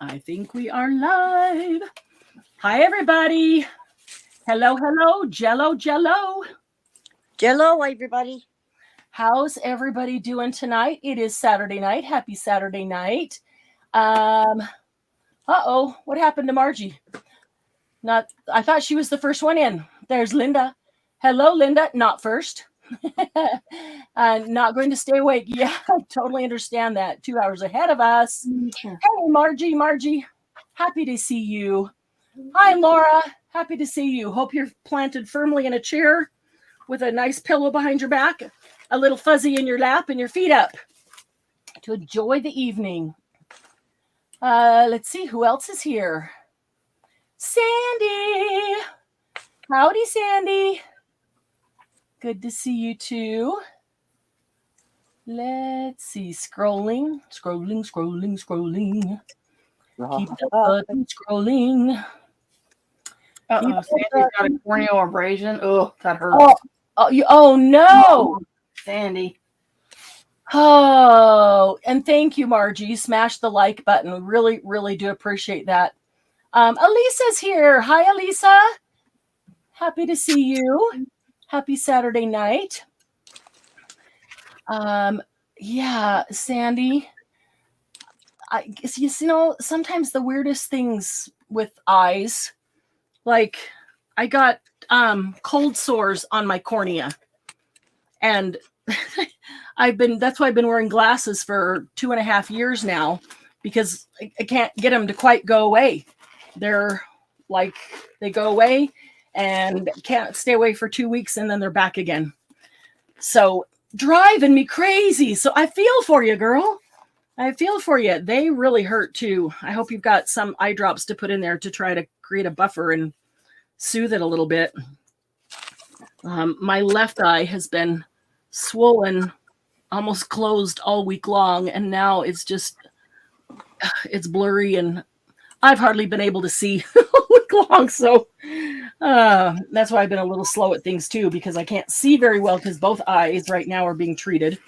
I think we are live. Hi, everybody. Hello, hello. Jello, jello. Jello, everybody. How's everybody doing tonight? It is Saturday night. Happy Saturday night. What happened to Margie? I thought she was the first one in. There's Linda. Hello, Linda. Not first. Not going to stay awake. Yeah, I totally understand that. 2 hours ahead of us. Hey, Margie. Happy to see you. Hi, Laura. Happy to see you. Hope you're planted firmly in a chair with a nice pillow behind your back, a little fuzzy in your lap, and your feet up to enjoy the evening. Let's see who else is here. Sandy. Howdy, Sandy. Good to see you too. Let's see. Scrolling. Keep the button scrolling. Sandy's got a corneal abrasion. Oh, that hurts. Oh no. Sandy. Oh, and thank you, Margie. Smash the like button. We really, really do appreciate that. Elisa's here. Hi, Elisa. Happy to see you. Happy Saturday night. Yeah, Sandy. I guess, sometimes the weirdest things with eyes, like I got cold sores on my cornea, and that's why I've been wearing glasses for 2.5 years now, because I can't get them to quite go away. They're like, they go away and can't stay away for 2 weeks, and then they're back again. So driving me crazy. So I feel for you, girl. I feel for you. They really hurt too. I hope you've got some eye drops to put in there to try to create a buffer and soothe it a little bit. My left eye has been swollen, almost closed all week long, and now it's blurry, and I've hardly been able to see all week long. So that's why I've been a little slow at things too, because I can't see very well because both eyes right now are being treated.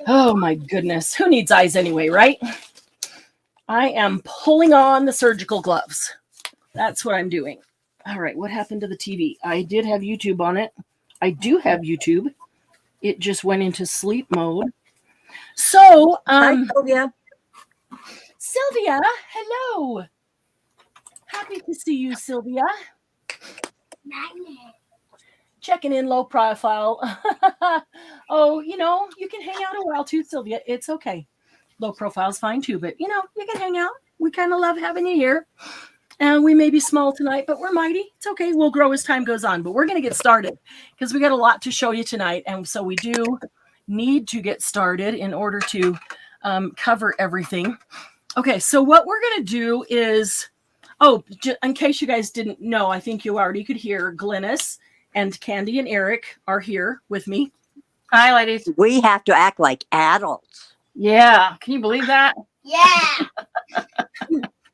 Oh my goodness. Who needs eyes anyway, right? I am pulling on the surgical gloves. That's what I'm doing. All right. What happened to the TV? I did have YouTube on it. I do have YouTube. It just went into sleep mode. So, Hi, Sylvia. Sylvia, hello. Happy to see you, Sylvia. Checking in low profile. Oh, you can hang out a while too, Sylvia. It's okay. Low profile's fine too, but you can hang out. We kind of love having you here. And we may be small tonight, but we're mighty. It's okay. We'll grow as time goes on. But we're going to get started because we got a lot to show you tonight. And so we do need to get started in order to cover everything. Okay, so what we're going to do is, in case you guys didn't know, I think you already could hear, Glynis and Candy and Eric are here with me. Hi, ladies. We have to act like adults. Yeah. Can you believe that? Yeah.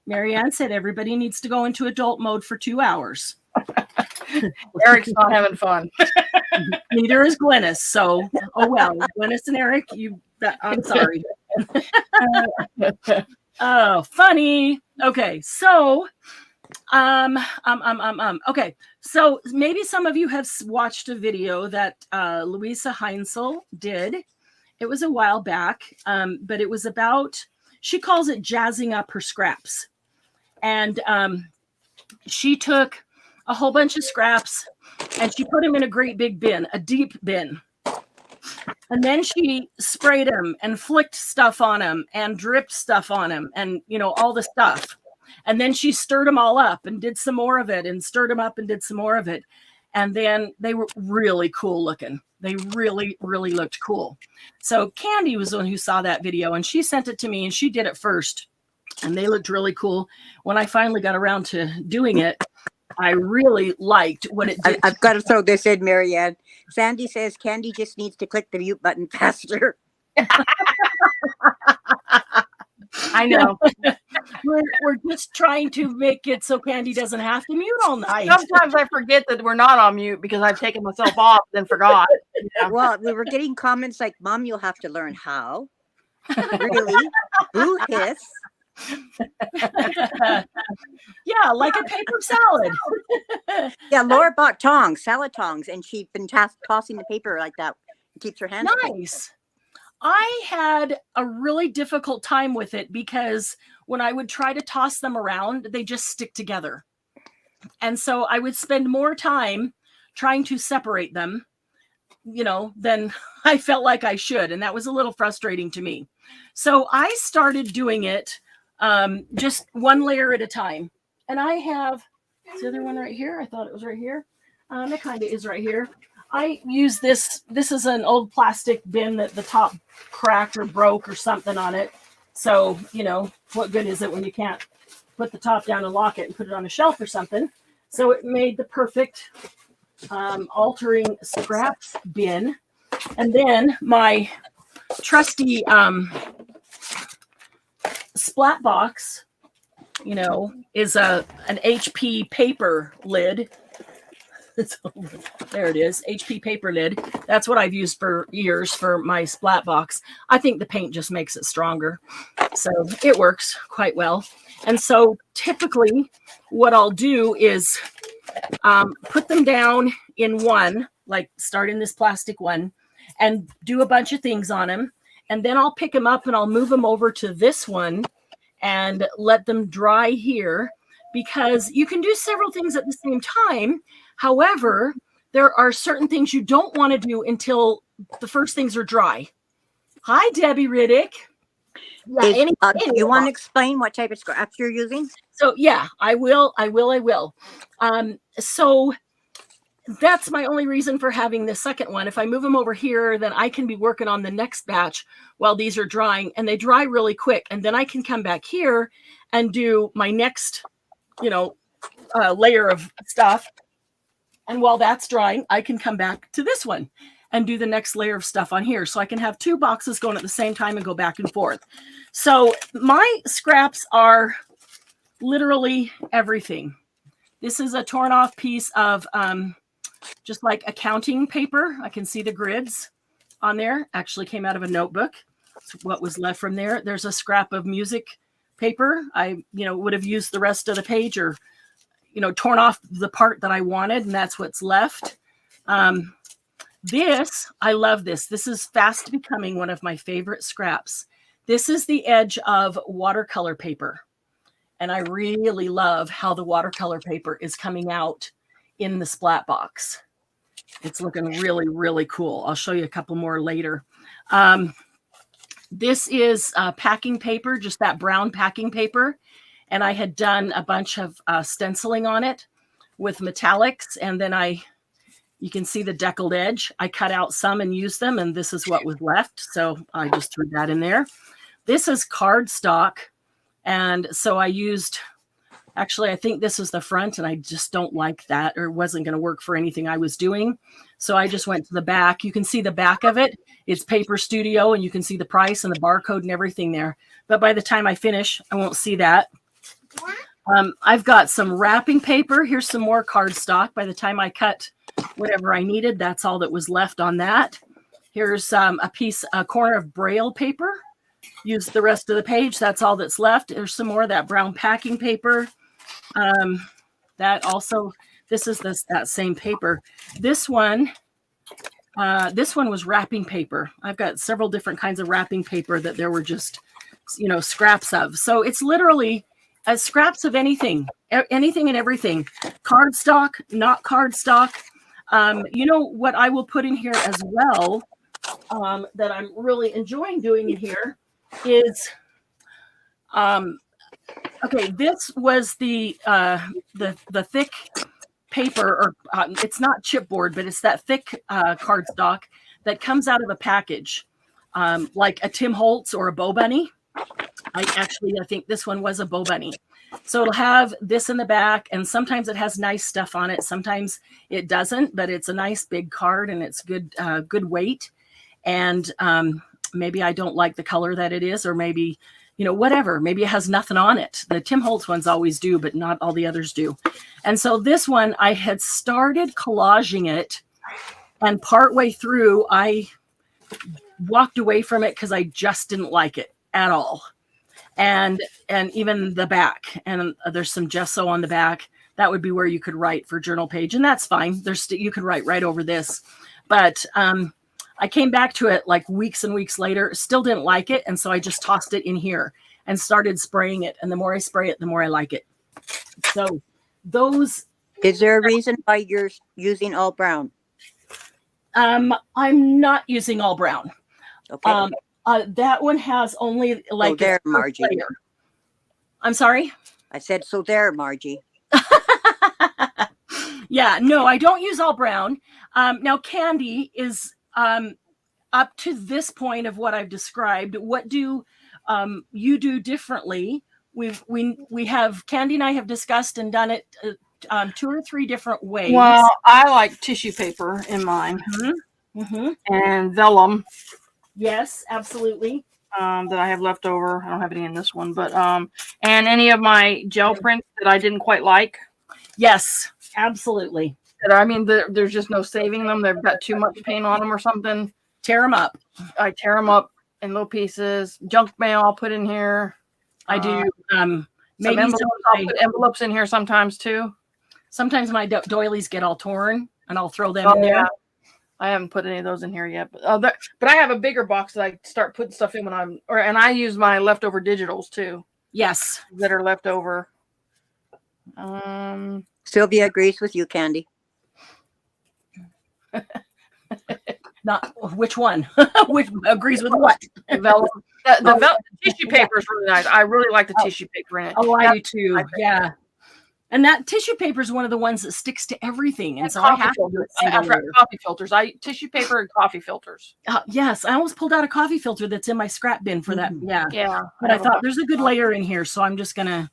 Marianne said everybody needs to go into adult mode for 2 hours. Eric's not having fun. Neither is Glynis. So, well, Glynis and Eric, I'm sorry. Oh, funny. Okay, so, okay, so maybe some of you have watched a video that Louise Heinzel did. It was a while back, but it was about, she calls it jazzing up her scraps. And she took a whole bunch of scraps and she put them in a great big bin, a deep bin. And then she sprayed them and flicked stuff on them and dripped stuff on them and, all the stuff. And then she stirred them all up and did some more of it and stirred them up and did some more of it. And then they were really cool looking. They really, really looked cool. So Candy was the one who saw that video and she sent it to me and she did it first. And they looked really cool. When I finally got around to doing it, I really liked what it did. I've got to throw this in, Marianne. Sandy says Candy just needs to click the mute button faster. I know. We're just trying to make it so Candy doesn't have to mute all night. Sometimes I forget that we're not on mute because I've taken myself off and forgot. Yeah. Well, we were getting comments like, Mom, you'll have to learn how. Really? Boo hiss. Yeah, like a paper salad. Yeah, Laura bought tongs, salad tongs, and she'd been tossing the paper like that. It keeps her hands clean. Nice. I had a really difficult time with it because when I would try to toss them around, they just stick together. And so I would spend more time trying to separate them, than I felt like I should. And that was a little frustrating to me. So I started doing it just one layer at a time. And I have the other one right here. I thought it was right here. It kind of is right here. I use this. This is an old plastic bin that the top cracked or broke or something on it. So, what good is it when you can't put the top down and lock it and put it on a shelf or something? So it made the perfect altering scraps bin. And then my trusty splat box, is an HP paper lid. There it is, HP paper lid. That's what I've used for years for my splat box. I think the paint just makes it stronger. So it works quite well. And so typically what I'll do is put them down in one, like start in this plastic one and do a bunch of things on them. And then I'll pick them up and I'll move them over to this one and let them dry here, because you can do several things at the same time. However, there are certain things you don't want to do until the first things are dry. Hi, Debbie Riddick. Yeah, you want to explain what type of scraps you're using? So yeah, I will. So that's my only reason for having the second one. If I move them over here, then I can be working on the next batch while these are drying, and they dry really quick. And then I can come back here and do my next, layer of stuff. And while that's drying, I can come back to this one and do the next layer of stuff on here. So I can have two boxes going at the same time and go back and forth. So my scraps are literally everything. This is a torn off piece of just like accounting paper. I can see the grids on there. Actually came out of a notebook. That's what was left from there. There's a scrap of music paper. I, would have used the rest of the page or, torn off the part that I wanted, and that's what's left. This, I love this. This is fast becoming one of my favorite scraps. This is the edge of watercolor paper. And I really love how the watercolor paper is coming out in the splat box. It's looking really, really cool. I'll show you a couple more later. This is packing paper, just that brown packing paper. And I had done a bunch of stenciling on it with metallics. And then you can see the deckled edge. I cut out some and used them, and this is what was left. So I just threw that in there. This is cardstock. And so I used, actually, I think this was the front, and I just don't like that, or it wasn't going to work for anything I was doing. So I just went to the back. You can see the back of it. It's Paper Studio, and you can see the price and the barcode and everything there. But by the time I finish, I won't see that. I've got some wrapping paper. Here's some more cardstock. By the time I cut whatever I needed, that's all that was left on that. Here's a corner of Braille paper. Use the rest of the page. That's all that's left. There's some more of that brown packing paper. That also, this is that same paper. This one was wrapping paper. I've got several different kinds of wrapping paper that there were just, scraps of. So it's literally scraps of anything and everything. Cardstock, not cardstock. What I will put in here as well, that I'm really enjoying doing in here is, okay, this was the thick paper, or it's not chipboard, but it's that thick cardstock that comes out of a package, like a Tim Holtz or a Bow Bunny. I think this one was a Bow Bunny. So it'll have this in the back, and sometimes it has nice stuff on it. Sometimes it doesn't, but it's a nice big card, and it's good weight. And maybe I don't like the color that it is, or maybe, whatever. Maybe it has nothing on it. The Tim Holtz ones always do, but not all the others do. And so this one, I had started collaging it, and partway through, I walked away from it because I just didn't like it at all. and even the back. And there's some gesso on the back. That would be where you could write for journal page, and that's fine. You could write right over this, but I came back to it like weeks and weeks later, still didn't like it, and so I just tossed it in here and started spraying it. And the more I spray it, the more I like it. So those. Is there a reason why you're using all brown? I'm not using all brown. Okay. That one has only like so there, Margie. layer. I'm sorry. I said so there, Margie. Yeah, no, I don't use all brown. Now, Candy is up to this point of what I've described. What do you do differently? We have Candy and I have discussed and done it 2 or 3 different ways. Well, I like tissue paper in mine, and vellum. Yes, absolutely. That I have left over. I don't have any in this one, but and any of my gel prints that I didn't quite like. Yes, absolutely. I mean, there's just no saving them. They've got too much paint on them or something. Tear them up. I tear them up in little pieces. Junk mail I'll put in here. I do. Maybe I'll put envelopes in here sometimes too. Sometimes my doilies get all torn, and I'll throw them in there. Yeah. I haven't put any of those in here yet, but I have a bigger box that I start putting stuff in when and I use my leftover digitals too. Yes, that are left over. Sylvia agrees with you, Candy. Not which one? Which agrees with what? The tissue paper is really nice. I really like the tissue paper in it. Oh, I do too. Yeah. And that tissue paper is one of the ones that sticks to everything. And so I have to do it. Coffee filters. Tissue paper and coffee filters. Yes. I almost pulled out a coffee filter that's in my scrap bin for that. Yeah. Yeah. But I thought there's a good layer in here. So I'm just going to,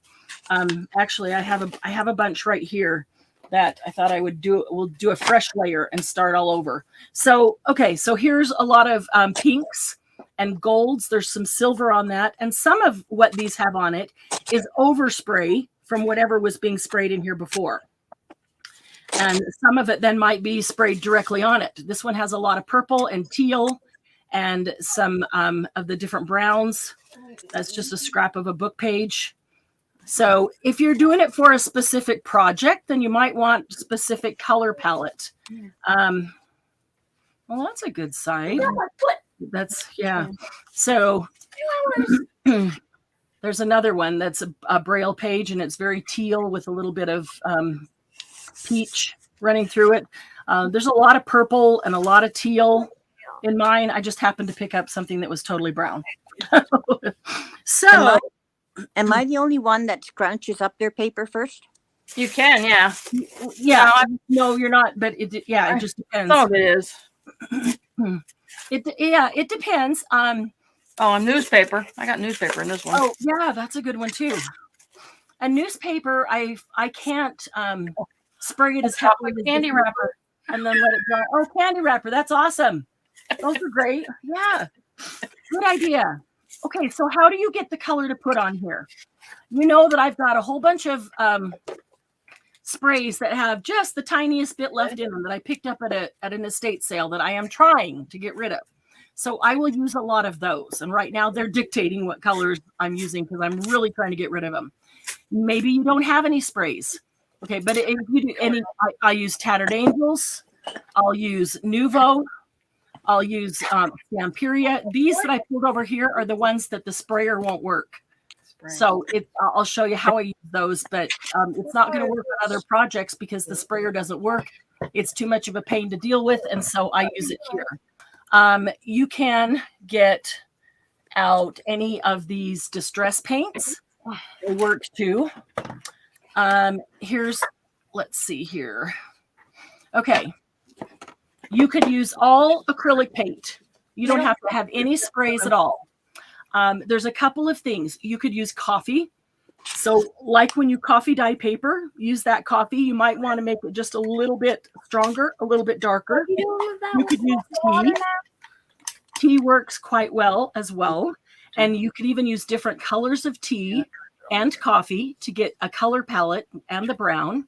actually I have a bunch right here that I thought we'll do a fresh layer and start all over. So, okay. So here's a lot of pinks and golds. There's some silver on that. And some of what these have on it is overspray from whatever was being sprayed in here before. And some of it then might be sprayed directly on it. This one has a lot of purple and teal and some of the different browns. That's just a scrap of a book page. So if you're doing it for a specific project, then you might want specific color palette. Well, that's a good sign. That's, yeah. So there's another one that's a braille page, and it's very teal with a little bit of peach running through it. There's a lot of purple and a lot of teal in mine. I just happened to pick up something that was totally brown. So, am I the only one that scrunches up their paper first? You can, yeah. Yeah. No, you're not, but it just depends. Some of it is. It depends. Newspaper. I got newspaper in this one. Oh, yeah, that's a good one too. A newspaper, I can't spray it as heavily as candy wrapper and then let it dry. Oh, candy wrapper, that's awesome. Those are great. Yeah, good idea. Okay, so how do you get the color to put on here? You know that I've got a whole bunch of sprays that have just the tiniest bit left in them that I picked up at an estate sale that I am trying to get rid of. So I will use a lot of those. And right now they're dictating what colors I'm using because I'm really trying to get rid of them. Maybe you don't have any sprays. Okay, but if you do any, I use Tattered Angels. I'll use Nuvo. I'll use Samperia. These that I pulled over here are the ones that the sprayer won't work. So I'll show you how I use those, but it's not going to work on other projects because the sprayer doesn't work. It's too much of a pain to deal with, and so I use it here. You can get out any of these distress paints. They work too. Let's see here. Okay. You could use all acrylic paint. You don't have to have any sprays at all. There's a couple of things. You could use coffee. So like when you coffee dye paper, use that coffee. You might want to make it just a little bit stronger, a little bit darker. You could use tea. Tea works quite well as well. And you could even use different colors of tea and coffee to get a color palette and the brown.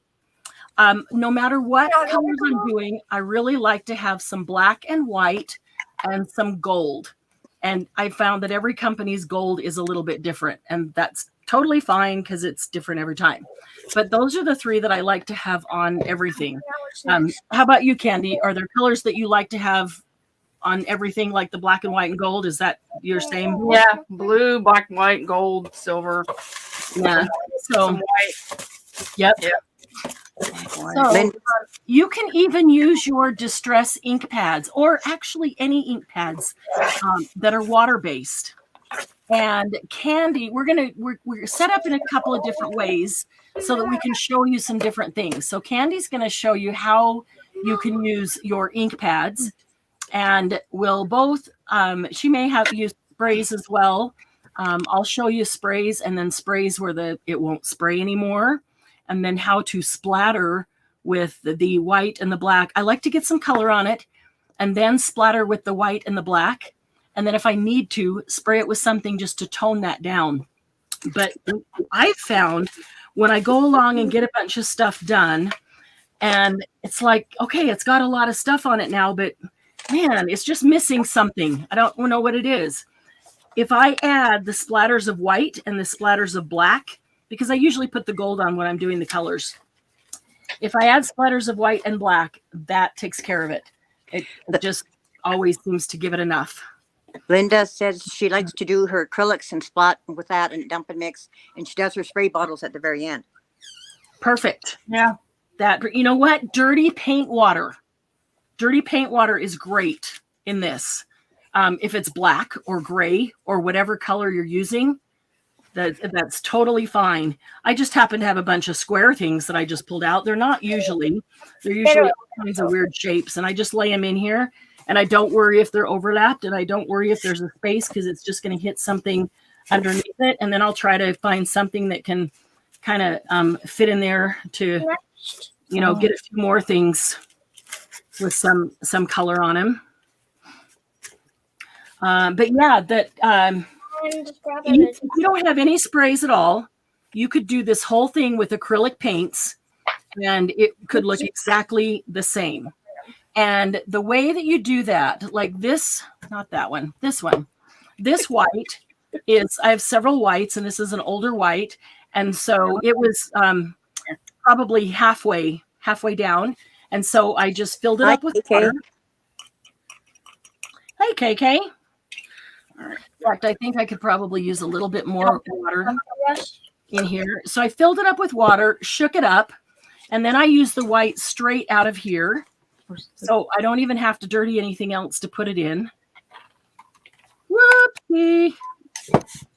No matter what colors I'm doing, I really like to have some black and white and some gold. And I found that every company's gold is a little bit different, and that's totally fine because it's different every time. But those are the 3 that I like to have on everything. How about you, Candy? Are there colors that you like to have on everything, like the black and white and gold? Is that your same? Yeah, blue, black, white, gold, silver. Yeah. So, some white. Yep. So, you can even use your distress ink pads, or actually any ink pads that are water-based. And Candy, we're set up in a couple of different ways so that we can show you some different things. So Candy's going to show you how you can use your ink pads, and we'll both. She may have used sprays as well. I'll show you sprays, and then sprays where it won't spray anymore, and then how to splatter with the white and the black. I like to get some color on it and then splatter with the white and the black. And then if I need to, spray it with something just to tone that down. But I found when I go along and get a bunch of stuff done, and it's like, okay, it's got a lot of stuff on it now, but man, it's just missing something. I don't know what it is. If I add the splatters of white and the splatters of black, because I usually put the gold on when I'm doing the colors. If I add splatters of white and black, that takes care of it. It just always seems to give it enough. Linda says she likes to do her acrylics and splat with that and dump and mix, and she does her spray bottles at the very end. Perfect. yeah. That, you know what? Dirty paint water. Dirty paint water is great in this. If it's black or gray or whatever color you're using, that's totally fine. I just happen to have a bunch of square things that I just pulled out. They're usually all kinds of weird shapes, and I just lay them in here, and I don't worry if they're overlapped, and I don't worry if there's a space, because it's just going to hit something underneath it, and then I'll try to find something that can kind of fit in there to, get a few more things with some color on them. But yeah, if you don't have any sprays at all, you could do this whole thing with acrylic paints, and it could look exactly the same. And the way that you do that, like this, not that one, this one, this white is, I have several whites, and this is an older white. And so it was probably halfway down. And so I just filled it up with water. Hey, KK. In fact, I think I could probably use a little bit more water in here. So I filled it up with water, shook it up, and then I used the white straight out of here. So I don't even have to dirty anything else to put it in. Whoopsie.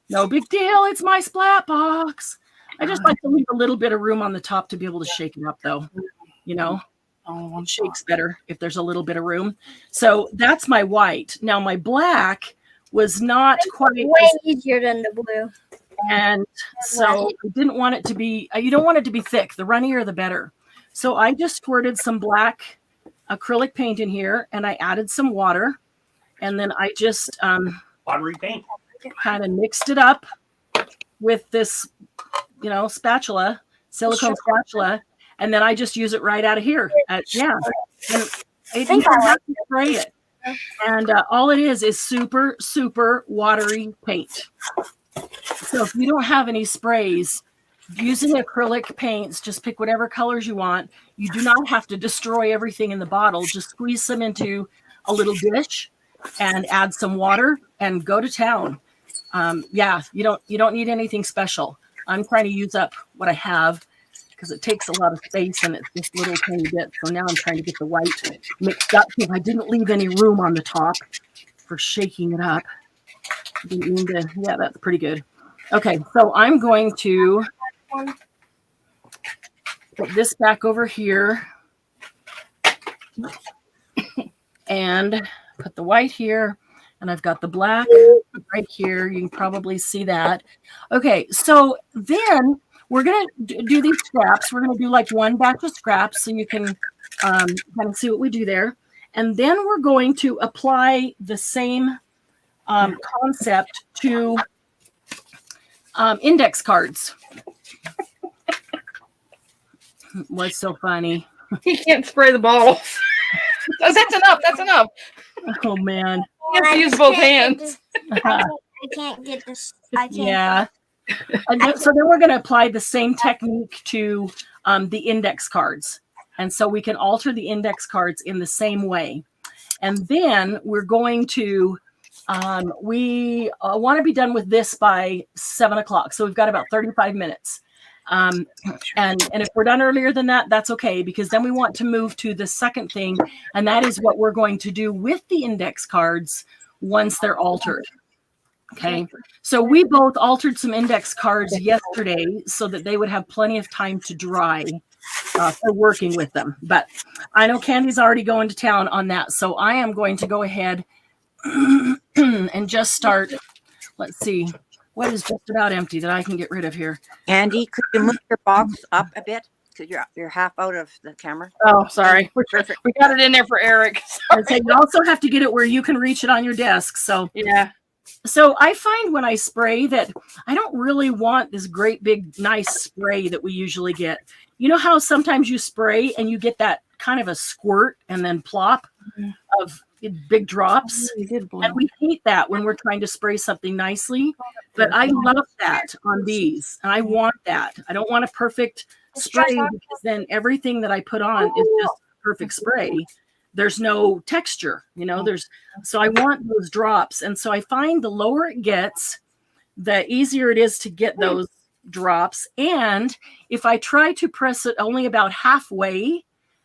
No big deal. It's my splat box. I just like to leave a little bit of room on the top to be able to shake it up, though. It shakes better if there's a little bit of room. So that's my white. Now my black was not quite way easier than the blue. And so I didn't want it to be, you don't want it to be thick. The runnier, the better. So I just squirted some black acrylic paint in here, and I added some water, and then I just watery paint, kind of mixed it up with this, spatula, silicone spatula, and then I just use it right out of here. And you don't have to spray it. And all it is super, super watery paint. So if you don't have any sprays, using acrylic paints, just pick whatever colors you want. You do not have to destroy everything in the bottle. Just squeeze some into a little dish and add some water and go to town. You don't need anything special. I'm trying to use up what I have because it takes a lot of space and it's just little tiny bits. So now I'm trying to get the white mixed up because I didn't leave any room on the top for shaking it up. Yeah, that's pretty good. Okay, so I'm going to put this back over here and put the white here, and I've got the black right here. You can probably see that. Okay, so then we're going to do these scraps. We're going to do like one batch of scraps so you can kind of see what we do there. And then we're going to apply the same concept to index cards. What's so funny? He can't spray the bottle. That's enough. That's enough. Oh man. You have to use both hands. I can't get this. I can't. Yeah. And so then we're going to apply the same technique to the index cards. And so we can alter the index cards in the same way. And then we're going to, we want to be done with this by 7 o'clock. So we've got about 35 minutes. And if we're done earlier than that, that's okay, because then we want to move to the second thing. And that is what we're going to do with the index cards once they're altered. Okay. So we both altered some index cards yesterday so that they would have plenty of time to dry for working with them. But I know Candy's already going to town on that. So I am going to go ahead and just start. Let's see. What is just about empty that I can get rid of here? Andy, could you move your box up a bit? Because you're half out of the camera. Oh, sorry. Perfect. We got it in there for Eric. Okay, you also have to get it where you can reach it on your desk. So Yeah. So I find when I spray that I don't really want this great big nice spray that we usually get. You know how sometimes you spray and you get that kind of a squirt and then plop of big drops? And we hate that when we're trying to spray something nicely. But I love that on these. And I want that. I don't want a perfect spray because then everything that I put on is just perfect spray. There's no texture, you know, so I want those drops. And so I find the lower it gets, the easier it is to get those drops. And if I try to press it only about halfway,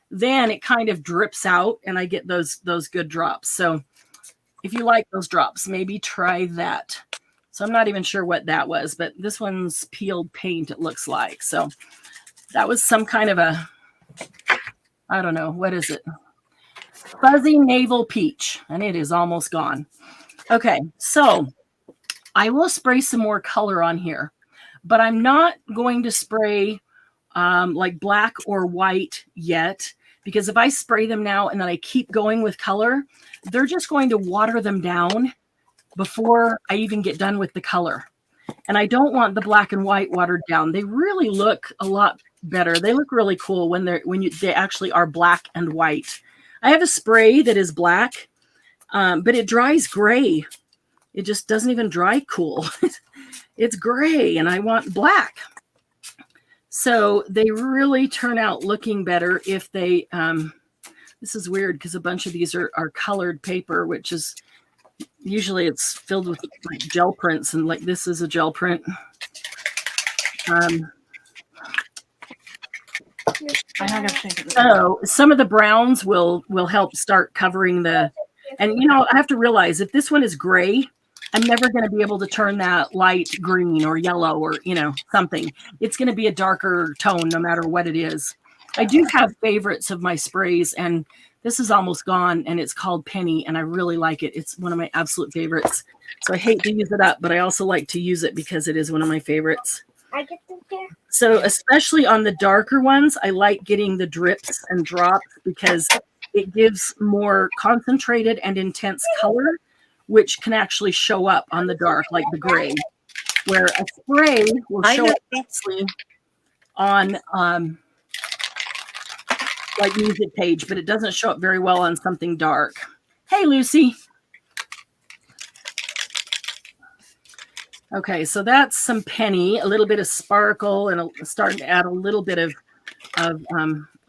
then it kind of drips out and I get those good drops. So if you like those drops, maybe try that. So I'm not even sure what that was, but this one's peeled paint, it looks like. So that was some kind of a, I don't know, what is it? Fuzzy navel peach, and it is almost gone. Okay, so I will spray some more color on here, but I'm not going to spray like black or white yet, because if I spray them now and then I keep going with color, they're just going to water them down before I even get done with the color. And I don't want the black and white watered down. They really look a lot better. They look really cool when they actually are black and white. I have a spray that is black, but it dries gray. It just doesn't even dry cool. It's gray, and I want black. So they really turn out looking better if they, this is weird because a bunch of these are colored paper, which is, usually it's filled with like gel prints, and like this is a gel print. So some of the browns will help start covering the, and you know, I have to realize if this one is gray, I'm never going to be able to turn that light green or yellow or, you know, something. It's going to be a darker tone no matter what it is. I do have favorites of my sprays, and this is almost gone, and it's called Penny, and I really like it. It's one of my absolute favorites. So I hate to use it up, but I also like to use it because it is one of my favorites. I get this there. So especially on the darker ones, I like getting the drips and drops because it gives more concentrated and intense color, which can actually show up on the dark, like the gray, where a spray will show up nicely on like music page, but it doesn't show up very well on something dark. Hey, Lucy. Okay, so that's some Penny, a little bit of sparkle, and starting to add a little bit of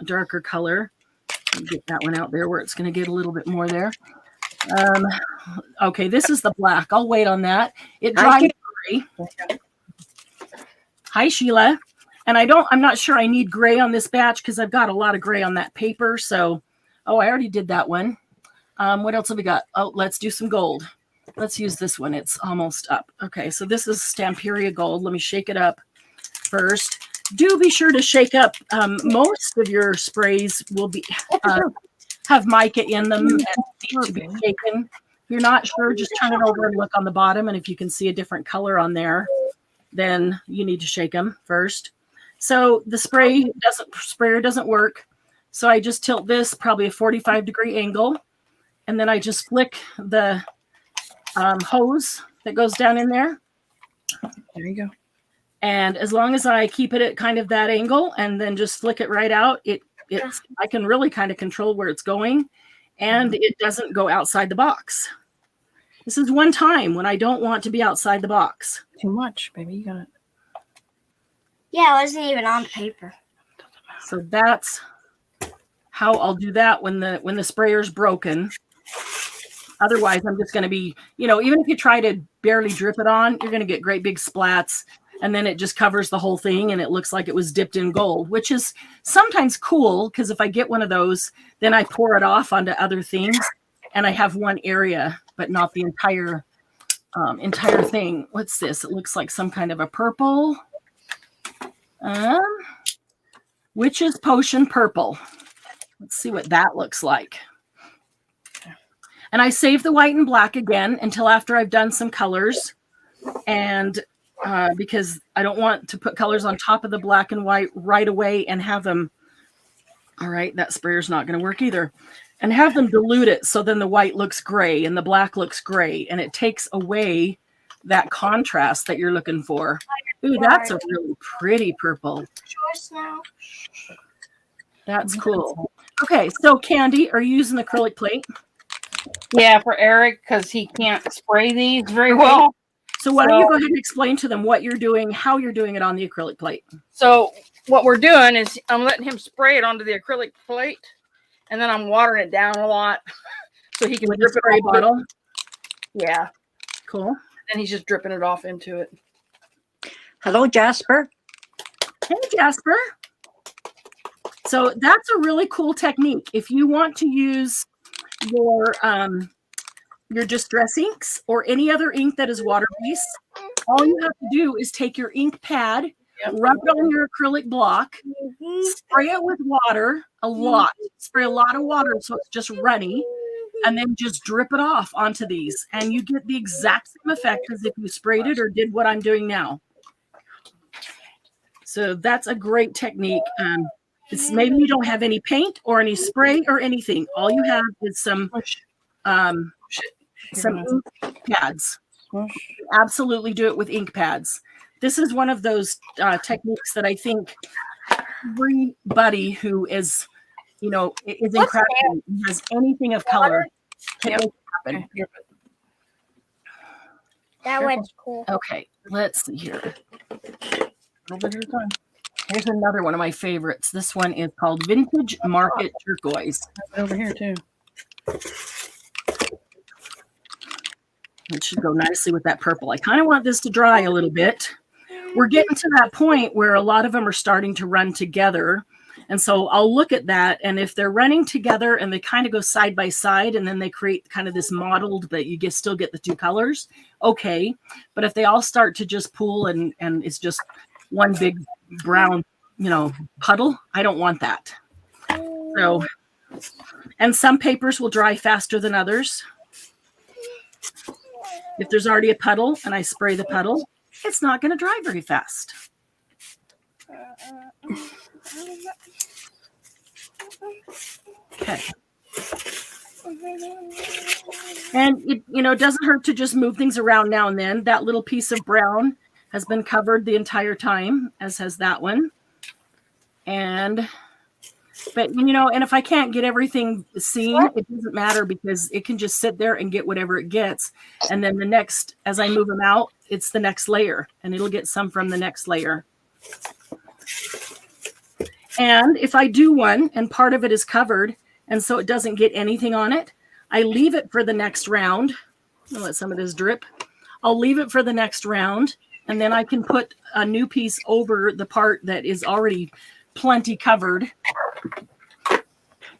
darker color. Get that one out there where it's going to get a little bit more there. Okay, this is the black. I'll wait on that. It dries gray. Hi, Sheila. And I'm not sure I need gray on this batch because I've got a lot of gray on that paper. So, oh, I already did that one. What else have we got? Oh, let's do some gold. Let's use this one. It's almost up. Okay, so this is Stamperia Gold. Let me shake it up first. Do be sure to shake up. Most of your sprays will be have mica in them and need to be shaken. If you're not sure, just turn it over and look on the bottom. And if you can see a different color on there, then you need to shake them first. So the sprayer doesn't work. So I just tilt this probably a 45-degree angle. And then I just flick the hose that goes down in there. There you go. And as long as I keep it at kind of that angle and then just flick it right out, I can really kind of control where it's going. and it doesn't go outside the box. This is one time when I don't want to be outside the box. Too much, baby. You got it. Yeah, it wasn't even on the paper. So that's how I'll do that when the sprayer's broken. Otherwise, I'm just going to be, even if you try to barely drip it on, you're going to get great big splats, and then it just covers the whole thing and it looks like it was dipped in gold, which is sometimes cool because if I get one of those, then I pour it off onto other things and I have one area, but not the entire thing. What's this? It looks like some kind of a purple. Witch's Potion purple. Let's see what that looks like. And I save the white and black again until after I've done some colors. And because I don't want to put colors on top of the black and white right away and have them, all right, that sprayer's not going to work either. And have them dilute it so then the white looks gray and the black looks gray. And it takes away that contrast that you're looking for. Ooh, that's a really pretty purple. That's cool. Okay, so Candy, are you using the acrylic plate? Yeah, for Eric, because he can't spray these very well. So why don't you go ahead and explain to them what you're doing, how you're doing it on the acrylic plate. So what we're doing is I'm letting him spray it onto the acrylic plate, and then I'm watering it down a lot so he can With drip the spray it off. bottle? Yeah. Cool. And he's just dripping it off into it. Hello, Jasper. Hey, Jasper. So that's a really cool technique. If you want to use your distress inks or any other ink that is water-based, all you have to do is take your ink pad, rub it on your acrylic block, spray it with water a lot. Spray a lot of water so it's just runny, and then just drip it off onto these. And you get the exact same effect as if you sprayed it or did what I'm doing now. So that's a great technique. It's maybe you don't have any paint or any spray or anything. All you have is some ink pads. Absolutely do it with ink pads. This is one of those techniques that I think everybody who is, is incredible, has anything of color, can make it happen. That one's cool. Okay, let's see here. Here's another one of my favorites. This one is called Vintage Market Turquoise. Over here too. It should go nicely with that purple. I kind of want this to dry a little bit. We're getting to that point where a lot of them are starting to run together. And so I'll look at that. And if they're running together and they kind of go side by side and then they create kind of this mottled, but you still get the two colors, okay. But if they all start to just pool and it's just one big brown, puddle, I don't want that. So, and some papers will dry faster than others. If there's already a puddle and I spray the puddle, it's not going to dry very fast. Okay. And it doesn't hurt to just move things around now and then. That little piece of brown has been covered the entire time, as has that one. And if I can't get everything seen, it doesn't matter because it can just sit there and get whatever it gets. And then as I move them out, it's the next layer and it'll get some from the next layer. And if I do one and part of it is covered and so it doesn't get anything on it, I leave it for the next round. I'll let some of this drip. I'll leave it for the next round and then I can put a new piece over the part that is already plenty covered.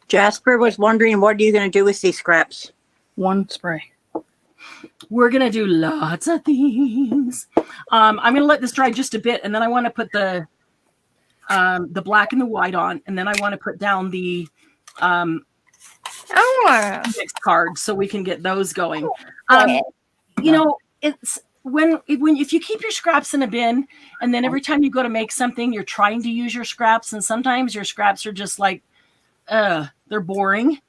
Jasper was wondering, what are you going to do with these scraps? One spray. We're going to do lots of things. I'm going to let this dry just a bit, and then I want to put the black and the white on, and then I want to put down the mixed cards so we can get those going. It's if you keep your scraps in a bin, and then every time you go to make something, you're trying to use your scraps, and sometimes your scraps are just like, they're boring.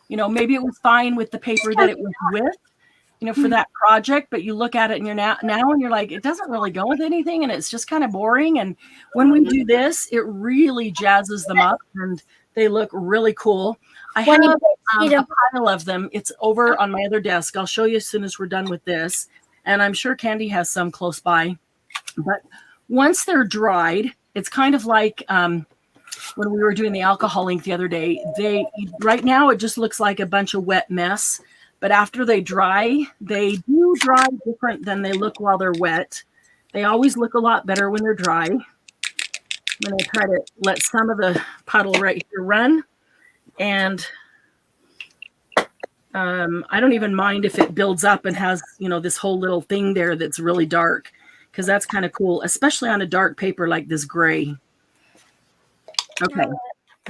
Maybe it was fine with the paper that it was with, for that project, but you look at it and you're now and you're like, it doesn't really go with anything and it's just kind of boring. And when we do this, it really jazzes them up and They look really cool. I When you have see a them. pile of them. It's over on my other desk. I'll show you as soon as we're done with this. And I'm sure Candy has some close by. But once they're dried, it's kind of like when we were doing the alcohol ink the other day. Right now it just looks like a bunch of wet mess. But after they dry, they do dry different than they look while they're wet. They always look a lot better when they're dry. I'm going to try to let some of the puddle right here run. And I don't even mind if it builds up and has, this whole little thing there that's really dark, because that's kind of cool, especially on a dark paper like this gray. Okay.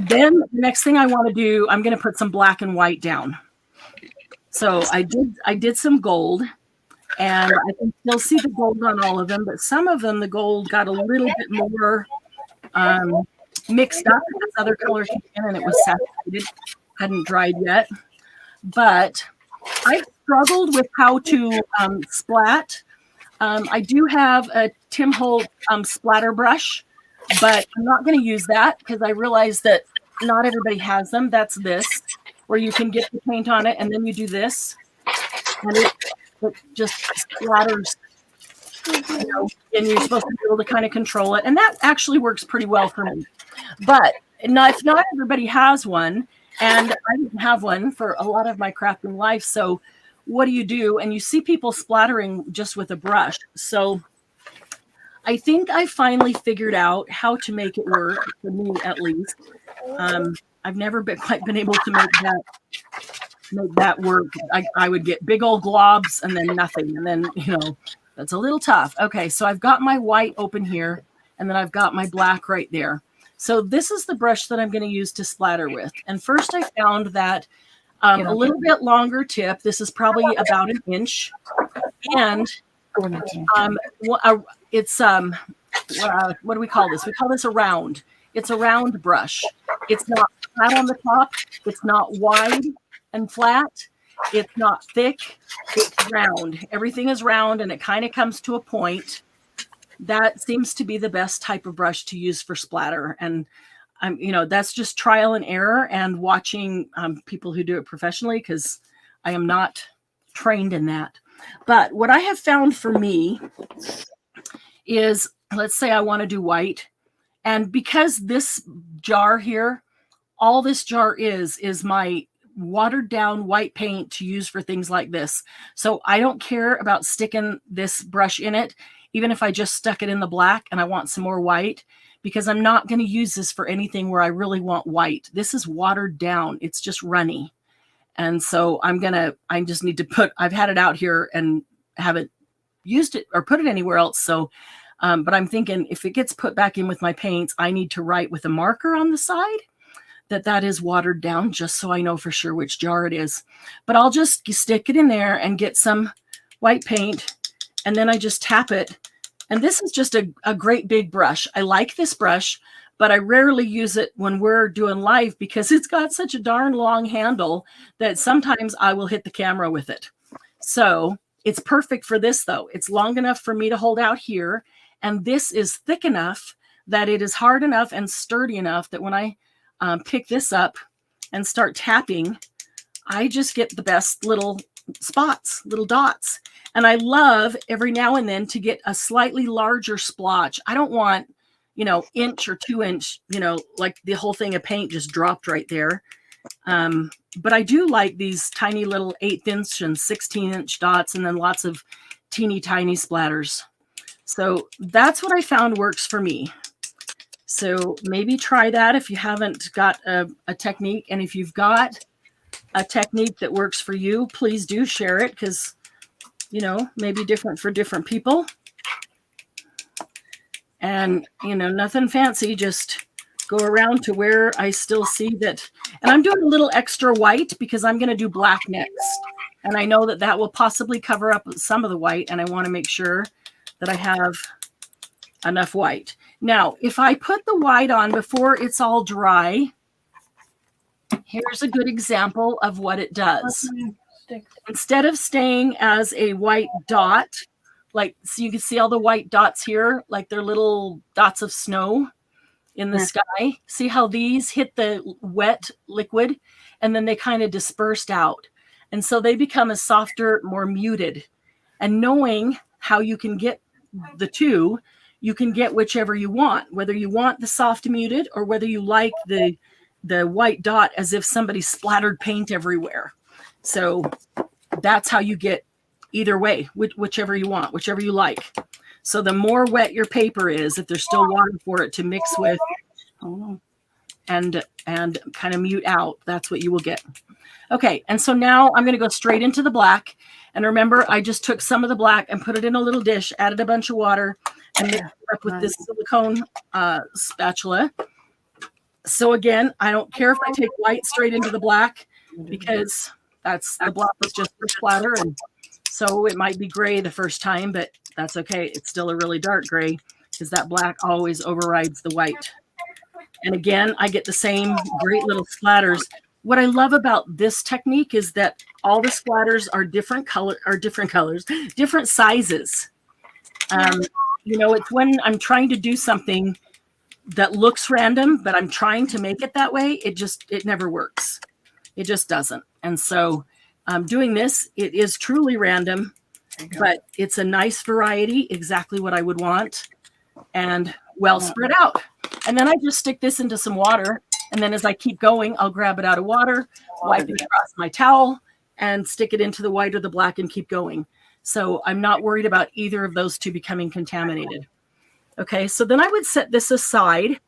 Then the next thing I want to do, I'm going to put some black and white down. So I did some gold, and I can still see the gold on all of them, but some of them, the gold got a little bit more mixed up as other colors came in, and it was saturated, hadn't dried yet. But I've struggled with how to splat. I do have a Tim Holt splatter brush, but I'm not going to use that because I realize that not everybody has them. That's this, where you can get the paint on it, and then you do this, and it just splatters, and you're supposed to be able to kind of control it. And that actually works pretty well for me. But if not everybody has one, and I didn't have one for a lot of my crafting life, so what do? And you see people splattering just with a brush. So I think I finally figured out how to make it work, for me at least. I've never quite been able to make that work. I would get big old globs and then nothing. And then, that's a little tough. Okay, so I've got my white open here, and then I've got my black right there. So this is the brush that I'm going to use to splatter with. And first I found that a little bit longer tip. This is probably about an inch. And it's, what do we call this? We call this a round. It's a round brush. It's not flat on the top. It's not wide and flat. It's not thick. It's round. Everything is round, and it kind of comes to a point. That seems to be the best type of brush to use for splatter. And that's just trial and error and watching people who do it professionally, because I am not trained in that. But what I have found for me is, let's say I want to do white. And because this jar here, all this jar is my watered down white paint to use for things like this. So I don't care about sticking this brush in it, even if I just stuck it in the black and I want some more white, because I'm not going to use this for anything where I really want white. This is watered down. It's just runny. And so I just need to I've had it out here and haven't used it or put it anywhere else. So, but I'm thinking if it gets put back in with my paints, I need to write with a marker on the side that is watered down, just so I know for sure which jar it is. But I'll just stick it in there and get some white paint, and then I just tap it. And this is just a great big brush. I like this brush, but I rarely use it when we're doing live because it's got such a darn long handle that sometimes I will hit the camera with it. So it's perfect for this though. It's long enough for me to hold out here. And this is thick enough that it is hard enough and sturdy enough that when I pick this up and start tapping, I just get the best little spots, little dots. And I love every now and then to get a slightly larger splotch. I don't want, inch or 2 inch, like the whole thing of paint just dropped right there. But I do like these tiny little 1/8 inch and 16-inch dots, and then lots of teeny tiny splatters. So that's what I found works for me. So maybe try that if you haven't got a technique. And if you've got a technique that works for you, please do share it, because, maybe different for different people. And, nothing fancy, just go around to where I still see that. And I'm doing a little extra white because I'm going to do black next. And I know that will possibly cover up some of the white. And I want to make sure that I have enough white. Now, if I put the white on before it's all dry, here's a good example of what it does. Instead of staying as a white dot, so you can see all the white dots here, like they're little dots of snow. in the sky. See how these hit the wet liquid and then they kind of dispersed out. And so they become a softer, more muted. And knowing how you can get the two, you can get whichever you want, whether you want the soft muted or whether you like the white dot as if somebody splattered paint everywhere. So that's how you get either way, whichever you want, whichever you like. So the more wet your paper is, if there's still water for it to mix with and kind of mute out, that's what you will get. Okay, and so now I'm going to go straight into the black. And remember, I just took some of the black and put it in a little dish, added a bunch of water, and mixed it up with this silicone spatula. So again, I don't care if I take white straight into the black because the black was just for splatter. And so it might be gray the first time, but that's okay. It's still a really dark gray because that black always overrides the white. And again, I get the same great little splatters. What I love about this technique is that all the splatters are different colors, different sizes. You know, it's when I'm trying to do something that looks random, but I'm trying to make it that way. It never works. It just doesn't. And so doing this, it is truly random, but it's a nice variety, exactly what I would want, and well spread out. And then I just stick this into some water. And then as I keep going, I'll grab it out of water, wipe it across my towel, and stick it into the white or the black and keep going. So I'm not worried about either of those two becoming contaminated. Okay, so then I would set this aside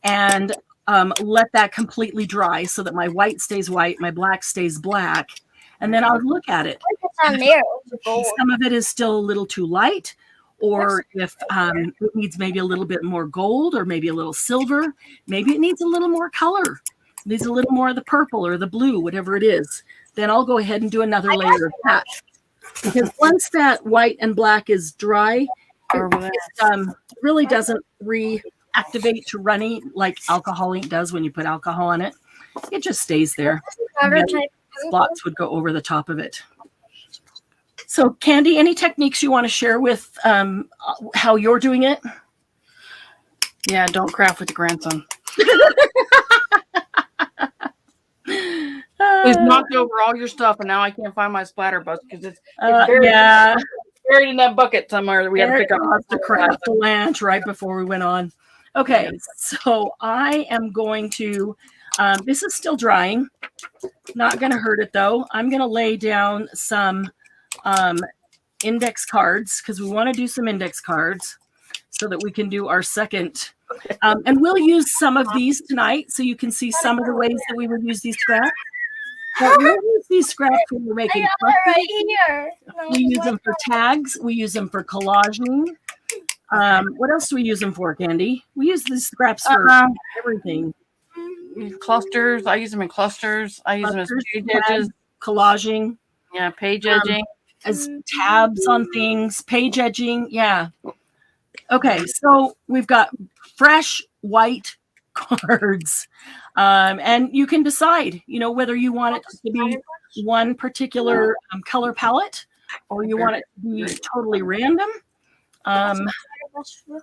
and let that completely dry so that my white stays white, my black stays black. And then I'll look at it. Some of it is still a little too light, or if it needs maybe a little bit more gold or maybe a little silver, maybe it needs a little more color, it needs a little more of the purple or the blue, whatever it is, then I'll go ahead and do another layer of that. Because once that white and black is dry, it really doesn't reactivate to runny like alcohol ink does when you put alcohol on it. It just stays there. Spots would go over the top of it. So, Candy, any techniques you want to share with how you're doing it? Yeah, don't craft with your grandson. He's knocked over all your stuff, and now I can't find my splatter bus because it's buried in that bucket somewhere that we had to pick up. To craft the lunch right before we went on. Okay, so I am going to. This is still drying. Not going to hurt it though. I'm going to lay down some index cards because we want to do some index cards so that we can do our second. And we'll use some of these tonight so you can see some of the ways that we would use these scraps. But we'll use these scraps when we're making right here. we use them for tags. We use them for collaging. What else do we use them for, Candy? We use these scraps for everything. Clusters. I use them in clusters. I use them as page edges. Collaging. Yeah, page edging. As tabs on things, page edging. Yeah. Okay, so we've got fresh white cards. And you can decide, you know, whether you want it to be one particular color palette or you want it to be totally random. I'm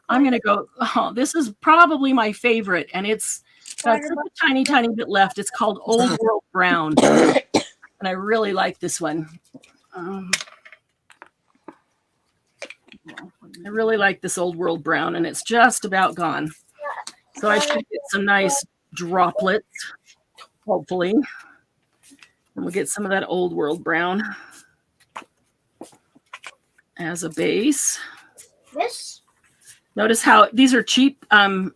going to go, this is probably my favorite, and it's got a tiny, tiny bit left. It's called Old World Brown. And I really like this one. I really like this Old World Brown, and it's just about gone. So I should get some nice droplets, hopefully. And we'll get some of that Old World Brown as a base. This? Notice how these are cheap. I'm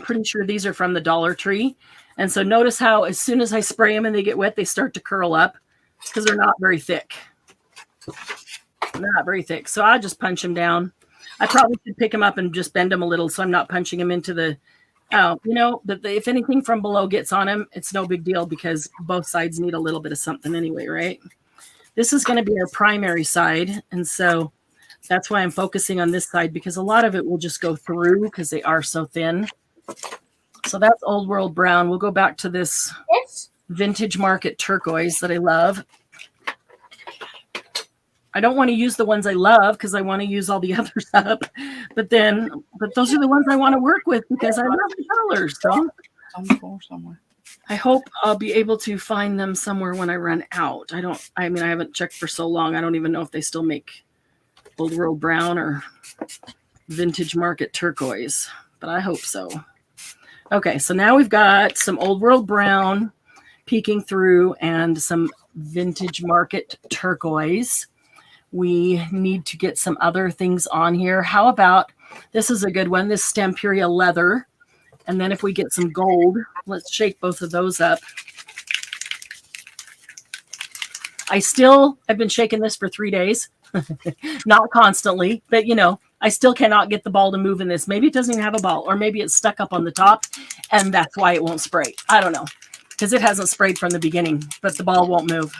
pretty sure these are from the Dollar Tree. And so notice how as soon as I spray them and they get wet, they start to curl up because they're not very thick. They're not very thick. So I just punch them down. I probably should pick them up and just bend them a little so I'm not punching them into the, you know, but if anything from below gets on them, it's no big deal because both sides need a little bit of something anyway, right? This is going to be our primary side. And so that's why I'm focusing on this side because a lot of it will just go through because they are so thin. So that's Old World Brown. We'll go back to this Vintage Market turquoise that I love. I don't want to use the ones I love because I want to use all the others up. But those are the ones I want to work with because I love the colors. So On the floor somewhere. I hope I'll be able to find them somewhere when I run out. I haven't checked for so long. I don't even know if they still make Old World Brown or Vintage Market Turquoise, but I hope so. Okay, so now we've got some Old World Brown peeking through and some Vintage Market Turquoise. We need to get some other things on here. How about, this is a good one, this Stamperia Leather. And then if we get some gold, let's shake both of those up. I've been shaking this for 3 days. Not constantly, but I still cannot get the ball to move in this. Maybe it doesn't even have a ball, or maybe it's stuck up on the top and that's why it won't spray. I don't know, because it hasn't sprayed from the beginning, but the ball won't move.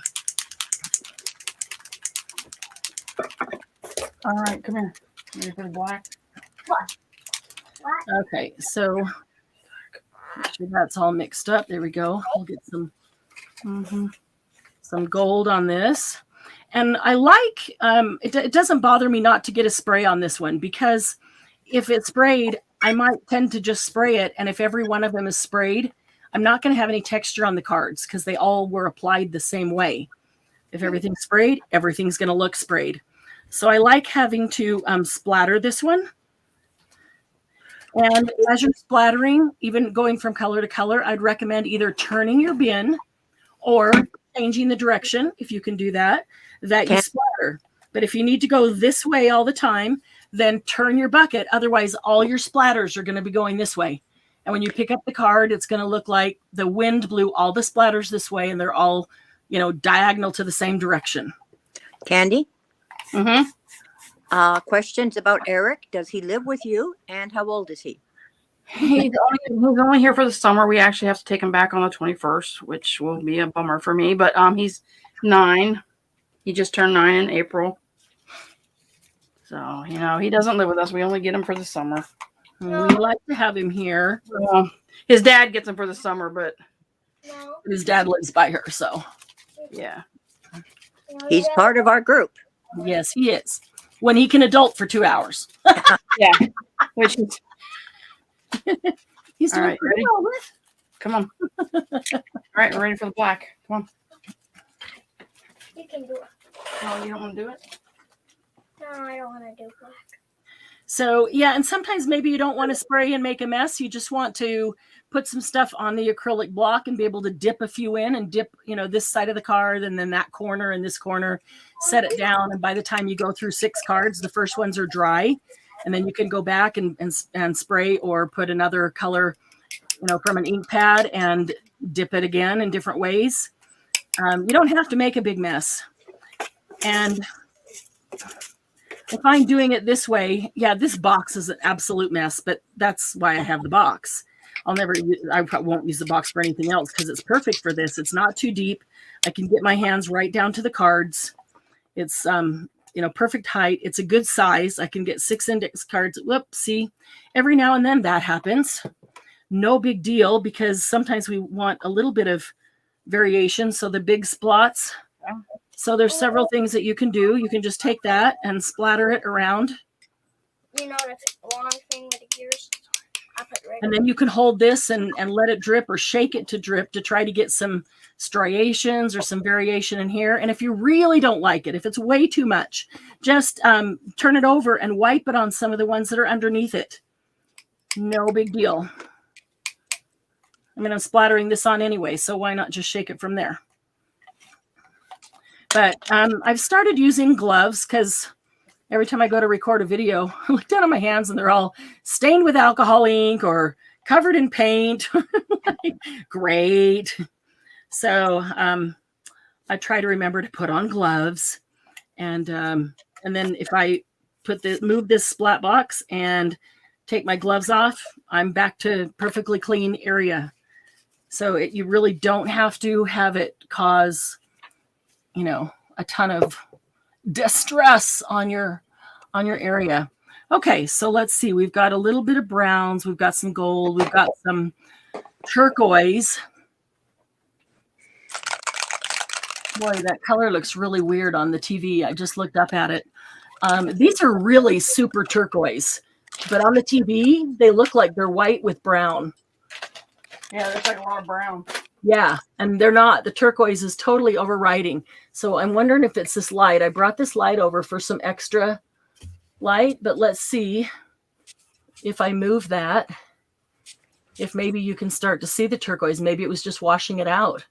All right, come here. Ready for the black? Okay, so make sure that's all mixed up. There we go. We'll get some gold on this. And I like, it doesn't bother me not to get a spray on this one, because if it's sprayed, I might tend to just spray it. And if every one of them is sprayed, I'm not going to have any texture on the cards because they all were applied the same way. If everything's sprayed, everything's going to look sprayed. So I like having to splatter this one. And as you're splattering, even going from color to color, I'd recommend either turning your bin or changing the direction, if you can do that you splatter. But if you need to go this way all the time, then turn your bucket. Otherwise, all your splatters are going to be going this way. And when you pick up the card, it's going to look like the wind blew all the splatters this way, and they're all, diagonal to the same direction. Candy? Mm-hmm. Questions about Eric. Does he live with you? And how old is he? He's only here for the summer. We actually have to take him back on the 21st, which will be a bummer for me. But he's 9. He just turned 9 in April. So, he doesn't live with us. We only get him for the summer. We like to have him here. His dad gets him for the summer, but his dad lives by her, so yeah. He's part of our group. Yes, he is. When he can adult for 2 hours. Yeah. Which is He's all doing right, pretty ready? well with. Come on. All right, we're ready for the black. Come on. You can do it. Oh, you don't want to do it? No, I don't want to do black. So, yeah, and sometimes maybe you don't want to spray and make a mess. You just want to put some stuff on the acrylic block and be able to dip a few in and dip, this side of the card and then that corner and this corner, set it down. And by the time you go through 6 cards, the first ones are dry. And then you can go back and spray or put another color, from an ink pad and dip it again in different ways. You don't have to make a big mess. And if I'm doing it this way, yeah, this box is an absolute mess, but that's why I have the box. I won't use the box for anything else because it's perfect for this. It's not too deep. I can get my hands right down to the cards. It's, perfect height. It's a good size. I can get 6 index cards. Whoops, see, every now and then that happens. No big deal, because sometimes we want a little bit of variation. So the big splots. So there's several things that you can do. You can just take that and splatter it around. The long thing with the gears? I put right. And then you can hold this and let it drip or shake it to drip to try to get some striations or some variation in here. And if you really don't like it, if it's way too much, just turn it over and wipe it on some of the ones that are underneath it. No big deal. I mean, I'm splattering this on anyway, so why not just shake it from there? But I've started using gloves because every time I go to record a video, I look down at my hands and they're all stained with alcohol ink or covered in paint. Great. So I try to remember to put on gloves. And then if I move this splat box and take my gloves off, I'm back to perfectly clean area. So you really don't have to have it cause, a ton of distress on your area. Okay, so let's see. We've got a little bit of browns. We've got some gold. We've got some turquoise. Boy, that color looks really weird on the TV. I just looked up at it. These are really super turquoise, but on the TV, they look like they're white with brown. Yeah, there's like a lot of brown. Yeah, and they're not. The turquoise is totally overriding. So I'm wondering if it's this light. I brought this light over for some extra light, but let's see if I move that, if maybe you can start to see the turquoise. Maybe it was just washing it out.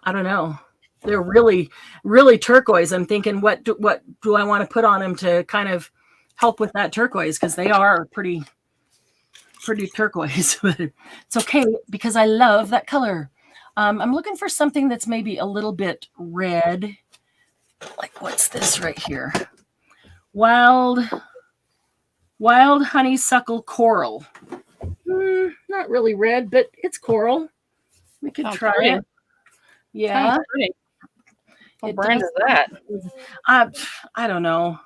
I don't know. They're really, really turquoise. I'm thinking, what do I want to put on them to kind of help with that turquoise? Because they are pretty turquoise. But it's okay because I love that color. I'm looking for something that's maybe a little bit red. Like, what's this right here? Wild honeysuckle coral. Not really red, but it's coral. We could try it. Yeah. What brand is that? I don't know.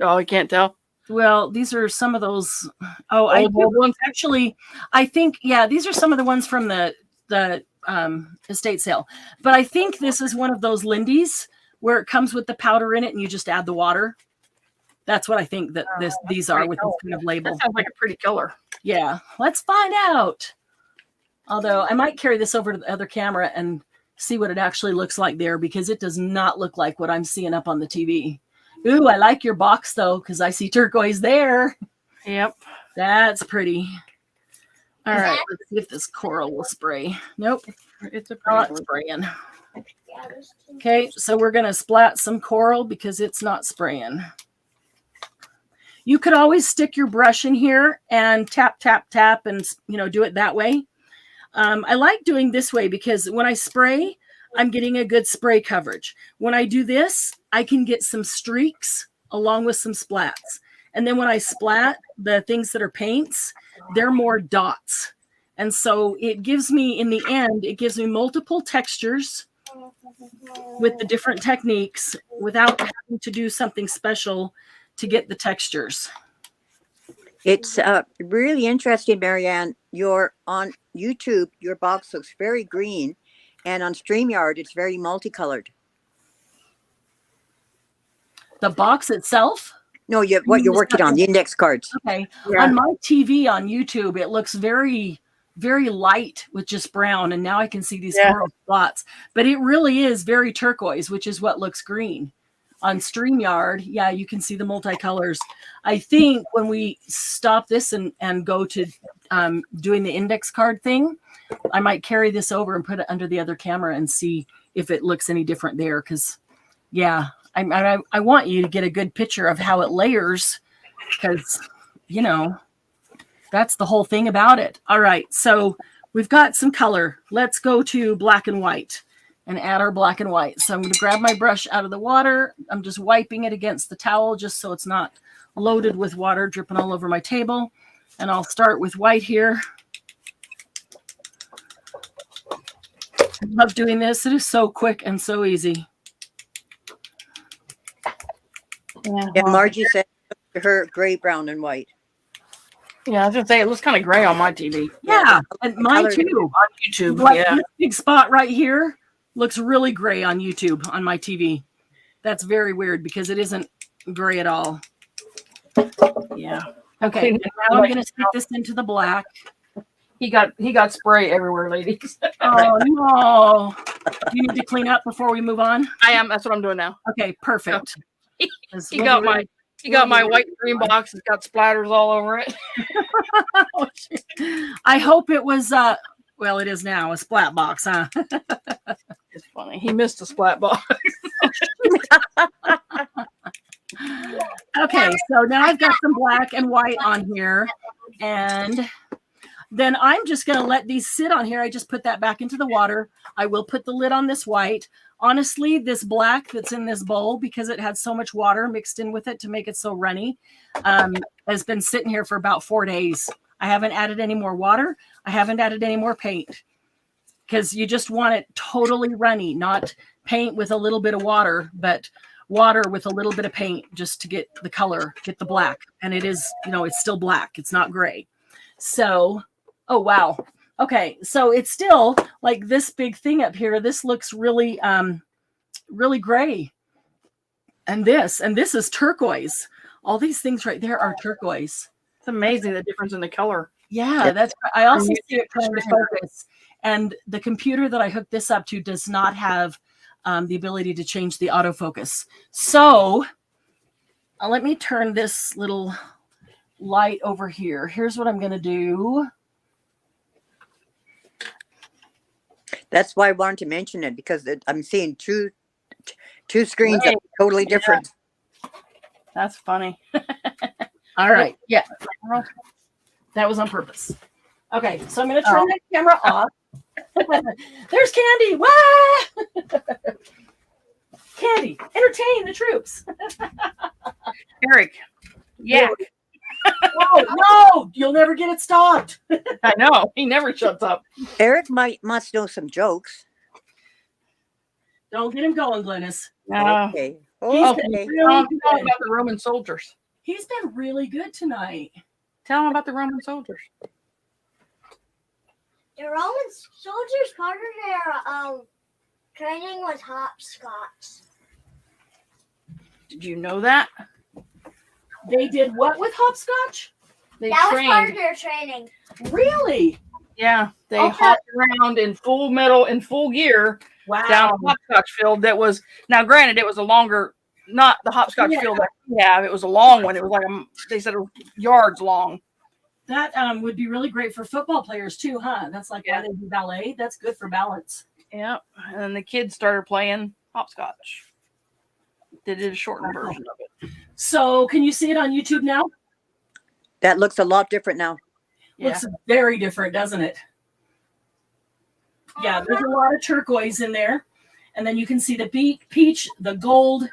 Oh, I can't tell. Well, these are some of those. Oh, I do. Actually, I think, yeah, these are some of the ones from the estate sale. But I think this is one of those Lindy's where it comes with the powder in it and you just add the water. That's what I think that these are with this kind of label. That sounds like a pretty color. Yeah, let's find out. Although I might carry this over to the other camera and see what it actually looks like there, because it does not look like what I'm seeing up on the TV. Ooh, I like your box though, because I see turquoise there. Yep. That's pretty. All right, let's see if this coral will spray. Nope, It's not spraying. Okay, so we're going to splat some coral because it's not spraying. You could always stick your brush in here and tap, tap, tap, and do it that way. I like doing this way because when I spray, I'm getting a good spray coverage. When I do this, I can get some streaks along with some splats. And then when I splat the things that are paints, they're more dots. And so it gives me, in the end, it gives me multiple textures with the different techniques without having to do something special to get the textures. It's really interesting, Marianne. You're on YouTube, your box looks very green, and on StreamYard, it's very multicolored. The box itself? No, what you're working on, the index cards. Okay. Yeah. On my TV on YouTube, it looks very, very light with just brown, and now I can see these coral spots. But it really is very turquoise, which is what looks green. On StreamYard, yeah, you can see the multicolors. I think when we stop this and go to doing the index card thing, I might carry this over and put it under the other camera and see if it looks any different there. Because, yeah, I want you to get a good picture of how it layers, because, that's the whole thing about it. All right, so we've got some color. Let's go to black and white and add our black and white. So I'm going to grab my brush out of the water. I'm just wiping it against the towel just so it's not loaded with water dripping all over my table. And I'll start with white here. I love doing this. It is so quick and so easy. Yeah, Margie said her gray, brown, and white. Yeah, I was going to say, it looks kind of gray on my TV. Yeah, and mine too. On YouTube, like this big spot right here looks really gray on YouTube on my TV. That's very weird because it isn't gray at all. Yeah. Okay. And now I'm going to stick this into the black. He got spray everywhere, ladies. Oh no! You need to clean up before we move on. I am. That's what I'm doing now. Okay. Perfect. He got my white and green box. It's got splatters all over it. I hope it was. Well, it is now a splat box, huh? It's funny. He missed a splat box. Okay, so now I've got some black and white on here, and then I'm just going to let these sit on here. I just put that back into the water. I will put the lid on this white. Honestly, this black that's in this bowl, because it had so much water mixed in with it to make it so runny, has been sitting here for about 4 days. I haven't added any more water. I haven't added any more paint, because you just want it totally runny, not paint with a little bit of water, but water with a little bit of paint just to get the color, get the black. And it is, it's still black. It's not gray. So, oh, wow. Okay. So it's still like this big thing up here. This looks really, really gray. And this is turquoise. All these things right there are turquoise. It's amazing the difference in the color. Yeah, Yep. that's. I also see it trying to focus. And the computer that I hooked this up to does not have the ability to change the autofocus. So let me turn this little light over here. Here's what I'm going to do. That's why I wanted to mention it, because I'm seeing two screens that are totally different. That's funny. All right. Yeah, that was on purpose. Okay, so I'm going to turn the camera off. There's Candy. Wah! Candy, entertain the troops. Eric. Yeah. No, you'll never get it stopped. I know. He never shuts up. Eric must know some jokes. Don't get him going, Glennis. Okay. Oh, Okay. tell him about the Roman soldiers. He's been really good tonight. Tell him about the Roman soldiers. The Roman soldiers part of their training was hopscotch. Did you know that? They did what with hopscotch? They That was part of trained. their training. Really? Yeah, they Okay. hopped around in full metal, in full gear Wow. down a hopscotch field that was, now granted, it was a longer, not the hopscotch field that we have. It was a long one. It was like, they said, yards long. That would be really great for football players too, huh? That's like why they do ballet. That's good for balance. Yeah, and then the kids started playing hopscotch. They did a shortened version of it. So can you see it on YouTube now? That looks a lot different now. Yeah. Looks very different, doesn't it? Yeah, there's a lot of turquoise in there. And then you can see the peach, the gold,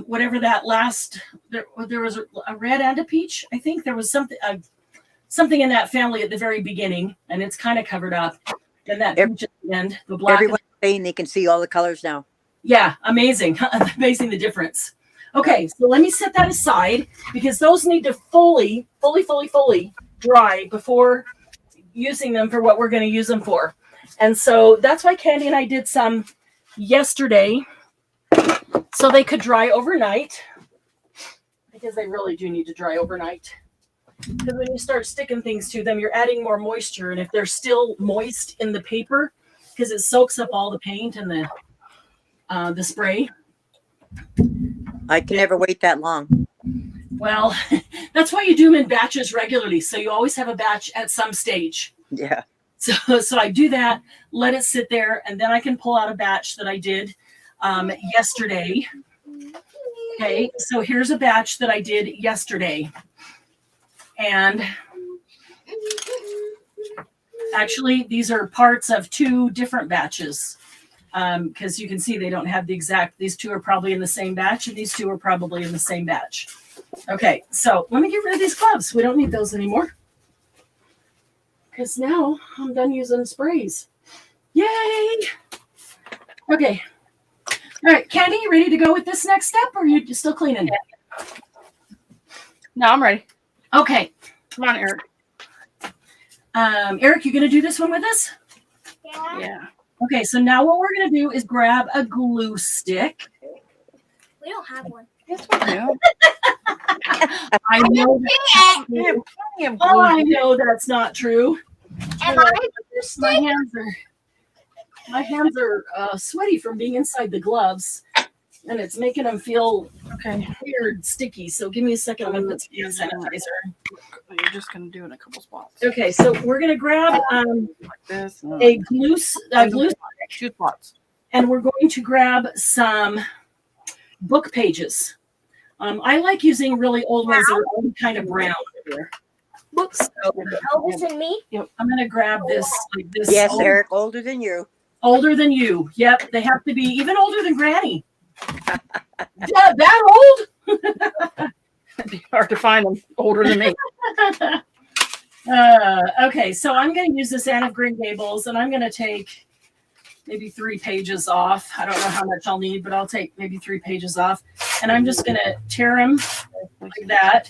whatever that last, there was a red and a peach. I think there was something in that family at the very beginning, and it's kind of covered up. And that peach at the end, the black. Everyone's saying they can see all the colors now. Yeah, amazing. Amazing the difference. Okay, so let me set that aside because those need to fully dry before using them for what we're going to use them for. And so that's why Candy and I did some yesterday so they could dry overnight, because they really do need to dry overnight. Because when you start sticking things to them, you're adding more moisture. And if they're still moist in the paper, because it soaks up all the paint and the spray. I can never wait that long. Well, that's why you do them in batches regularly. So you always have a batch at some stage. Yeah. So I do that, let it sit there, and then I can pull out a batch that I did yesterday. Okay, so here's a batch that I did yesterday. And actually, these are parts of two different batches. Because you can see they don't have the exact, these two are probably in the same batch, and these two are probably in the same batch. Okay, so let me get rid of these gloves. We don't need those anymore. Because now I'm done using sprays. Yay! Okay. All right, Candy, you ready to go with this next step, or are you still cleaning? No, I'm ready. Okay. Come on, Eric. Eric, you going to do this one with us? Yeah. Yeah. Okay, so now what we're going to do is grab a glue stick. We don't have one. Yes, we do. I know that. We have plenty of Oh, I glue. know that's not true. Am I My hands are sweaty from being inside the gloves, and it's making them feel Okay. weird, sticky. So give me a second. I'm going to put some hand sanitizer. You're just going to do it in a couple spots. Okay, so we're going to grab Like this. a glue stick, Two spots. and we're going to grab some book pages. I like using really old ones that are already kind of brown. Books. Elvis and me? I'm going to grab this like this. Yes, old- Eric, older than you. Older than you. Yep, they have to be even older than Granny. Yeah, that old? It'd be hard to find them older than me. Okay, so I'm going to use this Anne of Green Gables, and I'm going to take maybe 3 pages off. I don't know how much I'll need, but I'll take maybe 3 pages off. And I'm just going to tear them like that.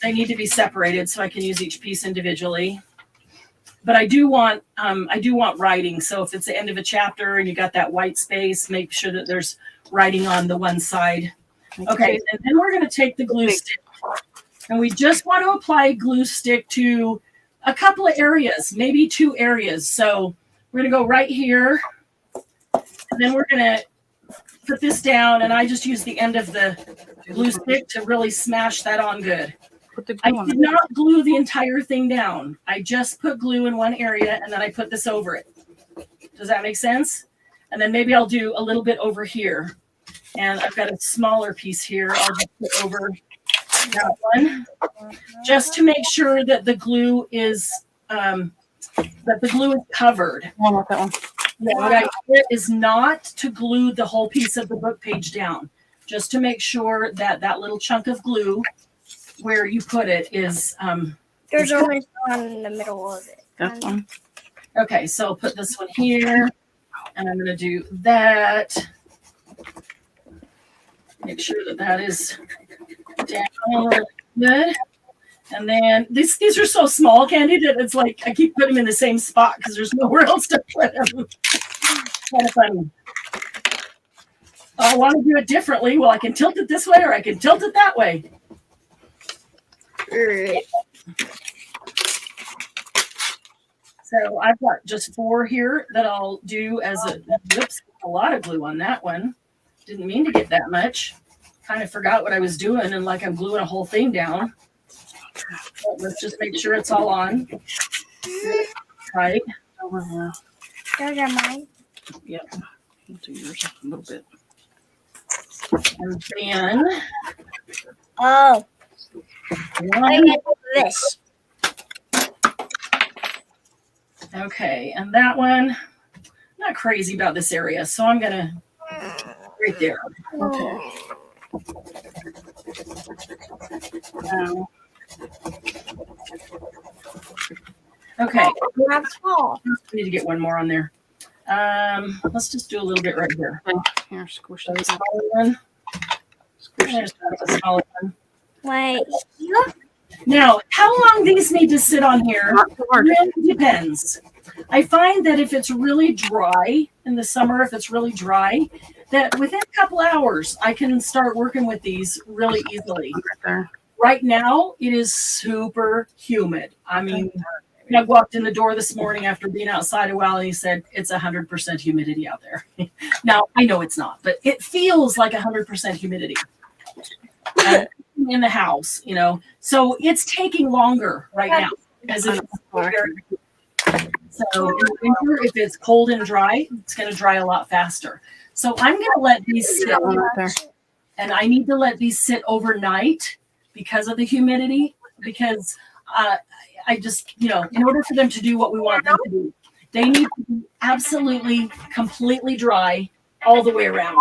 They need to be separated so I can use each piece individually. but I do want writing. So if it's the end of a chapter and you got that white space, make sure that there's writing on the one side. Okay, and then we're going to take the glue stick, and we just want to apply glue stick to a couple of areas, maybe 2 areas. So we're going to go right here, and then we're going to put this down, and I just use the end of the glue stick to really smash that on good. I did not glue the entire thing down. I just put glue in one area, and then I put this over it. Does that make sense? And then maybe I'll do a little bit over here. And I've got a smaller piece here. I'll just put over that one, just to make sure that the glue is covered. I want that one. Yeah, what I did is not to glue the whole piece of the book page down, just to make sure that that little chunk of glue where you put it is There's only one in the middle of it. That's one. okay. So I'll put this one here, and I'm going to do that. Make sure that that is down good. And then these are so small, Candy, that it's like I keep putting them in the same spot because there's nowhere else to put them. Kind of funny. I want to do it differently. Well, I can tilt it this way or I can tilt it that way. So I've got just 4 here that I'll do as a lot of glue on that one. Didn't mean to get that much. Kind of forgot what I was doing, and like I'm gluing a whole thing down. But let's just make sure it's all on. Right. Over here. Those are mine. Yep. I'll do yours a little bit. And then Oh, I one. get this. Okay, and that one, I'm not crazy about this area, so I'm gonna right there. Okay. Okay, That's small. I need to get one more on there. Let's just do a little bit right here. Here, squish So the that. smaller one. Squish There's the smaller one. Wait, here? Now, how long these need to sit on here Not too hard. really depends. I find that if it's really dry in the summer, if it's really dry, that within a couple hours, I can start working with these really easily. Right there. Right now, it is super humid. I mean, I walked in the door this morning after being outside a while, and he said, it's 100% humidity out there. Now, I know it's not, but it feels like 100% humidity in the house, you know. So it's taking longer right now. As it's so in the winter, if it's cold and dry, it's going to dry a lot faster. So I'm going to let these sit, That one right there. and I need to let these sit overnight because of the humidity, because I just, you know, in order for them to do what we want them to do, they need to be absolutely, completely dry all the way around.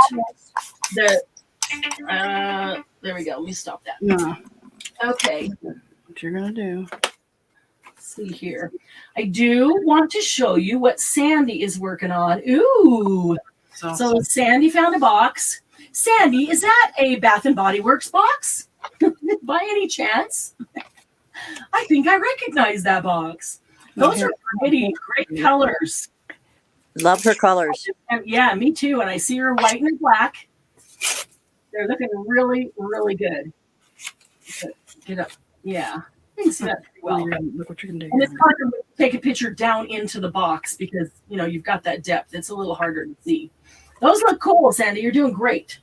There we go. Let me stop that. No. Okay. What you're gonna do? Let's see here. I do want to show you what Sandy is working on. Ooh. So Sandy found a box. Sandy, is that a Bath and Body Works box? By any chance? I think I recognize that box. Those are pretty, great colors. Love her colors. And yeah, me too. And I see her white and black. They're looking really, really good. Get up. Yeah. You can see that pretty well. Look what you can do. And it's hard to take a picture down into the box because, you know, you've got that depth. It's a little harder to see. Those look cool, Sandy. You're doing great.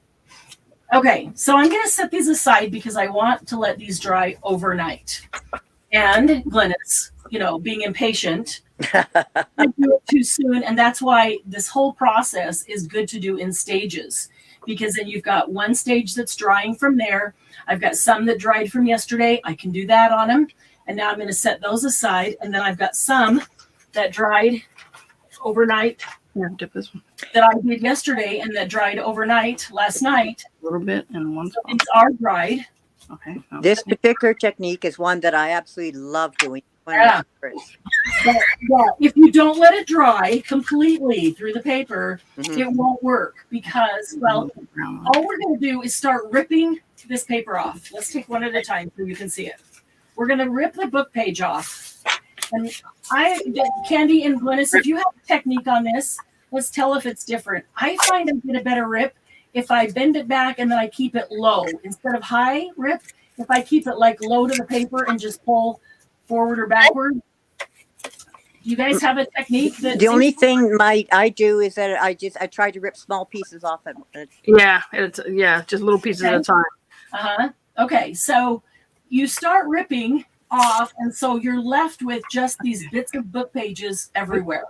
Okay, so I'm going to set these aside because I want to let these dry overnight. And Glennis, you know, being impatient, I do it too soon. And that's why this whole process is good to do in stages, because then you've got one stage that's drying from there. I've got some that dried from yesterday. I can do that on them. And now I'm going to set those aside. And then I've got some that dried overnight. Here, dip this one That I did yesterday and that dried overnight last night. a little bit and one So spot. these are dried. Okay. This particular technique is one that I absolutely love doing. Yeah. But if you don't let it dry completely through the paper, Mhm. it won't work because, well, all we're going to do is start ripping this paper off. Let's take one at a time so you can see it. We're going to rip the book page off. And Candy and Glynis, if you have a technique on this, let's tell if it's different. I find I get a better rip if I bend it back and then I keep it low instead of high rip. If I keep it like low to the paper and just pull forward or backward. You guys have a technique that The only thing I do is that I try to rip small pieces off it. Yeah, just little pieces at a time. Okay, so you start ripping off, and so you're left with just these bits of book pages everywhere.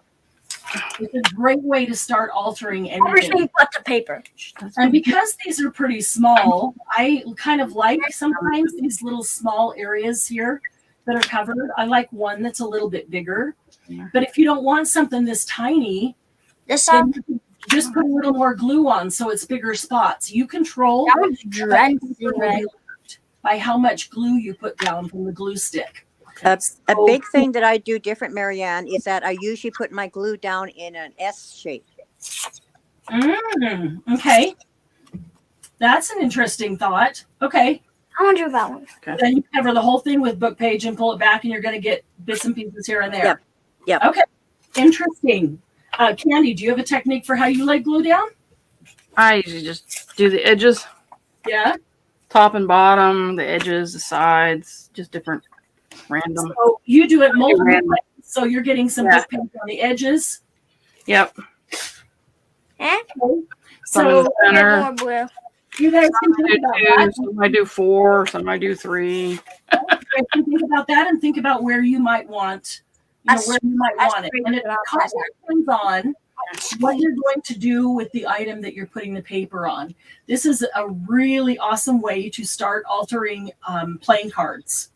It's a great way to start altering anything. Everything but the paper. And because these are pretty small, I kind of like sometimes these little small areas here that are covered. I like one that's a little bit bigger. But if you don't want something this tiny, then you can just put a little more glue on so it's bigger spots. You control by how much glue you put down from the glue stick. A big thing that I do different, Marianne, is that I usually put my glue down in an S shape. Okay. That's an interesting thought. Okay. I want to do that one. Okay. Then you cover the whole thing with book page and pull it back, and you're going to get bits and pieces here and there. Yep. Okay. Interesting. Candy, do you have a technique for how you lay glue down? I usually just do the edges, Yeah. top and bottom, the edges, the sides, just different random. So you do it multiple Random. ways. So you're getting some book page on the edges. Yep. Some in So the center. More blue. you guys can I think about do that. two, some I do 4, some I do 3. You guys can think about that and think about where you might want, where you might want it. And it depends on what you're going to do with the item that you're putting the paper on. This is a really awesome way to start altering playing cards.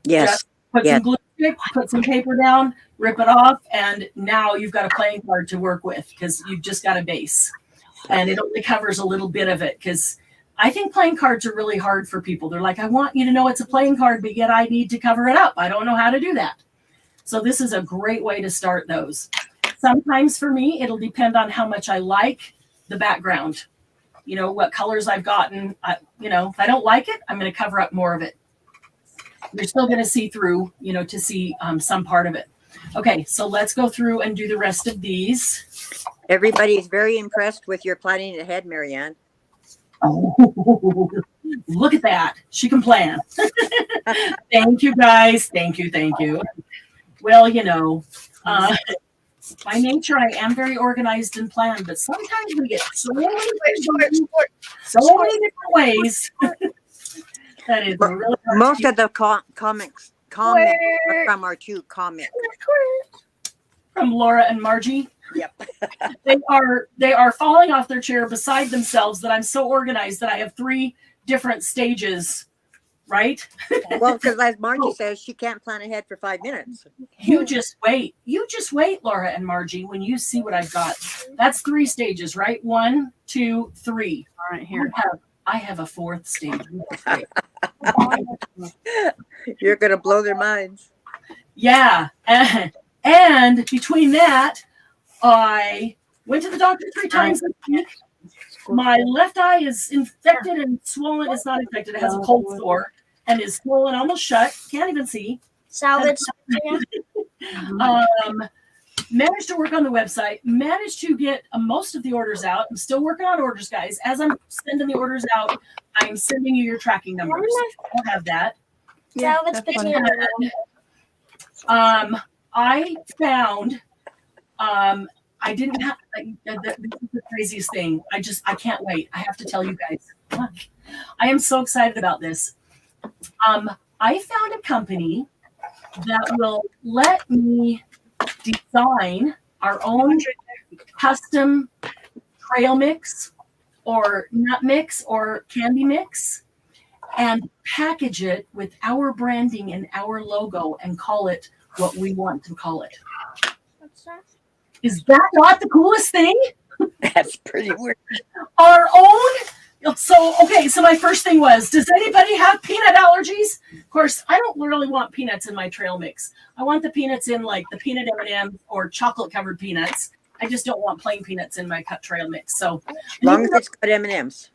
Yes. Just put some glue stick, put some paper down, rip it off, and now you've got a playing card to work with because you've just got a base. And it only covers a little bit of it because I think playing cards are really hard for people. They're like, I want you to know it's a playing card, but yet I need to cover it up. I don't know how to do that. So this is a great way to start those. Sometimes for me, it'll depend on how much I like the background. What colors I've gotten. If I don't like it, I'm going to cover up more of it. You're still going to see through, to see some part of it. Okay, so let's go through and do the rest of these. Everybody is very impressed with your planning ahead, Marianne. Oh, look at that. She can plan. Thank you, guys. Thank you. Well, by nature, I am very organized and planned, but sometimes we get so many different ways. That is really Most of the comments are from our 2 comments. from Laura and Margie. Yep. They are falling off their chair beside themselves that I'm so organized that I have 3 different stages, right? Well, because as Margie says, she can't plan ahead for 5 minutes. You just wait, Laura and Margie, when you see what I've got. That's 3 stages, right? 1, 2, 3. All right, here. I have a 4th stage. You're going to blow their minds. Yeah. And between that, I went to the doctor 3 times this week. My left eye is infected and swollen. It's not infected. It has a cold sore and is swollen almost shut. Can't even see. Salvage. Managed to work on the website. Managed to get most of the orders out. I'm still working on orders, guys. As I'm sending the orders out, I'm sending you your tracking numbers. I'll have that. Salvage. I found I didn't have this is the craziest thing. I can't wait. I have to tell you guys. I am so excited about this. I found a company that will let me design our own custom trail mix or nut mix or candy mix and package it with our branding and our logo and call it what we want to call it. What's that? Is that not the coolest thing? That's pretty weird. Our own. So my first thing was, does anybody have peanut allergies? Of course, I don't really want peanuts in my trail mix. I want the peanuts in like the peanut M&M or chocolate covered peanuts. I just don't want plain peanuts in my cut trail mix. So As long as it's got M&Ms.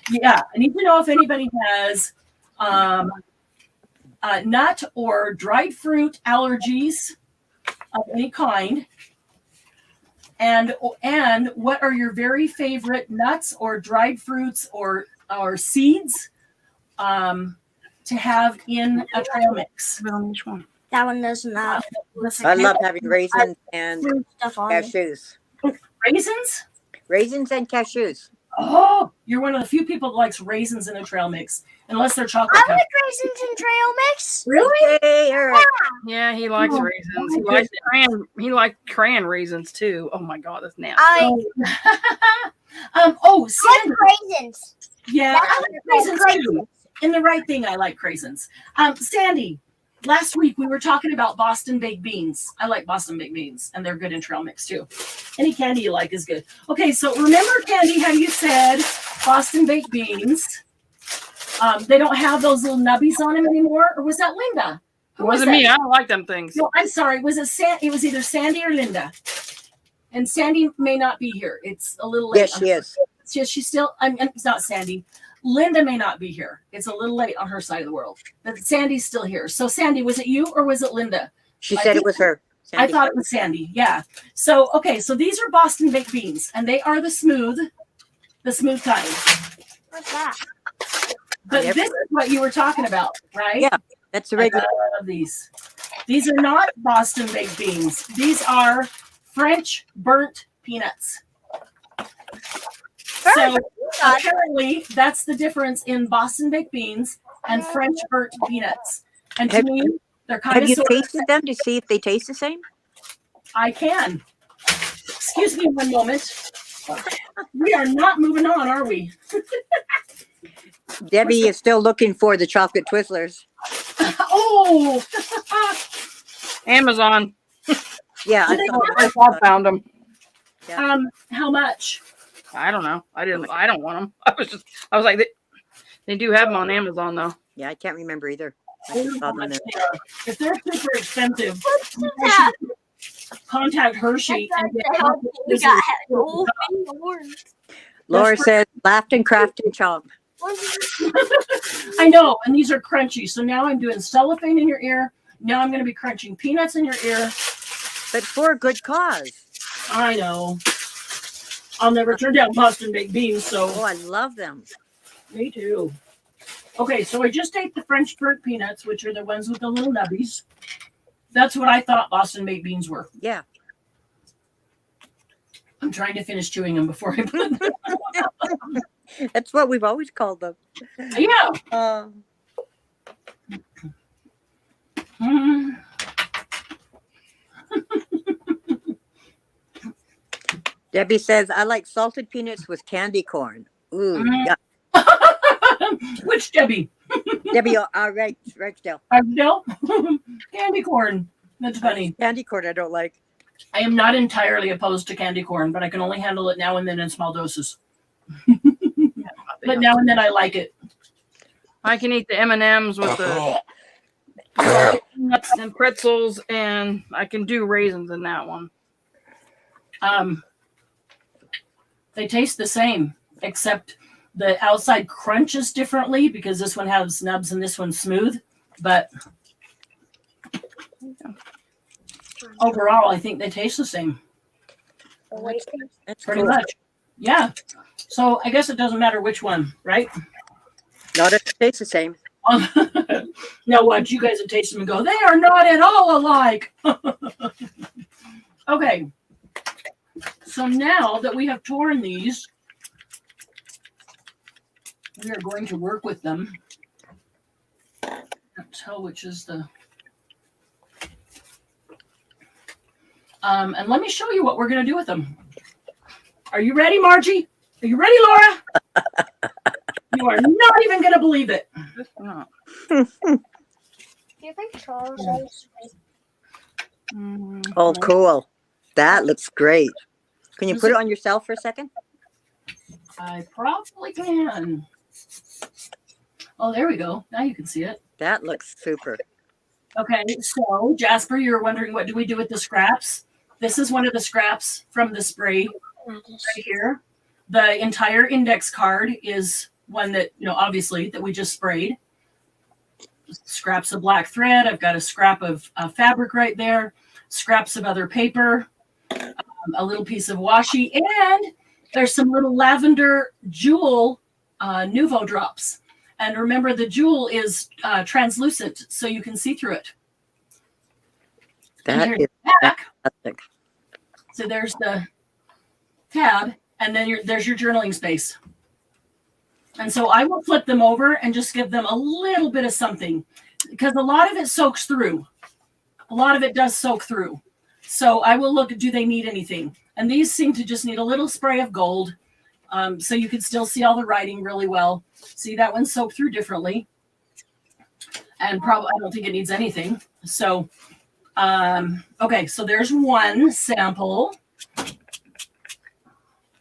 yeah, I need to know if anybody has nut or dried fruit allergies of any kind. And what are your very favorite nuts or dried fruits or seeds to have in a trail mix? Which one? That one does not. I love having raisins and Fruit stuff on it. cashews. Raisins? Raisins and cashews. Oh, you're one of the few people that likes raisins in a trail mix, unless they're chocolate I covered. like raisins and trail mix. Really? Hey, Eric. Yeah, he likes Oh, raisins. He my likes crayon. He likes crayon raisins too. Oh my god, that's nasty. I Sandra. like raisins. Yeah, That's I what like it's called, raisins too. In the right thing, I like raisins. Sandy, last week we were talking about Boston baked beans. I like Boston baked beans, and they're good in trail mix too. Any candy you like is good. Okay, so remember, Candy, how you said Boston baked beans? They don't have those little nubbies on them anymore, or was that Linda? It wasn't me. I don't like them things. No, I'm sorry. Was it It was either Sandy or Linda. And Sandy may not be here. It's a little late. Yes, she is. She's still. It's not Sandy. Linda may not be here. It's a little late on her side of the world. But Sandy's still here. So Sandy, was it you or was it Linda? She said it was her. I thought it was Sandy. Yeah. So okay. So these are Boston baked beans, and they are the smooth kind. What's that? But this is what you were talking about, right? Yeah, that's the regular. I love these. These are not Boston baked beans. These are French burnt peanuts. So apparently that's the difference in Boston baked beans and French burnt peanuts. And to me, they're kind Have of you sort tasted them to see if they taste the same? I can. Excuse me one moment. We are not moving on, are we? Debbie is still looking for the chocolate Twizzlers. Oh, Amazon. Yeah, I I saw that. found them. how much? I don't know. I don't want them. I was like, they do have them on Amazon though. Yeah, I can't remember either. I I don't just know saw how them much there. they are. If they're super expensive, that? contact Hershey and get We got whole thing of worms. Laura says, laughed and craft and chomp. I know, and these are crunchy. So now I'm doing cellophane in your ear. Now I'm going to be crunching peanuts in your ear. But for a good cause. I know. I'll never turn down Boston baked beans, so Oh, I love them. me too. Okay, so I just ate the French burnt peanuts, which are the ones with the little nubbies. That's what I thought Boston baked beans were. Yeah. I'm trying to finish chewing them before I put them. That's what we've always called them. Yeah. Mm. Debbie says, I like salted peanuts with candy corn. Ooh, Mm. yeah. Which Debbie? Debbie, right still. No. Candy corn. That's funny. Candy corn I don't like. I am not entirely opposed to candy corn, but I can only handle it now and then in small doses. But now and then I like it. I can eat the M&Ms with the nuts and pretzels, and I can do raisins in that one. They taste the same, except the outside crunches differently because this one has nubs and this one's smooth. But overall, I think they taste the same. That's Pretty cool. much. Yeah. So I guess it doesn't matter which one, right? Not if it tastes the same. Now what? You guys would taste them and go, they are not at all alike. Okay. So now that we have torn these, we are going to work with them. Can't tell which is the. And let me show you what we're going to do with them. Are you ready, Margie? Are you ready, Laura? You are not even going to believe it. Oh. Do you think Charles is Oh, cool. That looks great. Can you put it on yourself for a second? I probably can. Oh, there we go. Now you can see it. That looks super. Okay, so Jasper, you're wondering what do we do with the scraps? This is one of the scraps from the spray right here. The entire index card is one that, obviously that we just sprayed. scraps of black thread. I've got a scrap of fabric right there, scraps of other paper, a little piece of washi, and there's some little lavender jewel Nuvo drops. And remember, the jewel is translucent, so you can see through it. That is back. fantastic. So there's the tab, and then there's your journaling space. And so I will flip them over and just give them a little bit of something, because a lot of it soaks through. A lot of it does soak through. So I will look at, do they need anything? And these seem to just need a little spray of gold. So you can still see all the writing really well. See, that one soaked through differently. And probably, I don't think it needs anything. So, okay, so there's one sample.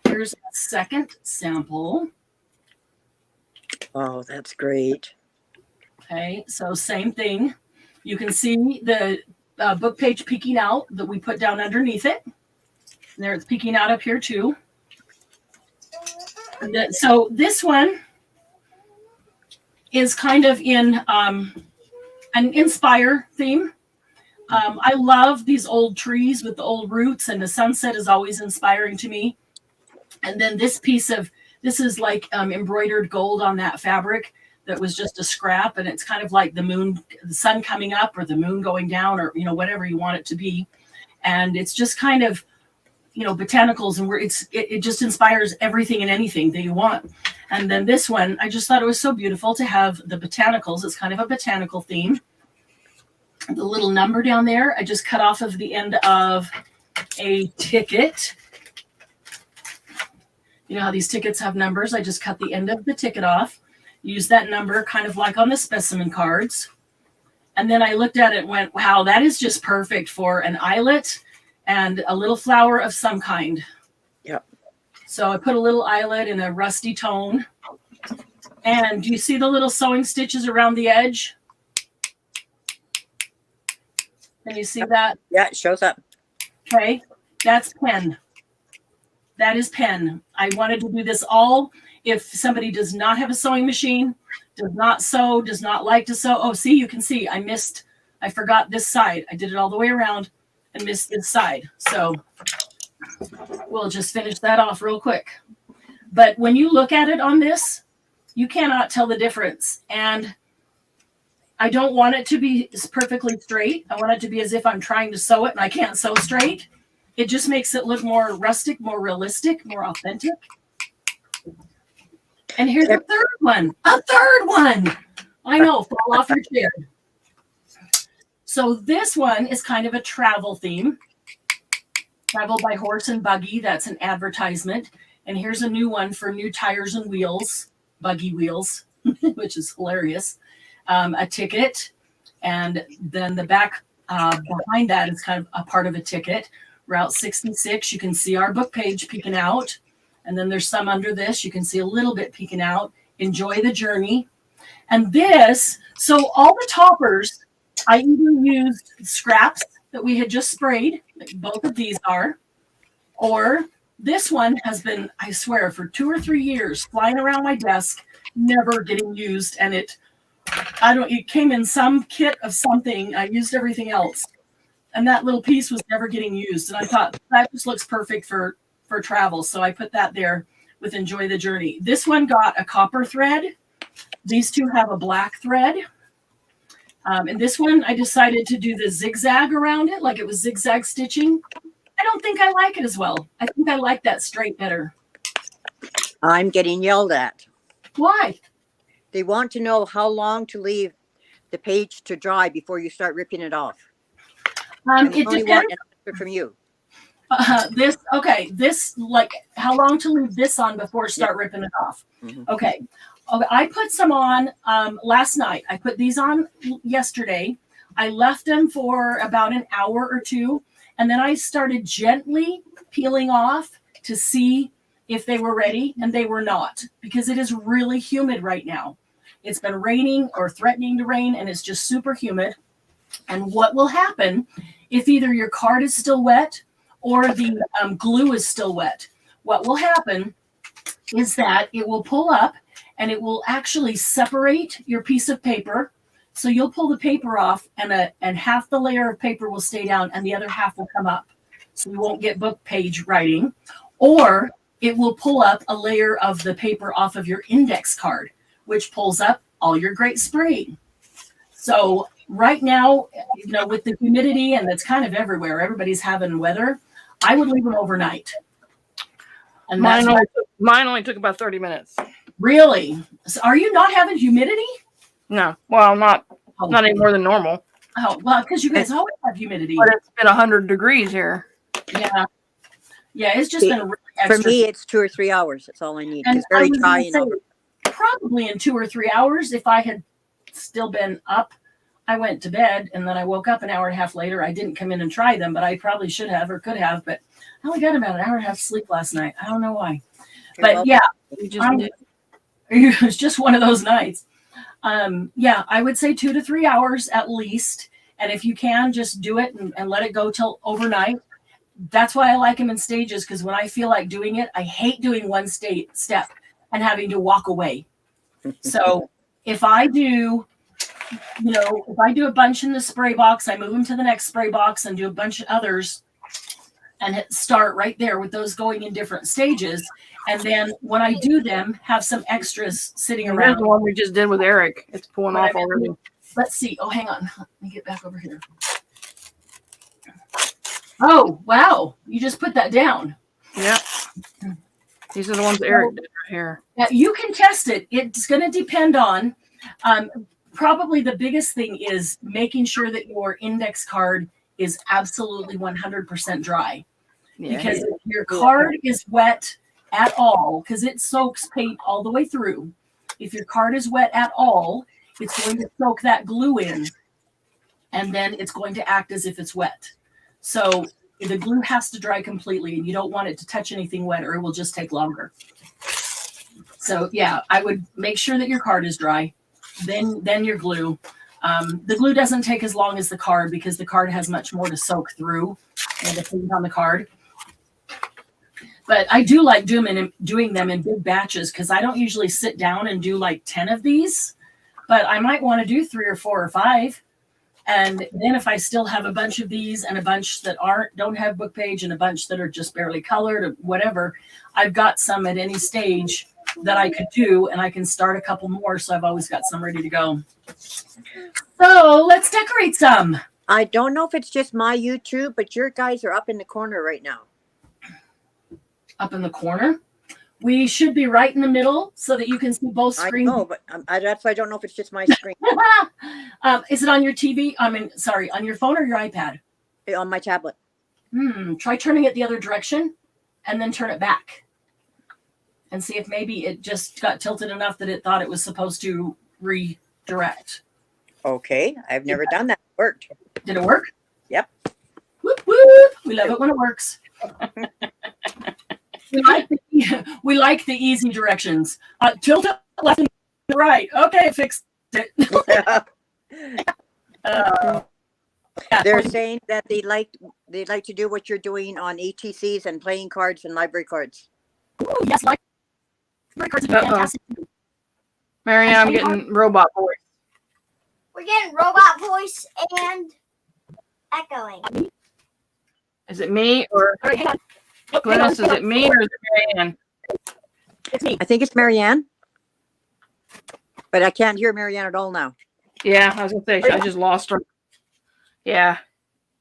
Here's a second sample. Oh, that's great. Okay, so same thing. You can see the book page peeking out that we put down underneath it. And there it's peeking out up here too. So this one is kind of in an inspire theme. I love these old trees with the old roots, and the sunset is always inspiring to me. And then this is like embroidered gold on that fabric that was just a scrap, and it's kind of like the moon, the sun coming up or the moon going down, or whatever you want it to be. And it's just kind of botanicals, and where it just inspires everything and anything that you want. And then this one, I just thought it was so beautiful to have the botanicals. It's kind of a botanical theme. The little number down there, I just cut off of the end of a ticket. You know how these tickets have numbers? I just cut the end of the ticket off, use that number kind of like on the specimen cards. And then I looked at it and went, wow, that is just perfect for an eyelet and a little flower of some kind. Yep. So I put a little eyelet in a rusty tone. And do you see the little sewing stitches around the edge? Can you see that? Yeah, it shows up. Okay, that's pen. That is pen. I wanted to do this all if somebody does not have a sewing machine, does not sew, does not like to sew. Oh, see, you can see I forgot this side. I did it all the way around and missed this side. So we'll just finish that off real quick. But when you look at it on this, you cannot tell the difference. And I don't want it to be perfectly straight. I want it to be as if I'm trying to sew it and I can't sew straight. It just makes it look more rustic, more realistic, more authentic. And here's a third one. A third one. I know, fall off your chair. So this one is kind of a travel theme. Travel by horse and buggy. That's an advertisement. And here's a new one for new tires and wheels, buggy wheels, which is hilarious. A ticket. And then the back behind that is kind of a part of a ticket. Route 66, you can see our book page peeking out. And then there's some under this. You can see a little bit peeking out. Enjoy the journey. And this, so all the toppers, I either used scraps that we had just sprayed, like both of these are, or this one has been, I swear, for 2 or 3 years, flying around my desk, never getting used. And it came in some kit of something. I used everything else. And that little piece was never getting used. And I thought that just looks perfect for travel. So I put that there with Enjoy the Journey. This one got a copper thread. These two have a black thread. And this one, I decided to do the zigzag around it, like it was zigzag stitching. I don't think I like it as well. I think I like that straight better. I'm getting yelled at. Why? They want to know how long to leave the page to dry before you start ripping it off. It only depends. want an answer from you. This, like, how long to leave this on before start ripping it off? Mm-hmm. Okay, I put some on last night. I put these on yesterday. I left them for about an hour or two, and then I started gently peeling off to see if they were ready, and they were not, because it is really humid right now. It's been raining or threatening to rain, and it's just super humid. And what will happen if either your card is still wet or the glue is still wet? What will happen is that it will pull up and it will actually separate your piece of paper So you'll pull the paper off, and half the layer of paper will stay down, and the other half will come up. So you won't get book page writing, or it will pull up a layer of the paper off of your index card, which pulls up all your great spraying. So right now, with the humidity, and it's kind of everywhere, everybody's having weather, I would leave them overnight. And mine only took about 30 minutes. Really? So are you not having humidity? No. Well, not any more than normal. Oh, well, because you guys always have humidity. But it's been 100 degrees here. Yeah. Yeah, it's just been really extra. For me, it's 2 or 3 hours. That's all I need. And It's very dry. Probably in 2 or 3 hours, if I had still been up, I went to bed and then I woke up an hour and a half later. I didn't come in and try them, but I probably should have or could have. But I only got about an hour and a half sleep last night. I don't know why. But yeah, it was just one of those nights. Yeah, I would say 2 to 3 hours at least. And if you can, just do it and let it go till overnight. That's why I like them in stages, because when I feel like doing it, I hate doing one step and having to walk away. So if I do, if I do a bunch in the spray box, I move them to the next spray box and do a bunch of others and start right there with those going in different stages. And then when I do them, have some extras sitting around. There's the one we just did with Eric. It's pulling off already. Let's see. Oh, hang on. Let me get back over here. Oh, wow. You just put that down. Yeah. These are the ones Eric did right here. Now, you can test it. It's going to depend on, probably the biggest thing is making sure that your index card is absolutely 100% dry. Yeah. Because if your card is wet at all, because it soaks paint all the way through, if your card is wet at all, it's going to soak that glue in, and then it's going to act as if it's wet. So the glue has to dry completely, and you don't want it to touch anything wet, or it will just take longer. So yeah, I would make sure that your card is dry, then your glue. The glue doesn't take as long as the card because the card has much more to soak through and the paint on the card. But I do like doing them in big batches, because I don't usually sit down and do like 10 of these, but I might want to do 3 or 4 or 5. And then if I still have a bunch of these and a bunch that don't have book page and a bunch that are just barely colored or whatever, I've got some at any stage that I could do, and I can start a couple more. So I've always got some ready to go. So let's decorate some. I don't know if it's just my YouTube, but your guys are up in the corner right now. Up in the corner? We should be right in the middle so that you can see both screens. I know, but that's why I don't know if it's just my screen. Is it on your TV? On your phone or your iPad? On my tablet. Try turning it the other direction and then turn it back. And see if maybe it just got tilted enough that it thought it was supposed to redirect. Okay, I've never done that. It worked. Did it work? Yep. Whoop, whoop. We love it when it works. We like the easy directions. Tilt it left and right. Okay, fixed it. They're saying that they like to do what you're doing on ETCs and playing cards and library cards. Ooh, yes, library cards are fantastic. Marianne, I'm getting robot voice. We're getting robot voice and echoing. Is it me or Glennis? Is it me or is it Marianne? It's me. I think it's Marianne, but I can't hear Marianne at all now. Yeah, I was gonna say I just lost her. Yeah.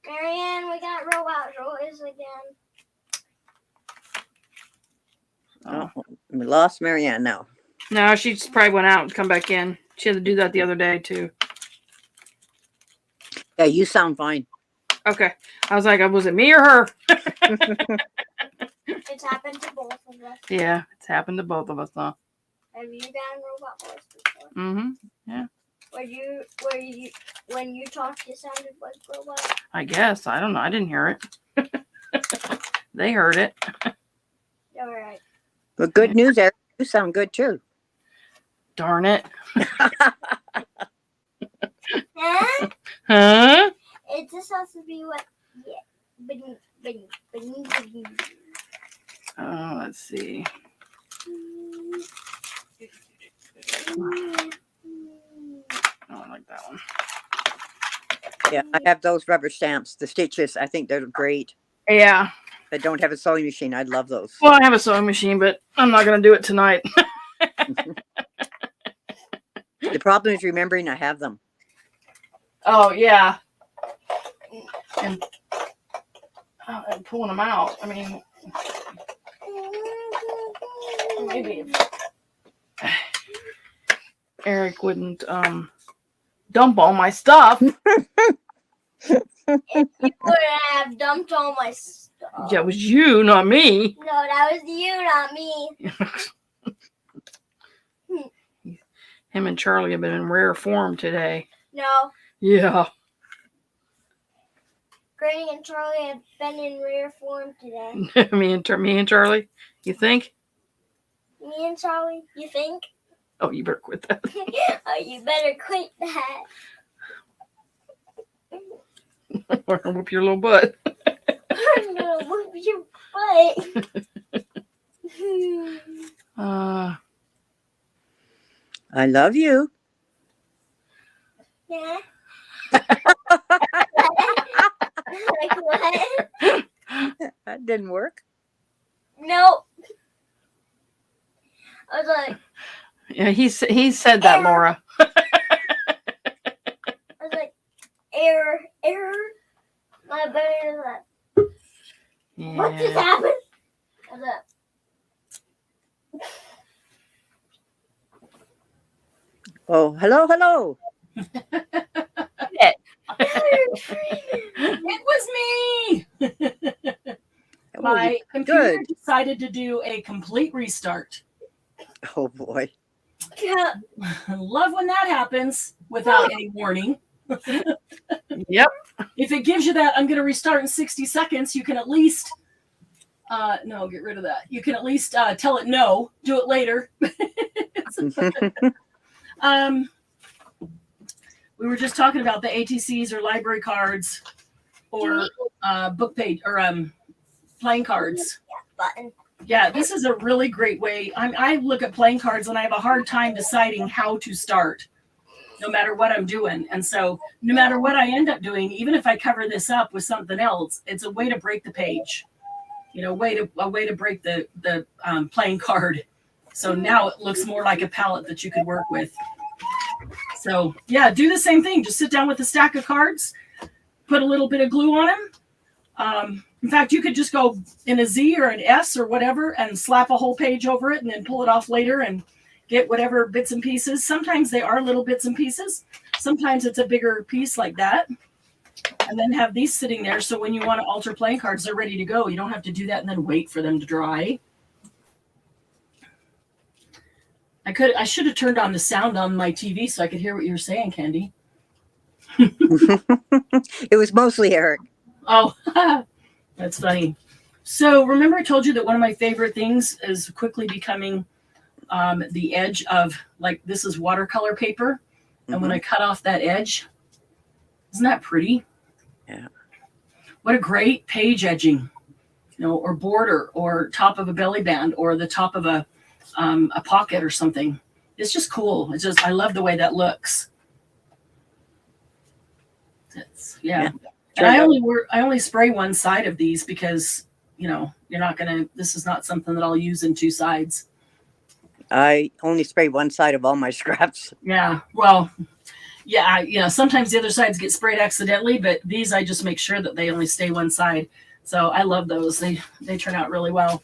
Marianne, we got robot voice again. Oh, we lost Marianne now. No, she just probably went out and come back in. She had to do that the other day too. Yeah, you sound fine. Okay. I was like, was it me or her? It's happened to both of us. Yeah, it's happened to both of us, huh? Have you done robot voice before? Mm-hmm. Yeah. When you talked, it sounded like robot? I guess. I don't know. I didn't hear it. They heard it. All right. Well, good news, Eric. You sound good too. Darn it. Huh? Huh? It just has to be what? Yeah. Oh, let's see. Oh, I like that one. Yeah, I have those rubber stamps, the stitches. I think they're great. Yeah. I don't have a sewing machine. I love those. Well, I have a sewing machine, but I'm not going to do it tonight. The problem is remembering I have them. Oh, yeah. And pulling them out. I mean, maybe Eric wouldn't dump all my stuff. You would have dumped all my stuff. Yeah, it was you, not me. No, that was you, not me. Him and Charlie have been in rare form today. No, Yeah. Granny and Charlie have been in rare form today. me and Charlie, you think? Me and Charlie, you think? Oh, you better quit that. Oh, you better quit that. Or I'll whoop your little butt. I'm gonna whoop your butt. I love you. Yeah. Like what? That didn't work. Nope. I was like, Yeah, he said that, Laura. I was like, error. My brain is like, what just Yeah. happened? I was like, Oh, hello. It was me. Oh, My computer good. decided to do a complete restart. Oh boy. yeah. Love when that happens without any warning. Yep. If it gives you that, I'm going to restart in 60 seconds, you can at least, no, get rid of that. You can at least tell it no, do it later. We were just talking about the ATCs or library cards or book page or playing cards. Button. Yeah, this is a really great way. I look at playing cards and I have a hard time deciding how to start, no matter what I'm doing. And so no matter what I end up doing, even if I cover this up with something else, it's a way to break the page, a way to break the playing card. So now it looks more like a palette that you could work with. So yeah, do the same thing. Just sit down with a stack of cards, put a little bit of glue on them. In fact, you could just go in a Z or an S or whatever and slap a whole page over it and then pull it off later and get whatever bits and pieces. Sometimes they are little bits and pieces. Sometimes it's a bigger piece like that. And then have these sitting there. So when you want to alter playing cards, they're ready to go. You don't have to do that and then wait for them to dry. I should have turned on the sound on my TV so I could hear what you were saying, Candy. It was mostly Eric. Oh, that's funny. So remember I told you that one of my favorite things is quickly becoming the edge of, like, this is watercolor paper. And when I cut off that edge, isn't that pretty? Yeah. What a great page edging, or border or top of a belly band or the top of a pocket or something. It's just cool. It's just, I love the way that looks. Yeah. And I only spray one side of these because, you're not going to, this is not something that I'll use in two sides. I only spray one side of all my scraps. Yeah. Well, yeah, sometimes the other sides get sprayed accidentally, but these I just make sure that they only stay one side. So I love those. They turn out really well.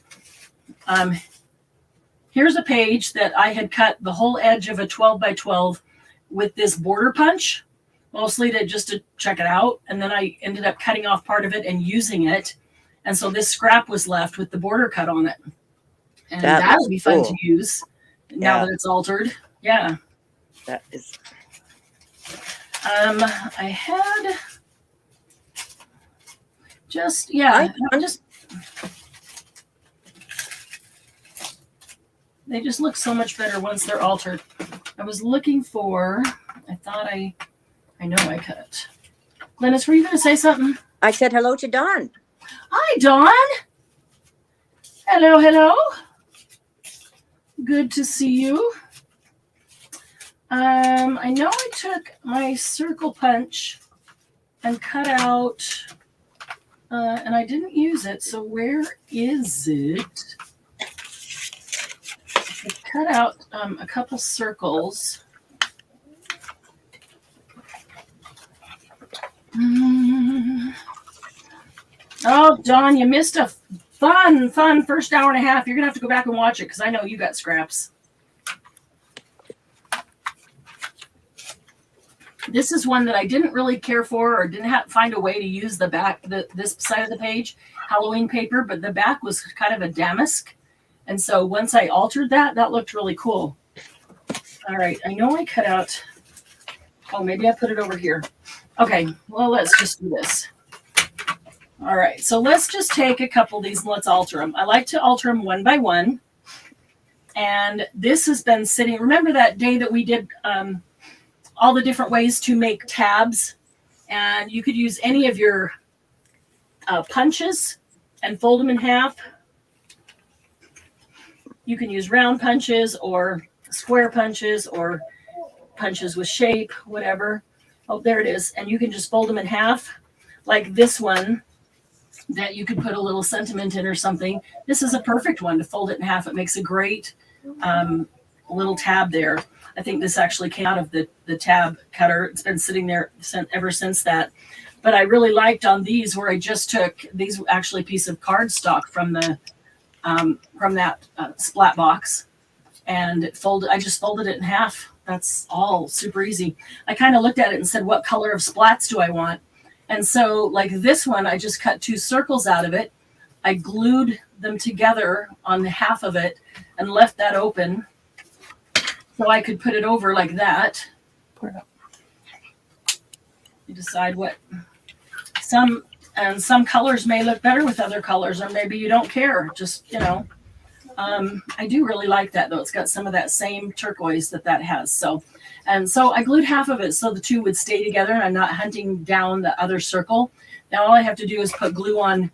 Here's a page that I had cut the whole edge of a 12 by 12 with this border punch, mostly to check it out. And then I ended up cutting off part of it and using it. And so this scrap was left with the border cut on it. And that'll be fun to use now that it's altered. Yeah. That is. I had they just look so much better once they're altered. I was looking for, I thought I know I cut it. Glennis, were you going to say something? I said hello to Dawn. Hi, Dawn. Hello. Good to see you. I know I took my circle punch and cut out, and I didn't use it, so where is it? I cut out a couple circles. Oh, Dawn, you missed a fun first hour and a half. You're going to have to go back and watch it because I know you got scraps. This is one that I didn't really care for or didn't find a way to use the back, this side of the page, Halloween paper, but the back was kind of a damask. And so once I altered that, that looked really cool. All right, I know I cut out, oh, maybe I put it over here. Okay, well, let's just do this. All right, so let's just take a couple of these and let's alter them. I like to alter them one by one. And this has been sitting, remember that day that we did all the different ways to make tabs? And you could use any of your punches and fold them in half. You can use round punches or square punches or punches with shape, whatever. Oh, there it is. And you can just fold them in half like this one that you could put a little sentiment in or something. This is a perfect one to fold it in half. It makes a great little tab there. I think this actually came out of the tab cutter. It's been sitting there ever since that. But I really liked on these where I just took these actually a piece of cardstock from that splat box and I just folded it in half. That's all super easy. I kind of looked at it and said, what color of splats do I want? And so like this one, I just cut 2 circles out of it. I glued them together on the half of it and left that open so I could put it over like that. You decide what some colors may look better with other colors, or maybe you don't care. Just, you know, I do really like that though. It's got some of that same turquoise that has. So I glued half of it so the two would stay together and I'm not hunting down the other circle. Now all I have to do is put glue on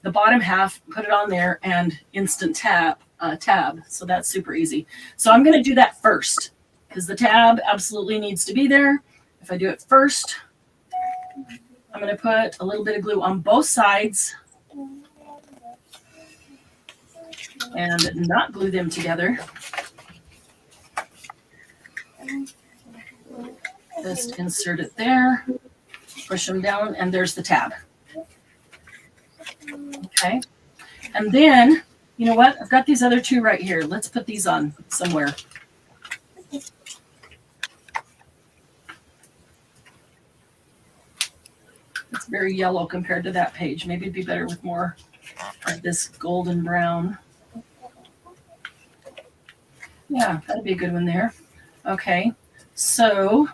the bottom half, put it on there, and instant tab. So that's super easy. So I'm going to do that first because the tab absolutely needs to be there. If I do it first, I'm going to put a little bit of glue on both sides and not glue them together. Just insert it there, push them down, and there's the tab. Okay. And then, you know what? I've got these other 2 right here. Let's put these on somewhere. It's very yellow compared to that page. Maybe it'd be better with more of this golden brown. Yeah, that'd be a good one there. Okay, so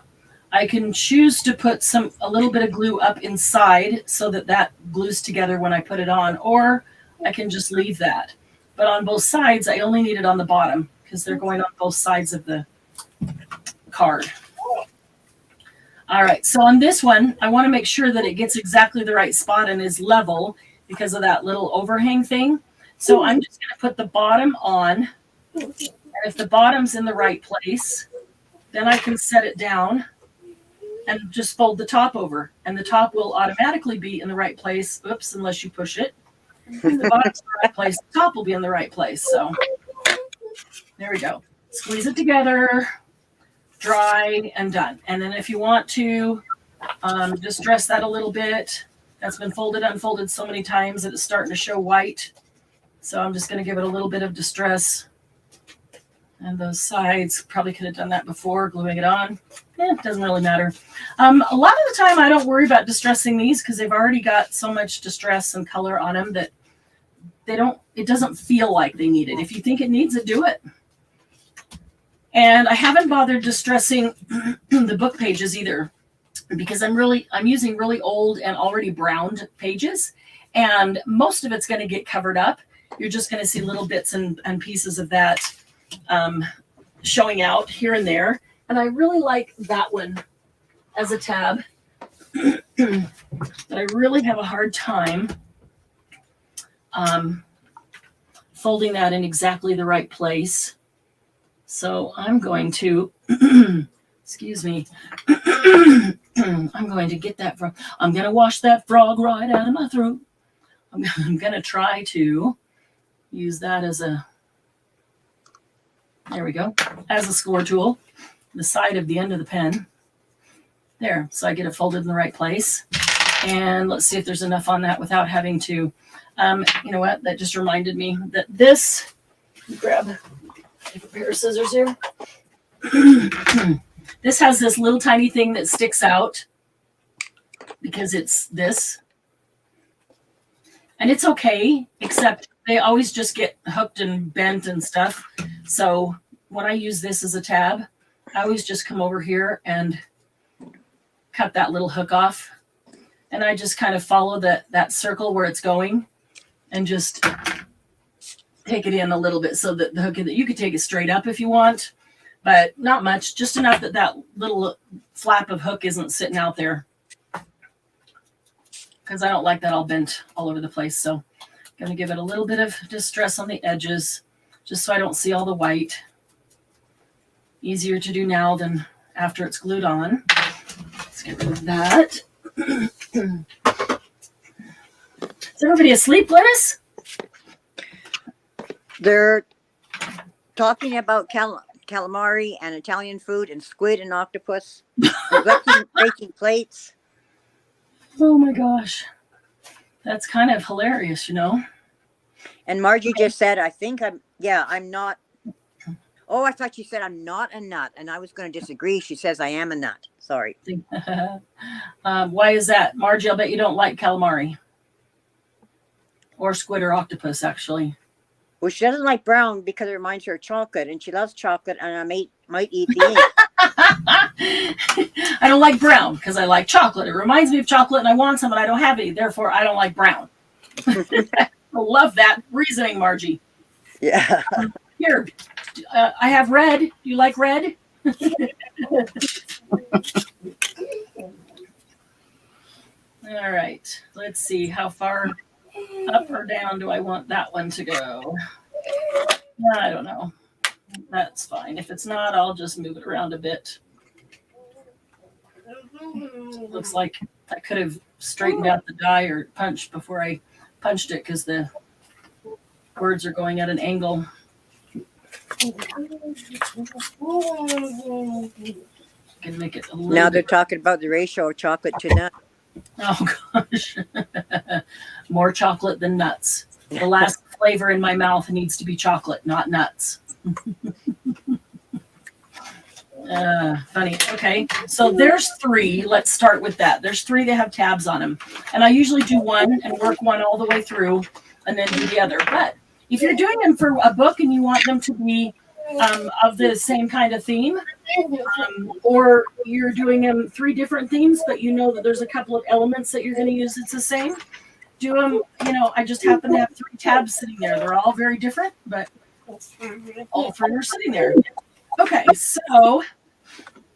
I can choose to put a little bit of glue up inside so that glues together when I put it on, or I can just leave that. But on both sides, I only need it on the bottom because they're going on both sides of the card. All right, so on this one, I want to make sure that it gets exactly the right spot and is level because of that little overhang thing. So I'm just going to put the bottom on. And if the bottom's in the right place, then I can set it down and just fold the top over. And the top will automatically be in the right place. Oops, unless you push it. If the bottom's in the right place, the top will be in the right place. So there we go. Squeeze it together, dry, and done. And then if you want to distress that a little bit, that's been folded, unfolded so many times that it's starting to show white. So I'm just going to give it a little bit of distress. And those sides, probably could have done that before, gluing it on. It doesn't really matter. A lot of the time, I don't worry about distressing these because they've already got so much distress and color on them that it doesn't feel like they need it. If you think it needs it, do it. And I haven't bothered distressing the book pages either because I'm using really old and already browned pages. And most of it's going to get covered up. You're just going to see little bits and pieces of that showing out here and there. And I really like that one as a tab. But I really have a hard time folding that in exactly the right place. So I'm going to, excuse me, I'm going to get that frog. I'm going to wash that frog right out of my throat. I'm going to try to use that as a, there we go, as a score tool, the side of the end of the pen. There, so I get it folded in the right place. And let's see if there's enough on that without having to, you know what, that just reminded me that this, grab a pair of scissors here. This has this little tiny thing that sticks out because it's this. And it's okay, except they always just get hooked and bent and stuff. So when I use this as a tab, I always just come over here and cut that little hook off. And I just kind of follow that circle where it's going and just take it in a little bit so that the hook, you could take it straight up if you want, but not much, just enough that that little flap of hook isn't sitting out there, because I don't like that all bent all over the place. So I'm going to give it a little bit of distress on the edges just so I don't see all the white. Easier to do now than after it's glued on. Let's get rid of that. Is everybody asleep, Glennis? They're talking about calamari and Italian food and squid and octopus. They're breaking plates. Oh my gosh. That's kind of hilarious, you know. And Margie just said, I'm not. Oh, I thought you said I'm not a nut. And I was going to disagree. She says I am a nut. Sorry. Why is that? Margie, I'll bet you don't like calamari. Or squid or octopus, actually. Well, she doesn't like brown because it reminds her of chocolate. And she loves chocolate. And I might eat the ink. I don't like brown because I like chocolate. It reminds me of chocolate and I want some, but I don't have any. Therefore, I don't like brown. I love that reasoning, Margie. Yeah. Here, I have red. Do you like red? All right. Let's see. How far up or down do I want that one to go? I don't know. That's fine. If it's not, I'll just move it around a bit. Looks like I could have straightened out the die or punched before I punched it because the words are going at an angle. Can make it a little Now they're talking about the ratio of chocolate to nut. Oh gosh. More chocolate than nuts. The last flavor in my mouth needs to be chocolate, not nuts. Funny. Okay, so there's 3. Let's start with that. There's 3 that have tabs on them, and I usually do one and work one all the way through and then do the other. But if you're doing them for a book and you want them to be of the same kind of theme, or you're doing them 3 different themes, but you know that there's a couple of elements that you're going to use it's the same, do them, you know, I just happen to have 3 tabs sitting there. They're all very different, but all 3 are sitting there. Okay, so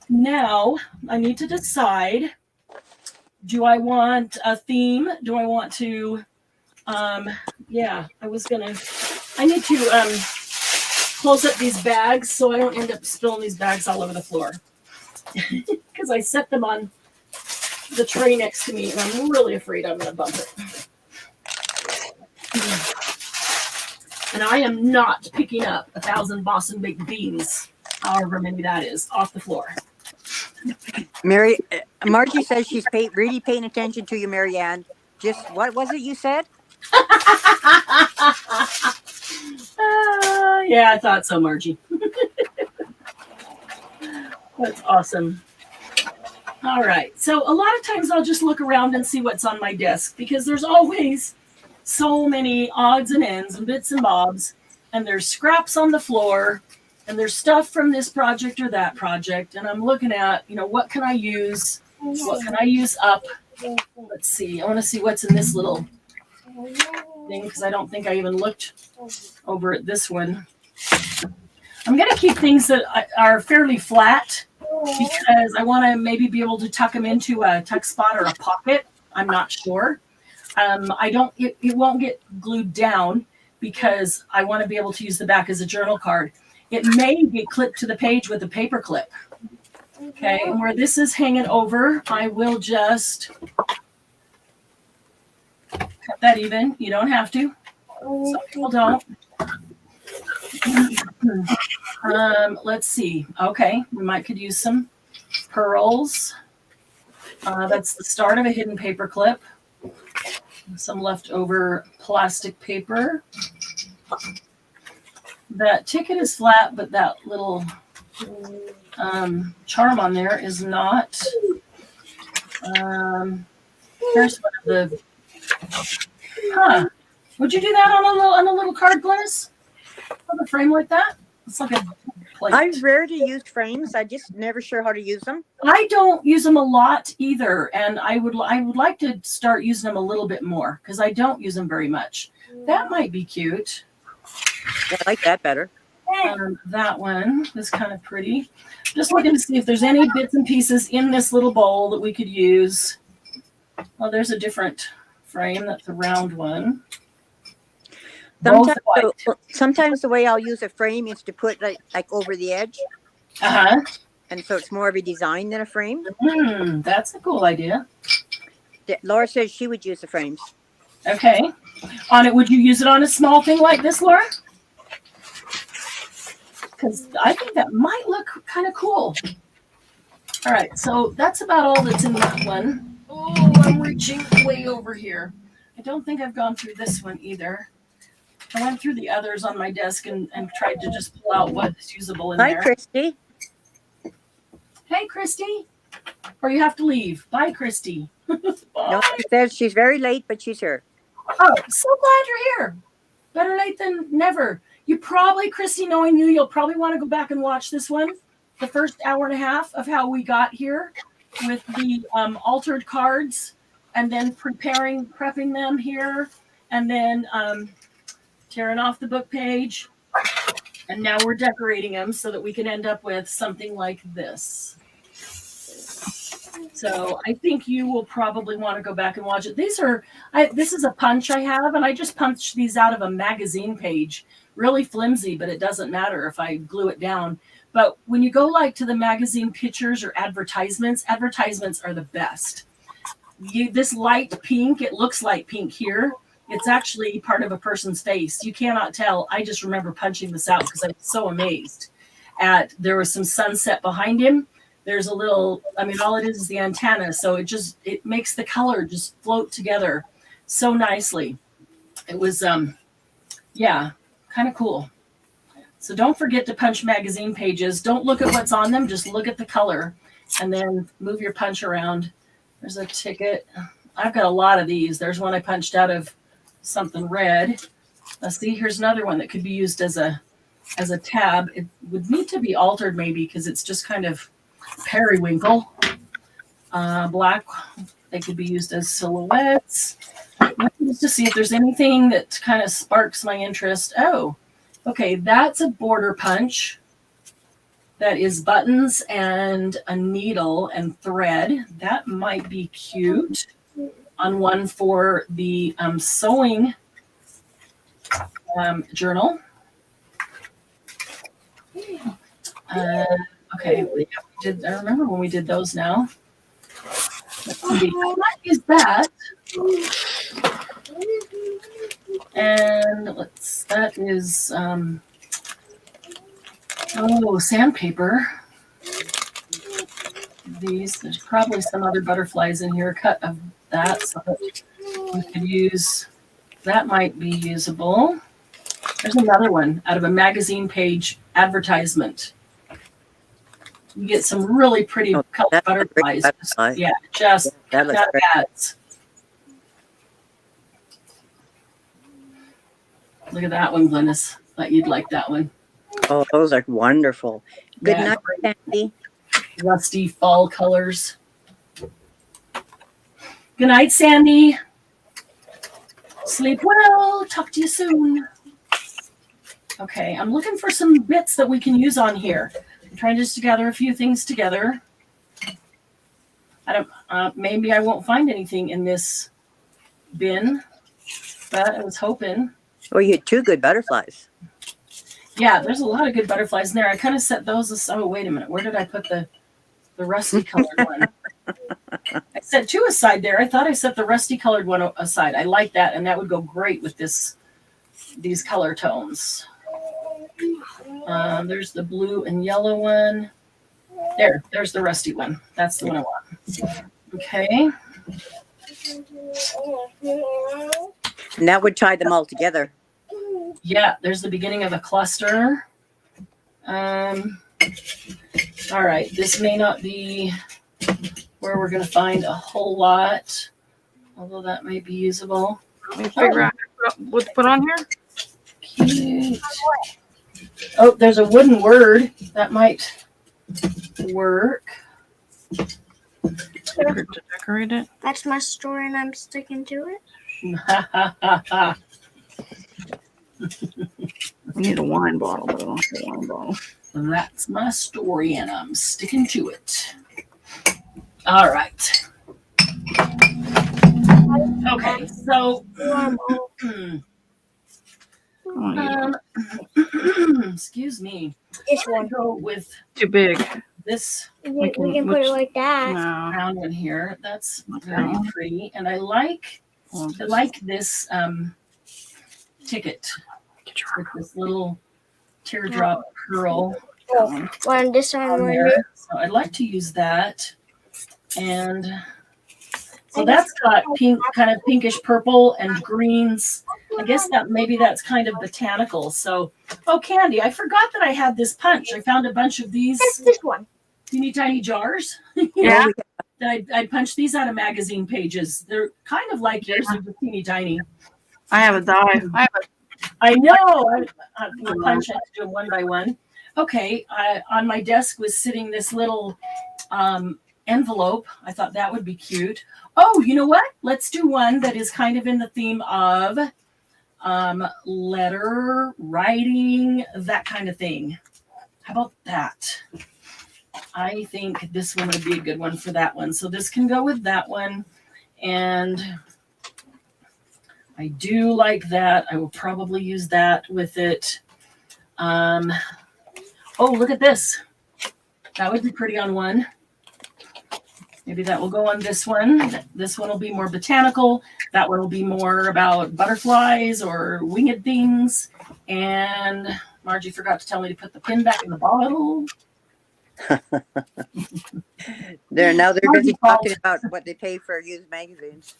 now I need to decide, do I want a theme? Do I want to, I need to close up these bags so I don't end up spilling these bags all over the floor. Because I set them on the tray next to me and I'm really afraid I'm going to bump it. And I am not picking up 1,000 Boston baked beans, however many that is, off the floor. Margie says she's really paying attention to you, Marianne. Just what was it you said? Yeah, I thought so, Margie. That's awesome. All right. So a lot of times I'll just look around and see what's on my desk because there's always so many odds and ends and bits and bobs, and there's scraps on the floor, and there's stuff from this project or that project, and I'm looking at, you know, what can I use? What can I use up? Let's see. I want to see what's in this little thing because I don't think I even looked over at this one. I'm going to keep things that are fairly flat because I want to maybe be able to tuck them into a tuck spot or a pocket. I'm not sure. It won't get glued down because I want to be able to use the back as a journal card. It may get clipped to the page with a paper clip. Okay, and where this is hanging over, I will just cut that even. You don't have to. Some people don't. Let's see. Okay, we might could use some pearls. That's the start of a hidden paper clip. Some leftover plastic paper. That ticket is flat, but that little charm on there is not. Here's one of the. Would you do that on a little card, Glynis? On a frame like that? It's like a plate. I rarely use frames. I just never sure how to use them. I don't use them a lot either, and I would like to start using them a little bit more because I don't use them very much. That might be cute. I like that better. That one is kind of pretty. Just looking to see if there's any bits and pieces in this little bowl that we could use. Well, there's a different frame. That's a round one. Sometimes the way I'll use a frame is to put like over the edge. And so it's more of a design than a frame. That's a cool idea. Laura says she would use the frames. Okay. On it, would you use it on a small thing like this, Laura? Because I think that might look kind of cool. All right, so that's about all that's in that one. Oh, I'm reaching way over here. I don't think I've gone through this one either. I went through the others on my desk and tried to just pull out what's usable in there. Hi, Christy. Hey, Christy. Or you have to leave. Bye, Christy. No, she says she's very late, but she's here. Oh, so glad you're here. Better late than never. You probably, Christy, knowing you, you'll probably want to go back and watch this one. The first hour and a half of how we got here with the altered cards and then prepping them here and then tearing off the book page. And now we're decorating them so that we can end up with something like this. So I think you will probably want to go back and watch it. This is a punch I have, and I just punched these out of a magazine page. Really flimsy, but it doesn't matter if I glue it down. But when you go like to the magazine pictures or advertisements are the best. This light pink, it looks like pink here. It's actually part of a person's face. You cannot tell. I just remember punching this out because I was so amazed there was some sunset behind him. There's a little, all it is the antenna. So it makes the color just float together so nicely. It was, kind of cool. So don't forget to punch magazine pages. Don't look at what's on them. Just look at the color and then move your punch around. There's a ticket. I've got a lot of these. There's one I punched out of something red. Let's see. Here's another one that could be used as a tab. It would need to be altered maybe because it's just kind of periwinkle. Black. They could be used as silhouettes. Just to see if there's anything that kind of sparks my interest. Oh, okay. That's a border punch. That is buttons and a needle and thread. That might be cute on one for the sewing journal. Okay, I remember when we did those now. Let's see. I might use that. And that is sandpaper. There's probably some other butterflies in here, cut of that, so that we could use, that might be usable. There's another one out of a magazine page advertisement. You get some really pretty colored butterflies. Yeah, just that adds. Look at that one, Glynis. Thought you'd like that one. Oh, those are wonderful. Good night, Sandy. Rusty fall colors. Good night, Sandy. Sleep well. Talk to you soon. Okay, I'm looking for some bits that we can use on here. I'm trying just to gather a few things together. Maybe I won't find anything in this bin, but I was hoping. Well, you had two good butterflies. Yeah, there's a lot of good butterflies in there. I kind of set those. Oh, wait a minute. Where did I put the? the rusty colored one. I set two aside there. I thought I set the rusty colored one aside. I like that, and that would go great with these color tones. There's the blue and yellow one. There's the rusty one. That's the one I want. Okay. And that would tie them all together. Yeah, there's the beginning of a cluster. All right, this may not be where we're going to find a whole lot, although that may be usable. Let me figure out what to put on here. Cute. Oh, there's a wooden word that might work. To decorate it. That's my story, and I'm sticking to it. We need a wine bottle, but I don't have a wine bottle. That's my story, and I'm sticking to it. All right. Okay, so excuse me. This I'm one. gonna go with Too big. this We can put it like that. No. round one here. That's very pretty, and I like this ticket Get your with this little teardrop pearl Oh, one this one, on one this. there. So I'd like to use that, and so that's got pink, kind of pinkish purple and greens. I guess that maybe that's kind of botanical. So, oh, Candy, I forgot that I had this punch. I found a bunch of these That's this one. teeny tiny jars. Yeah. that I'd punch these out of magazine pages. They're kind of like yours, they're just teeny tiny. I have a die. I know. We'll punch it to do them one by one. Okay, on my desk was sitting this little envelope. I thought that would be cute. Oh, you know what? Let's do one that is kind of in the theme of letter writing, that kind of thing. How about that? I think this one would be a good one for that one. So this can go with that one. And I do like that. I will probably use that with it. Oh, look at this. That would be pretty on one. Maybe that will go on this one. This one will be more botanical. That one will be more about butterflies or winged things. And Margie forgot to tell me to put the pin back in the bottle. They're busy Margie talking about what they pay for used magazines.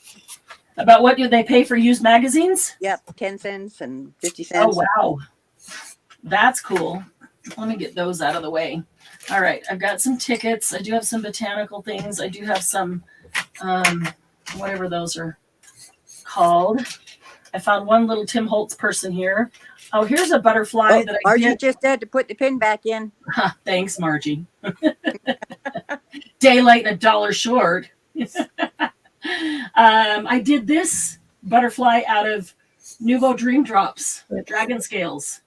About what do they pay for used magazines? Yep, 10 cents and 50 cents. Oh, wow. That's cool. Let me get those out of the way. All right, I've got some tickets. I do have some botanical things. I do have some, whatever those are called. I found one little Tim Holtz person here. Oh, here's a butterfly that I Margie did. just said to put the pin back in. Thanks, Margie. Daylight and $1 short. I did this butterfly out of Nouveau Dream Drops, dragon scales.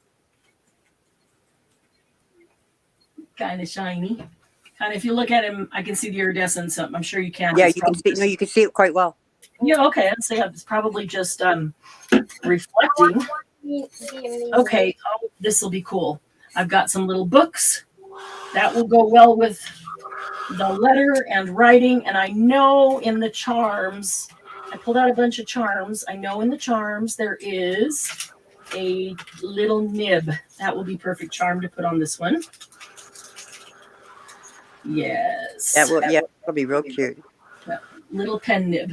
Kind of shiny. Kind of, if you look at him, I can see the iridescence. I'm sure you can. Yeah, It's you can probably see. No, you can see it quite well. Yeah, okay. I'd say it's probably just reflecting. Okay, oh, this will be cool. I've got some little books that will go well with the letter and writing. And I know in the charms, I pulled out a bunch of charms. I know in the charms there is a little nib. That will be perfect charm to put on this one. Yes. That'll be real cute. Little pen nib.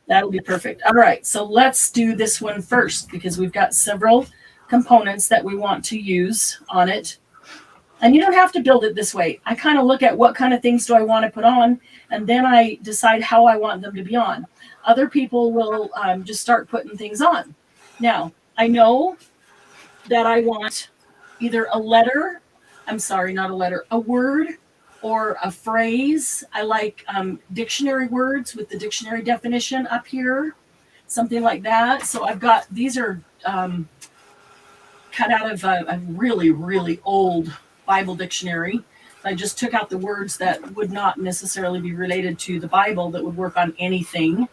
That'll be perfect. All right, so let's do this one first because we've got several components that we want to use on it. And you don't have to build it this way. I kind of look at what kind of things do I want to put on, and then I decide how I want them to be on. Other people will just start putting things on. Now, I know that I want either a letter, a word, or a phrase. I like dictionary words with the dictionary definition up here, something like that. So I've got, these are cut out of a really, really old Bible dictionary. I just took out the words that would not necessarily be related to the Bible that would work on anything.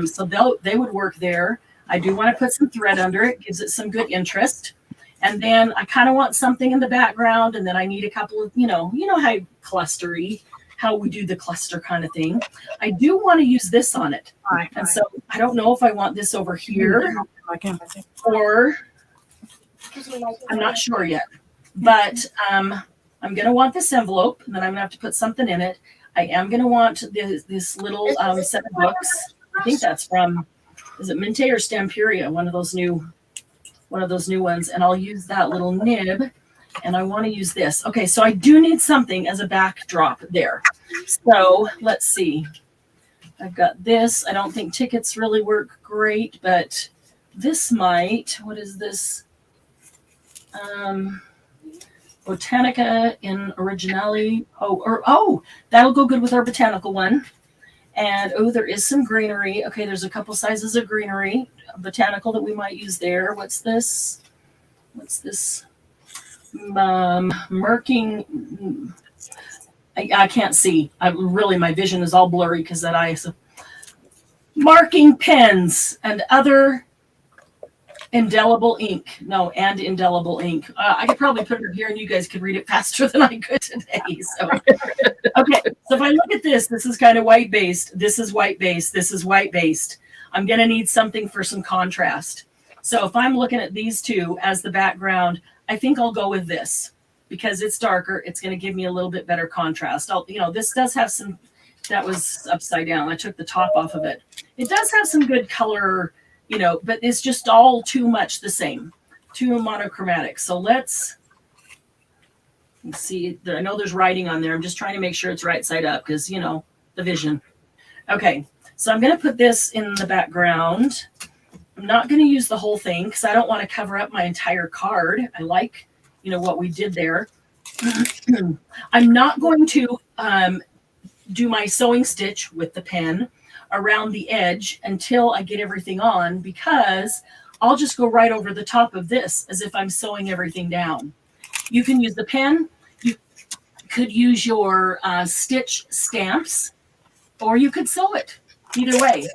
So they would work there. I do want to put some thread under it, gives it some good interest. And then I kind of want something in the background, and then I need a couple of, how clustery, how we do the cluster kind of thing. I do want to use this on it. And so I don't know if I want this over here or I'm not sure yet. But I'm going to want this envelope, and then I'm going to have to put something in it. I am going to want this little set of books. I think that's from, is it Mente or Stamperia? One of those new ones. And I'll use that little nib, and I want to use this. Okay, so I do need something as a backdrop there. So let's see. I've got this. I don't think tickets really work great, but this might. What is this? Botanica in Originale. That'll go good with our botanical one. And there is some greenery. Okay, there's a couple sizes of greenery, botanical that we might use there. What's this? Marking. I can't see. My vision is all blurry because that eye. So marking pens and other indelible ink. And indelible ink. I could probably put it here and you guys could read it faster than I could today. So, okay. So if I look at this is kind of white based. This is white based. This is white based. I'm going to need something for some contrast. So if I'm looking at these two as the background, I think I'll go with this because it's darker. It's going to give me a little bit better contrast. This does have some, that was upside down. I took the top off of it. It does have some good color, but it's just all too much the same, too monochromatic. So let's see. I know there's writing on there. I'm just trying to make sure it's right side up because, the vision. Okay, so I'm going to put this in the background. I'm not going to use the whole thing because I don't want to cover up my entire card. I like, what we did there. I'm not going to do my sewing stitch with the pen around the edge until I get everything on because I'll just go right over the top of this as if I'm sewing everything down. You can use the pen, you could use your stitch stamps, or you could sew it either way.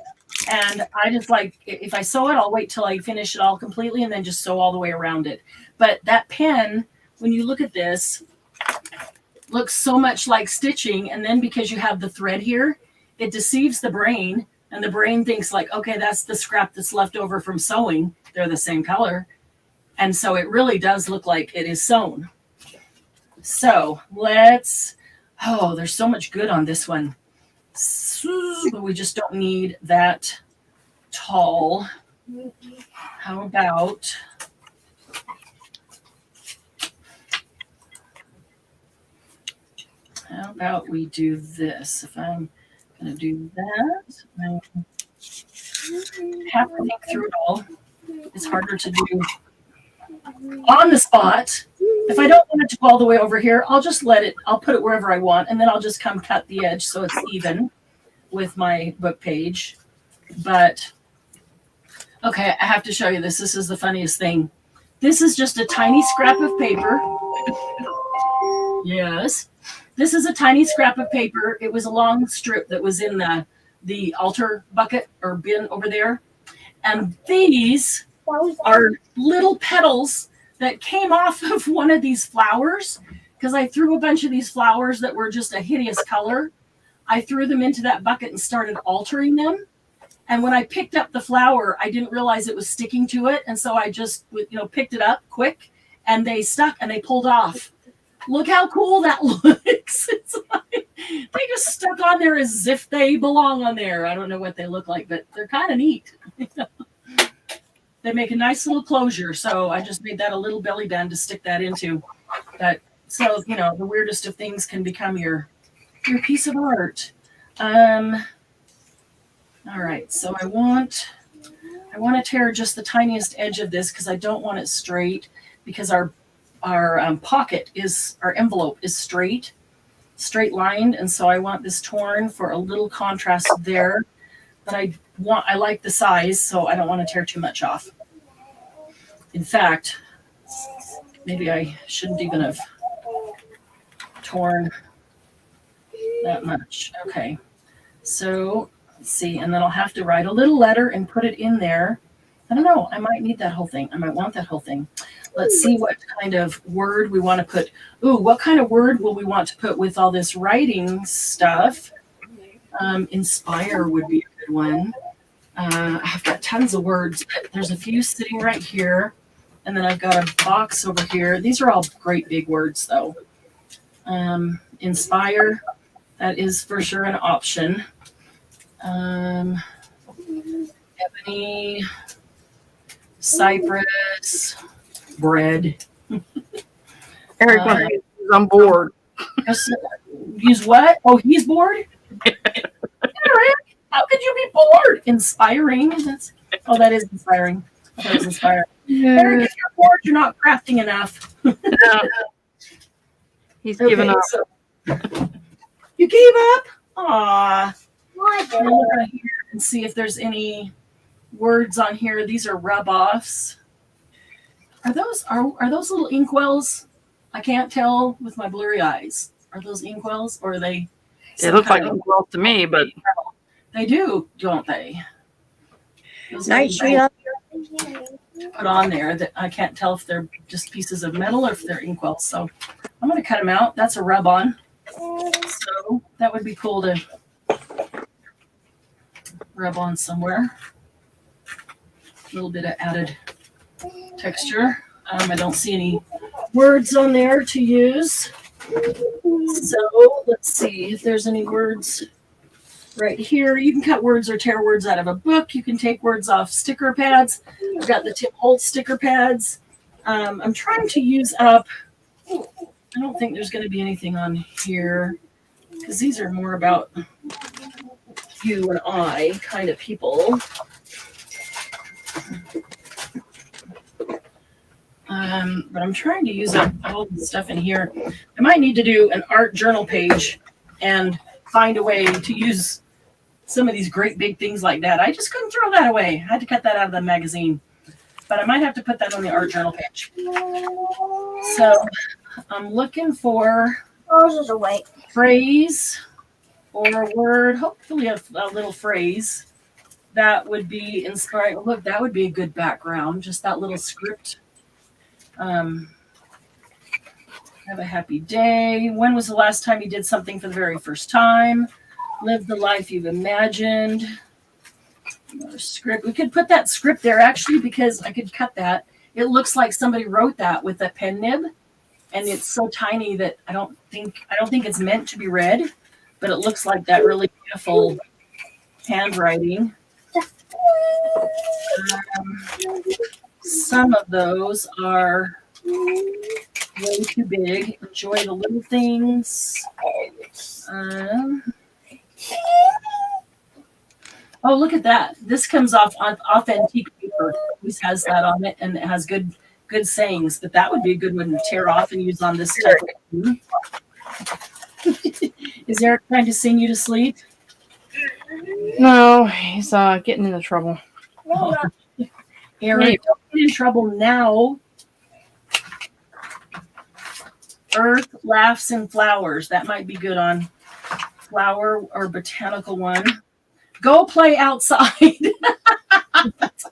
And I just if I sew it, I'll wait till I finish it all completely and then just sew all the way around it. But that pen, when you look at this, looks so much like stitching. And then because you have the thread here, it deceives the brain, and the brain thinks okay, that's the scrap that's left over from sewing. They're the same color. And so it really does look like it is sewn. So there's so much good on this one. But we just don't need that tall. How about we do this? If I'm going to do that, I have to think through it all. It's harder to do on the spot. If I don't want it to go all the way over here, I'll just I'll put it wherever I want, and then I'll just come cut the edge so it's even with my book page. But, okay, I have to show you this. This is the funniest thing. This is just a tiny scrap of paper. Yes. This is a tiny scrap of paper. It was a long strip that was in the altar bucket or bin over there. And these are little petals that came off of one of these flowers because I threw a bunch of these flowers that were just a hideous color. I threw them into that bucket and started altering them. And when I picked up the flower, I didn't realize it was sticking to it. And so I just, picked it up quick and they stuck and they pulled off. Look how cool that looks. It's they just stuck on there as if they belong on there. I don't know what they look like, but they're kind of neat. They make a nice little closure. So I just made that a little belly band to stick that into. But so, the weirdest of things can become your piece of art. All right. So I want to tear just the tiniest edge of this because I don't want it straight because our pocket our envelope is straight lined. And so I want this torn for a little contrast there. But I like the size, so I don't want to tear too much off. In fact, maybe I shouldn't even have torn that much. Okay, so let's see, and then I'll have to write a little letter and put it in there. I don't know. I might need that whole thing. I might want that whole thing. Let's see what kind of word we want to put. Ooh, what kind of word will we want to put with all this writing stuff? Inspire would be a good one. I've got tons of words, but there's a few sitting right here. And then I've got a box over here. These are all great big words, though. Inspire, that is for sure an option. Ebony, cypress, bread. Eric wants to use on board. Use what? Oh, he's bored? Eric, how could you be bored? Inspiring. That is inspiring. That is inspiring. Eric, if you're bored, you're not crafting enough. He's given up. So, you gave up? Aw. I'll look right here and see if there's any words on here. These are rub-offs. Are those little inkwells? I can't tell with my blurry eyes. Are those inkwells or are they? They look like inkwells to me, but they do, don't they? Those Nice, Sheila. put on there that I can't tell if they're just pieces of metal or if they're inkwells. So I'm going to cut them out. That's a rub on. So that would be cool to rub on somewhere. A little bit of added texture. I don't see any words on there to use. So let's see if there's any words right here. You can cut words or tear words out of a book. You can take words off sticker pads. I've got the Tim Holtz sticker pads. I'm trying to use up, I don't think there's going to be anything on here because these are more about you and I kind of people. But I'm trying to use up all the stuff in here. I might need to do an art journal page and find a way to use some of these great big things like that. I just couldn't throw that away. I had to cut that out of the magazine. But I might have to put that on the art journal page. So I'm looking for a phrase or a word, hopefully a little phrase that would be inspiring. Look, that would be a good background, just that little script. Have a happy day. When was the last time you did something for the very first time? Live the life you've imagined. Script. We could put that script there actually because I could cut that. It looks like somebody wrote that with a pen nib, and it's so tiny that I don't think it's meant to be read, but it looks like that really beautiful handwriting. Some of those are way too big. Enjoy the little things. Oh, look at that. This comes off antique paper. This has that on it, and it has good sayings. But that would be a good one to tear off and use on this type of thing. Is Eric trying to sing you to sleep? no, he's getting into trouble. Oh. Eric, don't get in trouble now. Earth, laughs, and flowers. That might be good on flower or botanical one. Go play outside. That's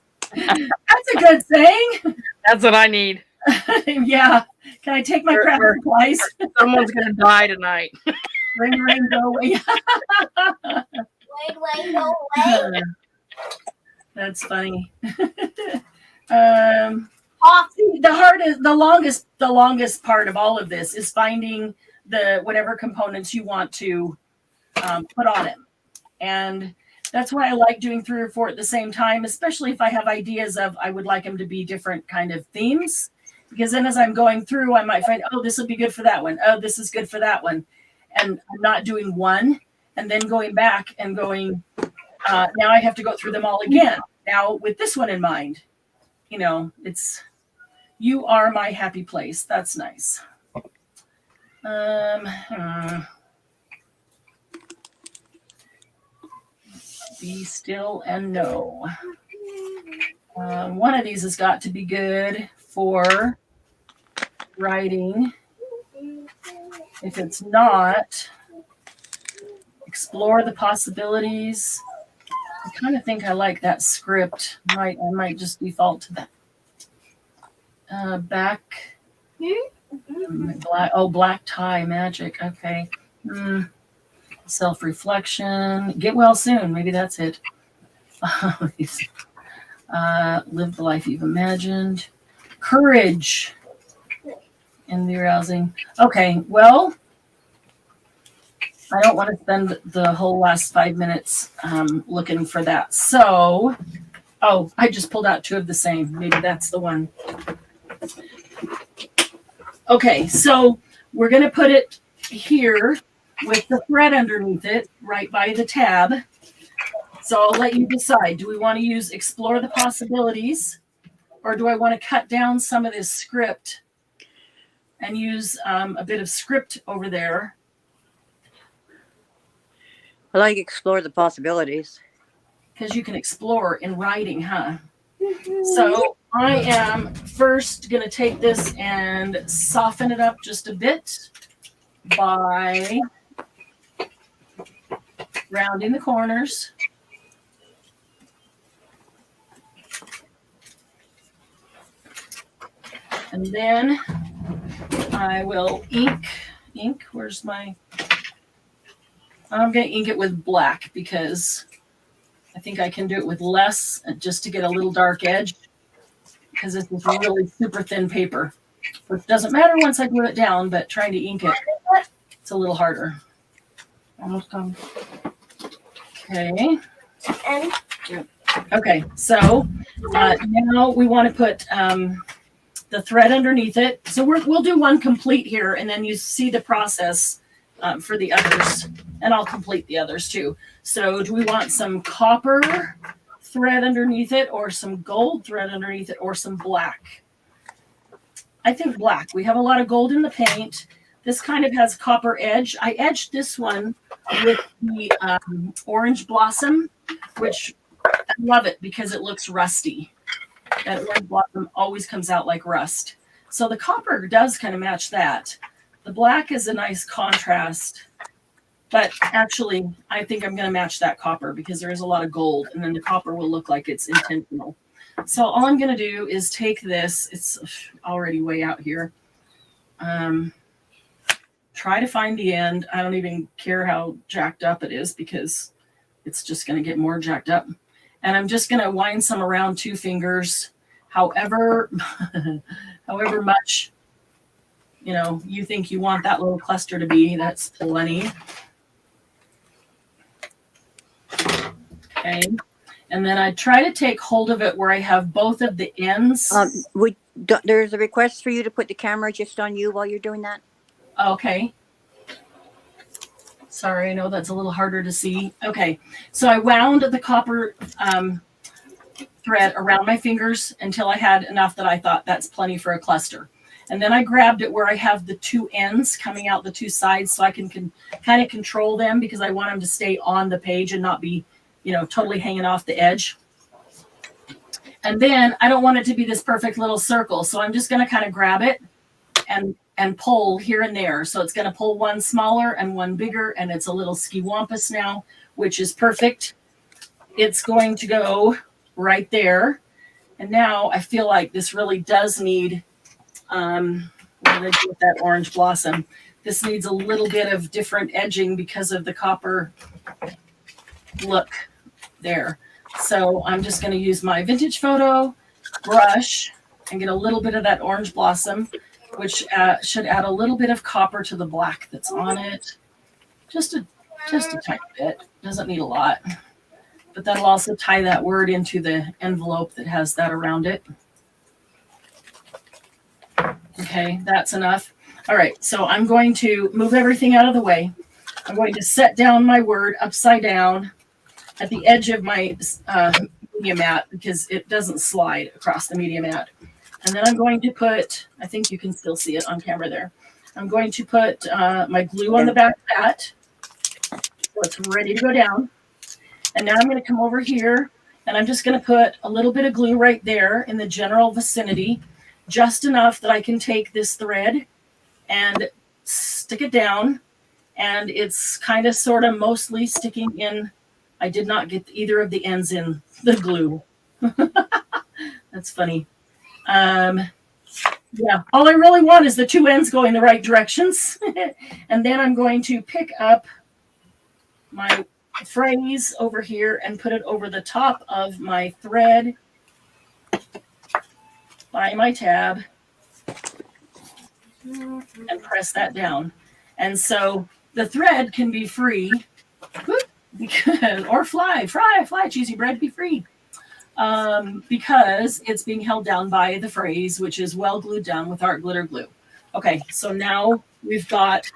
a good saying. That's what I need. Yeah. Can I take my craft supplies? Someone's gonna die tonight. Ring, ring, go away. Wait, go away. That's funny. The longest part of all of this is finding the whatever components you want to put on it. And that's why I like doing 3 or 4 at the same time, especially if I have ideas of I would like them to be different kind of themes. Because then as I'm going through, I might find, oh, this will be good for that one. Oh, this is good for that one. And I'm not doing one and then going back and going, now I have to go through them all again. Now with this one in mind, it's, you are my happy place. That's nice. Be still and know. One of these has got to be good for writing. If it's not, explore the possibilities. I kind of think I like that script. I might just default to that. Back. Black tie magic. Okay. Self-reflection. Get well soon. Maybe that's it. Live the life you've imagined. Courage. And the arousing. Okay. Well, I don't want to spend the whole last 5 minutes looking for that. So, I just pulled out 2 of the same. Maybe that's the one. Okay, so we're going to put it here with the thread underneath it, right by the tab. So I'll let you decide. Do we want to use Explore the Possibilities, or do I want to cut down some of this script and use a bit of script over there? I like Explore the Possibilities. Because you can explore in writing, huh? So I am first going to take this and soften it up just a bit by rounding the corners. And then I will ink. Where's my... I'm going to ink it with black because I think I can do it with less just to get a little dark edge, because this is really super thin paper, which doesn't matter once I glue it down, but trying to ink it, it's a little harder. Almost done. Okay. And Okay, so now we want to put the thread underneath it. So we'll do one complete here, and then you see the process for the others, and I'll complete the others too. So do we want some copper thread underneath it, or some gold thread underneath it, or some black? I think black. We have a lot of gold in the paint. This kind of has copper edge. I edged this one with the orange blossom, which I love it because it looks rusty. That orange blossom always comes out like rust. So the copper does kind of match that. The black is a nice contrast. But actually, I think I'm going to match that copper because there is a lot of gold, and then the copper will look like it's intentional. So all I'm going to do is take this. It's already way out here. Try to find the end. I don't even care how jacked up it is because it's just going to get more jacked up. And I'm just going to wind some around 2 fingers, however much, you think you want that little cluster to be. That's plenty. Okay. And then I try to take hold of it where I have both of the ends. There's a request for you to put the camera just on you while you're doing that. Okay. Sorry, I know that's a little harder to see. Okay. So I wound the copper thread around my fingers until I had enough that I thought that's plenty for a cluster. And then I grabbed it where I have the 2 ends coming out the 2 sides so I can kind of control them because I want them to stay on the page and not be, totally hanging off the edge. And then I don't want it to be this perfect little circle. So I'm just going to kind of grab it and pull here and there. So it's going to pull one smaller and one bigger, and it's a little skiwampus now, which is perfect. It's going to go right there. And now I feel like this really does need, what did I do with that orange blossom? This needs a little bit of different edging because of the copper look there. So I'm just going to use my vintage photo brush and get a little bit of that orange blossom, which should add a little bit of copper to the black that's on it. Just a tiny bit. Doesn't need a lot. But that'll also tie that word into the envelope that has that around it. Okay, that's enough. All right, so I'm going to move everything out of the way. I'm going to set down my word upside down at the edge of my media mat because it doesn't slide across the media mat. And then I'm going to put, I think you can still see it on camera there. I'm going to put my glue on the back of that. So it's ready to go down. And now I'm going to come over here and I'm just going to put a little bit of glue right there in the general vicinity, just enough that I can take this thread and stick it down. And it's kind of sort of mostly sticking in I did not get either of the ends in the glue. That's funny. Yeah, all I really want is the two ends going the right directions. And then I'm going to pick up my phrase over here and put it over the top of my thread by my tab and press that down. And so the thread can be free, or fly, cheesy bread, be free. Because it's being held down by the phrase, which is well glued down with art glitter glue. Okay, so now we've got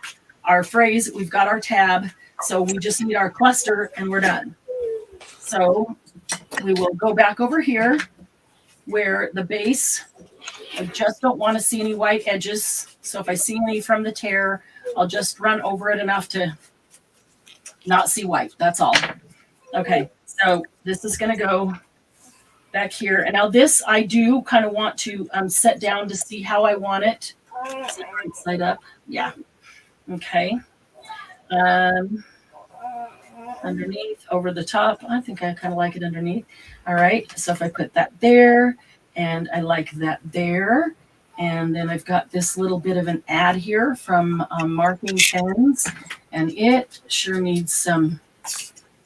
our phrase, we've got our tab, so we just need our cluster and we're done. So we will go back over here where the base, I just don't want to see any white edges. So if I see any from the tear, I'll just run over it enough to not see white. That's all. Okay, so this is going to go back here. And now this I do kind of want to set down to see how I want it. Right side up. Yeah. Okay. Underneath, over the top. I think I kind of like it underneath. All right. So if I put that there, and I like that there. And then I've got this little bit of an ad here from Marking Pens. And it sure needs some,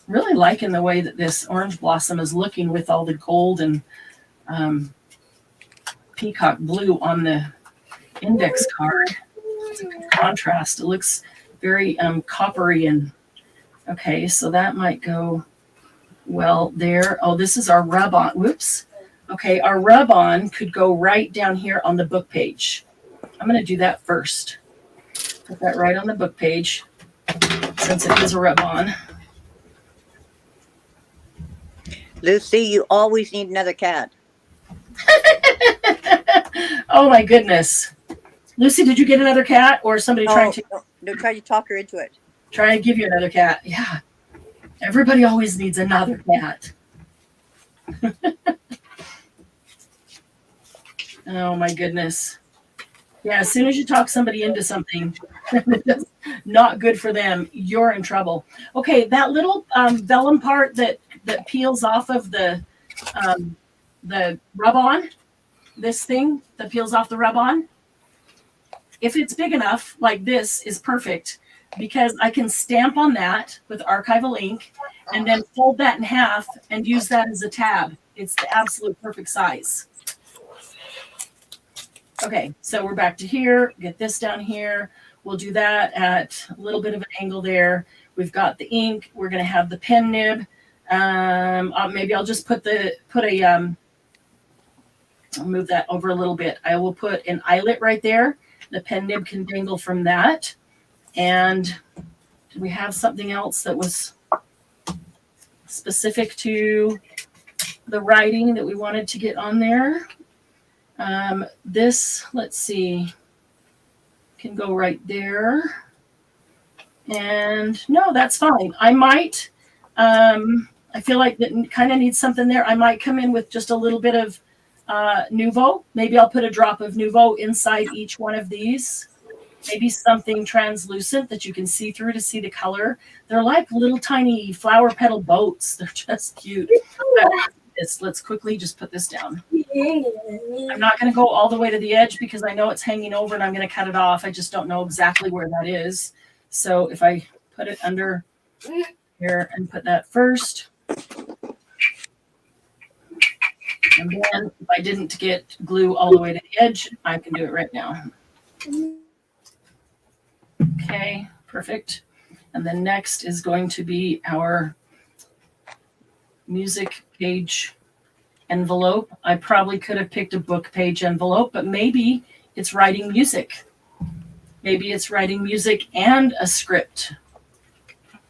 really liking the way that this orange blossom is looking with all the gold and peacock blue on the index card. It's a good contrast. It looks very coppery and okay, so that might go well there. Oh, this is our rub on. Whoops. Okay, our rub on could go right down here on the book page. I'm going to do that first. Put that right on the book page since it is a rub on. Lucy, you always need another cat. Oh my goodness. Lucy, did you get another cat or somebody trying to They're trying to talk her into it. try and give you another cat? Yeah. Everybody always needs another cat. Oh my goodness. Yeah, as soon as you talk somebody into something that's not good for them, you're in trouble. Okay, that little vellum part that peels off of the rub-on, this thing that peels off the rub-on, if it's big enough, like this is perfect because I can stamp on that with archival ink and then fold that in half and use that as a tab. It's the absolute perfect size. Okay, so we're back to here. Get this down here. We'll do that at a little bit of an angle there. We've got the ink. We're going to have the pen nib. Maybe I'll just I'll move that over a little bit. I will put an eyelet right there. The pen nib can dangle from that. And did we have something else that was specific to the writing that we wanted to get on there? This, let's see, can go right there. And no, that's fine. I might, I feel like that kind of needs something there. I might come in with just a little bit of Nuvo. Maybe I'll put a drop of Nuvo inside each one of these. Maybe something translucent that you can see through to see the color. They're like little tiny flower petal boats. They're just cute. Let's quickly just put this down. I'm not going to go all the way to the edge because I know it's hanging over and I'm going to cut it off. I just don't know exactly where that is. So if I put it under here and put that first. And then if I didn't get glue all the way to the edge, I can do it right now. Okay, perfect. And then next is going to be our music page envelope. I probably could have picked a book page envelope, but maybe it's writing music. Maybe it's writing music and a script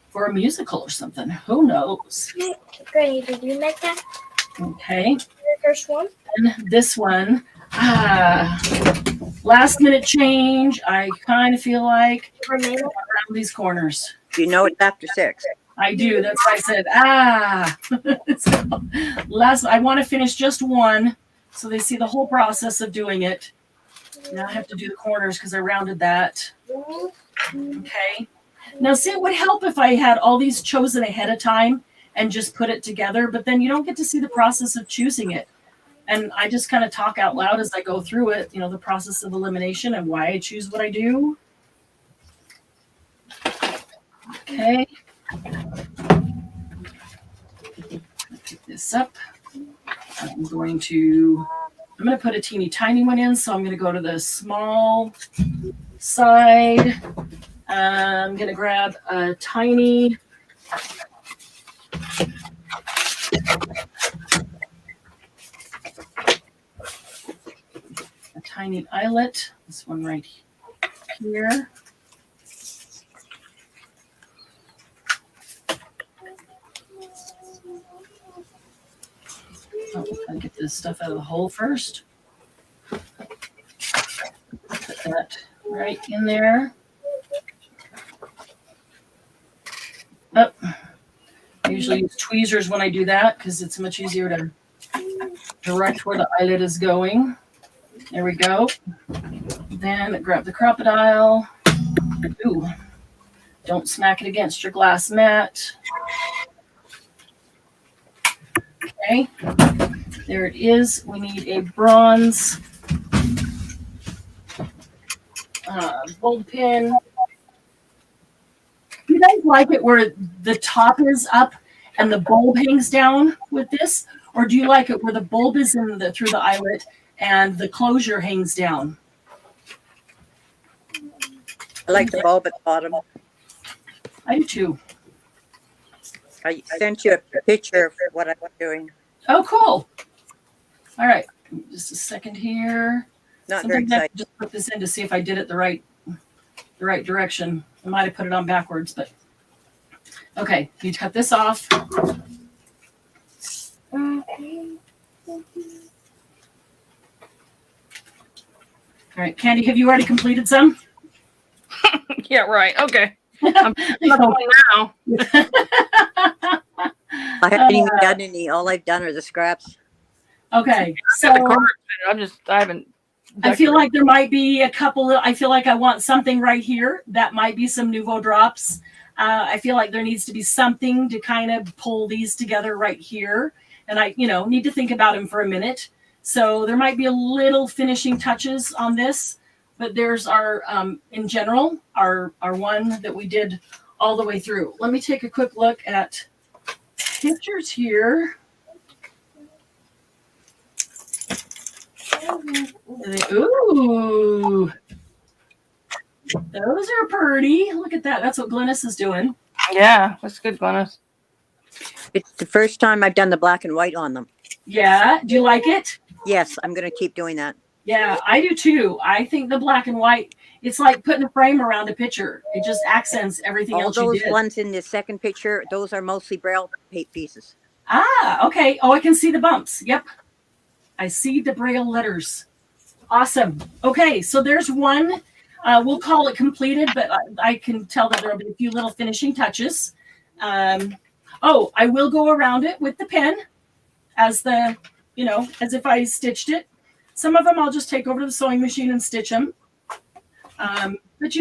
for a musical or something. Who knows? Granny, did you make that? Okay. The first one? And this one, last minute change. I kind of feel like around these corners. You know it's after 6. I do. That's why I said, So, I want to finish just one so they see the whole process of doing it. Now I have to do the corners because I rounded that. Okay. Now, see, it would help if I had all these chosen ahead of time and just put it together, but then you don't get to see the process of choosing it. And I just kind of talk out loud as I go through it, you know, the process of elimination and why I choose what I do. Okay. Pick this up. I'm going to put a teeny tiny one in. So I'm going to go to the small side. I'm going to grab a tiny eyelet. This one right here. Oh, I'll get this stuff out of the hole first. Put that right in there. Oh, I usually use tweezers when I do that because it's much easier to direct where the eyelet is going. There we go. Then grab the crocodile. Ooh, don't smack it against your glass mat. Okay, there it is. We need a bronze bulb pin. Do you guys like it where the top is up and the bulb hangs down with this? Or do you like it where the bulb is in through the eyelet and the closure hangs down? I like the bulb at the bottom. I do too. I sent you a picture of what I'm doing. Oh, cool. All right. Just a second here. Not Sometimes very I have excited. to just put this in to see if I did it the right direction. I might have put it on backwards, but okay. You cut this off. All right, Candy, have you already completed some? Yeah, right. Okay. I'm not going now. I haven't even done any. All I've done are the scraps. Okay, Got the so cards. I haven't. I feel like there might be a couple. I feel like I want something right here. That might be some Nouveau drops. I feel like there needs to be something to kind of pull these together right here. And I, need to think about them for a minute. So there might be a little finishing touches on this, but there's our, in general, our one that we did all the way through. Let me take a quick look at pictures here. Ooh, those are pretty. Look at that. That's what Glynis is doing. Yeah, that's good, Glennis. It's the first time I've done the black and white on them. Yeah. Do you like it? Yes, I'm going to keep doing that. Yeah, I do too. I think the black and white, it's like putting a frame around a picture. It just accents everything All else you those did. ones in the second picture, those are mostly Braille pieces. Ah, okay. Oh, I can see the bumps. Yep. I see the Braille letters. Awesome. Okay, so there's one. We'll call it completed, but I can tell that there will be a few little finishing touches. I will go around it with the pen as as if I stitched it. Some of them I'll just take over to the sewing machine and stitch them. But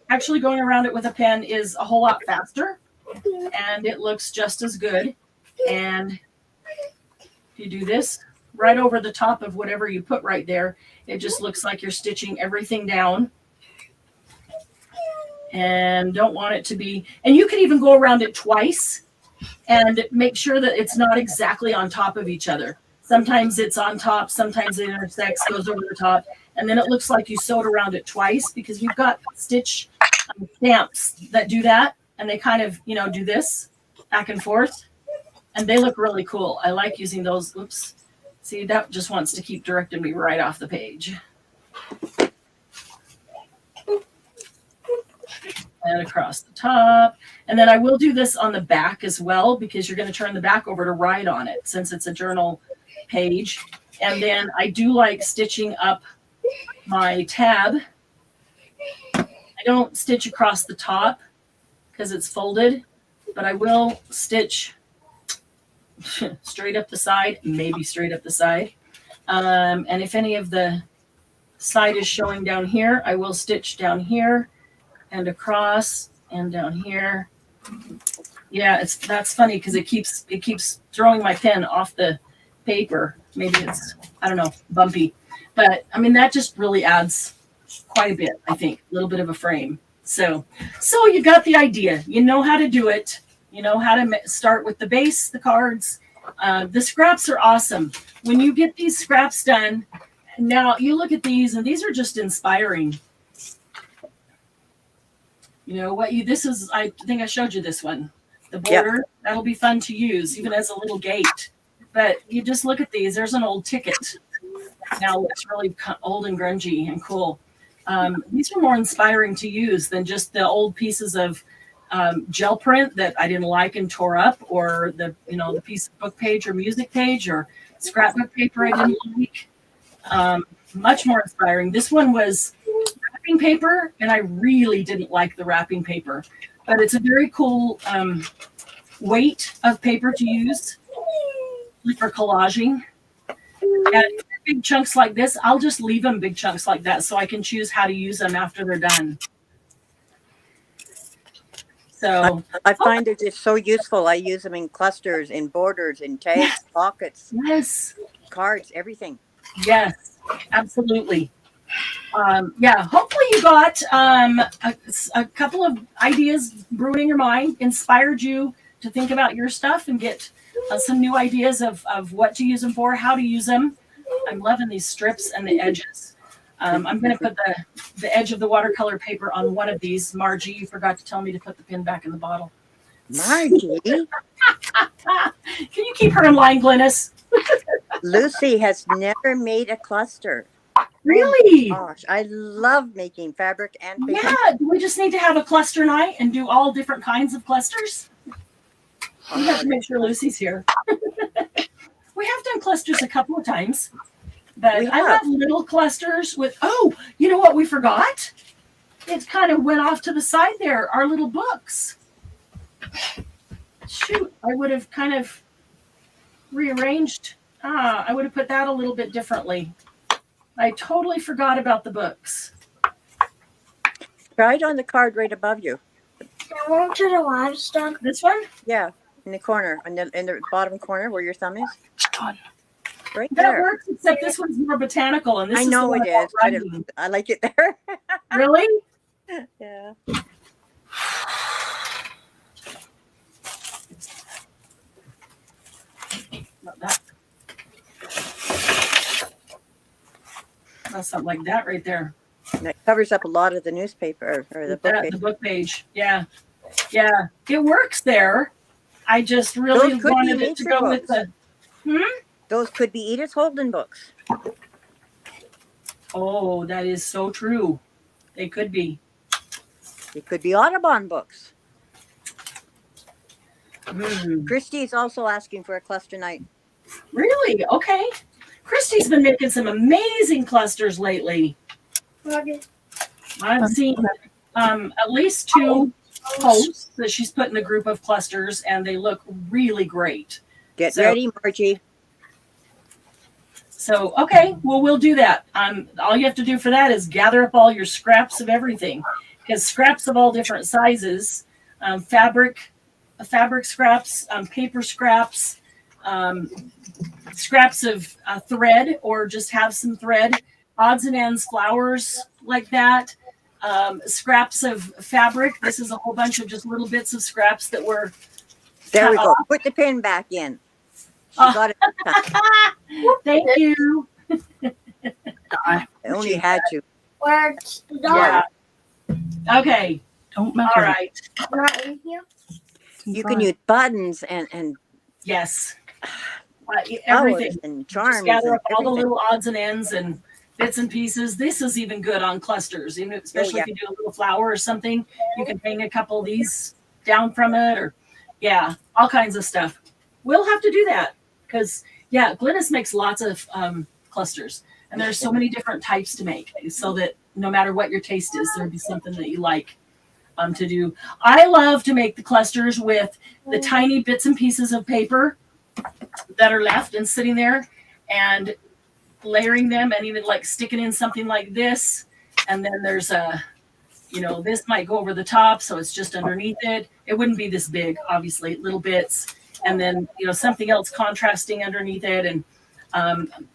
actually going around it with a pen is a whole lot faster and it looks just as good. And you do this right over the top of whatever you put right there. It just looks like you're stitching everything down. And don't want it to be, and you can even go around it twice and make sure that it's not exactly on top of each other. Sometimes it's on top, sometimes it intersects, goes over the top, and then it looks like you sewed around it twice because we've got stitch stamps that do that, and they kind of, do this back and forth, and they look really cool. I like using those. Oops. See, that just wants to keep directing me right off the page. And across the top. And then I will do this on the back as well because you're going to turn the back over to write on it since it's a journal page. And then I do like stitching up my tab. I don't stitch across the top because it's folded, but I will stitch straight up the side, maybe straight up the side. And if any of the side is showing down here, I will stitch down here and across and down here. Yeah, that's funny because it keeps throwing my pen off the paper. Maybe it's, I don't know, bumpy. But I mean that just really adds quite a bit, I think. A little bit of a frame. So you got the idea. You know how to do it. You know how to start with the base, the cards. The scraps are awesome. When you get these scraps done, now you look at these, and these are just inspiring. You know what this is, I think I showed you this one. The border, that'll be fun to use, even as a little gate. But you just look at these. There's an old ticket. Now looks really old and grungy and cool. These are more inspiring to use than just the old pieces of gel print that I didn't like and tore up, or the piece of book page or music page or scrapbook paper I didn't like. Much more inspiring. This one was wrapping paper, and I really didn't like the wrapping paper, but it's a very cool weight of paper to use for collaging. And big chunks like this, I'll just leave them big chunks like that so I can choose how to use them after they're done. So I find they're just so useful. I use them in clusters, in borders, in tags, pockets, cards, everything. Yes, absolutely. Hopefully you got a couple of ideas brewing in your mind, inspired you to think about your stuff and get some new ideas of what to use them for, how to use them. I'm loving these strips and the edges. I'm going to put the edge of the watercolor paper on one of these. Margie, you forgot to tell me to put the pin back in the bottle. Margie? Can you keep her in line, Glynis? Lucy has never made a cluster. Really? Oh, gosh, I love making fabric and paper. Yeah, do we just need to have a cluster night and do all different kinds of clusters? We have to make sure Lucy's here. We have done clusters a couple of times, but I love little clusters with, you know what we forgot? It kind of went off to the side there, our little books. Shoot, I would have kind of rearranged. I would have put that a little bit differently. I totally forgot about the books. Try it on the card right above you. I went to the livestock. This one? Yeah, in the corner, in the bottom corner where your thumb is. Right that there. works, except this one's more botanical, and this I is know the one it is, but writing. I like it there. Really? Yeah. Not that. That's something like that right there. And it covers up a lot of the newspaper or the book page. The book page. Yeah. It works there. I just really wanted it to go with the. Those could be Edith Holden books. Oh, that is so true. They could be. It could be Audubon books. Mm. Christy's also asking for a cluster night. Really? Okay. Christy's been making some amazing clusters lately. I've seen at least 2 posts that she's put in a group of clusters, and they look really great. Get ready, Margie. So, okay, well, we'll do that. All you have to do for that is gather up all your scraps of everything, because scraps of all different sizes, fabric scraps, paper scraps, scraps of thread, or just have some thread, odds and ends, flowers like that, scraps of fabric. This is a whole bunch of just little bits of scraps that were There we go. off. Put the pin back in. She got it. Thank you. I only had to. Where's the dog? Yeah. Okay. Don't mess All with right. Not in here? You can use buttons and Yes. flowers Everything. and Just charms. gather And up all the everything. little odds and ends and bits and pieces. This is even good on clusters, especially if you do a little flower or something. You can hang a couple of these down from it, or all kinds of stuff. We'll have to do that because Glynis makes lots of clusters, and there's so many different types to make, so that no matter what your taste is, there'll be something that you like to do. I love to make the clusters with the tiny bits and pieces of paper that are left and sitting there, and layering them, and even like sticking in something like this. And then there's this might go over the top, so it's just underneath it. It wouldn't be this big, obviously, little bits. And then, something else contrasting underneath it. And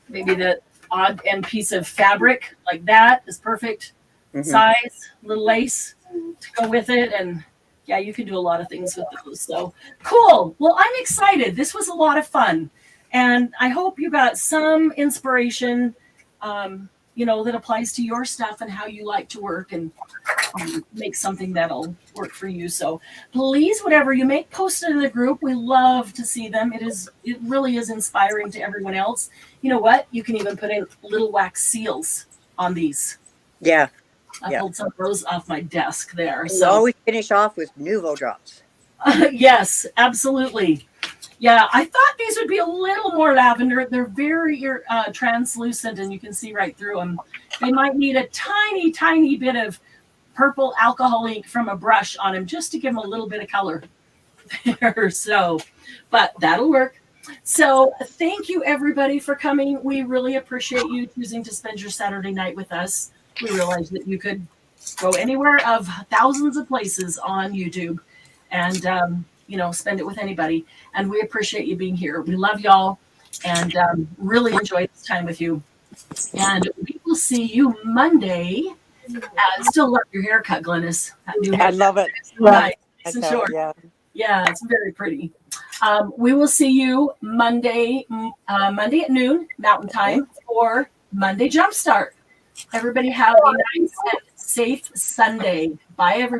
maybe the odd end piece of fabric like that is perfect size, little lace to go with it. And yeah, you can do a lot of things with those. So cool. Well, I'm excited. This was a lot of fun. And I hope you got some inspiration, that applies to your stuff and how you like to work, and make something that'll work for you. So please, whatever you make, post it in the group. We love to see them. It really is inspiring to everyone else. You know what? You can even put in little wax seals on these. Yeah. I pulled some of those off my desk there. So always finish off with Nouveau drops. Yes, absolutely. Yeah, I thought these would be a little more lavender. They're very translucent, and you can see right through them. They might need a tiny, tiny bit of purple alcohol ink from a brush on them just to give them a little bit of color there. So, but that'll work. So thank you, everybody, for coming. We really appreciate you choosing to spend your Saturday night with us. We realize that you could go anywhere of thousands of places on YouTube and, spend it with anybody. And we appreciate you being here. We love y'all and really enjoy this time with you. And we will see you Monday. Still love your haircut, Glennis. That new haircut. I love it. Nice and short. Yeah, it's very pretty. We will see you Monday at noon Mountain Time for Monday Jumpstart. Everybody have a nice and safe Sunday. Bye, everybody.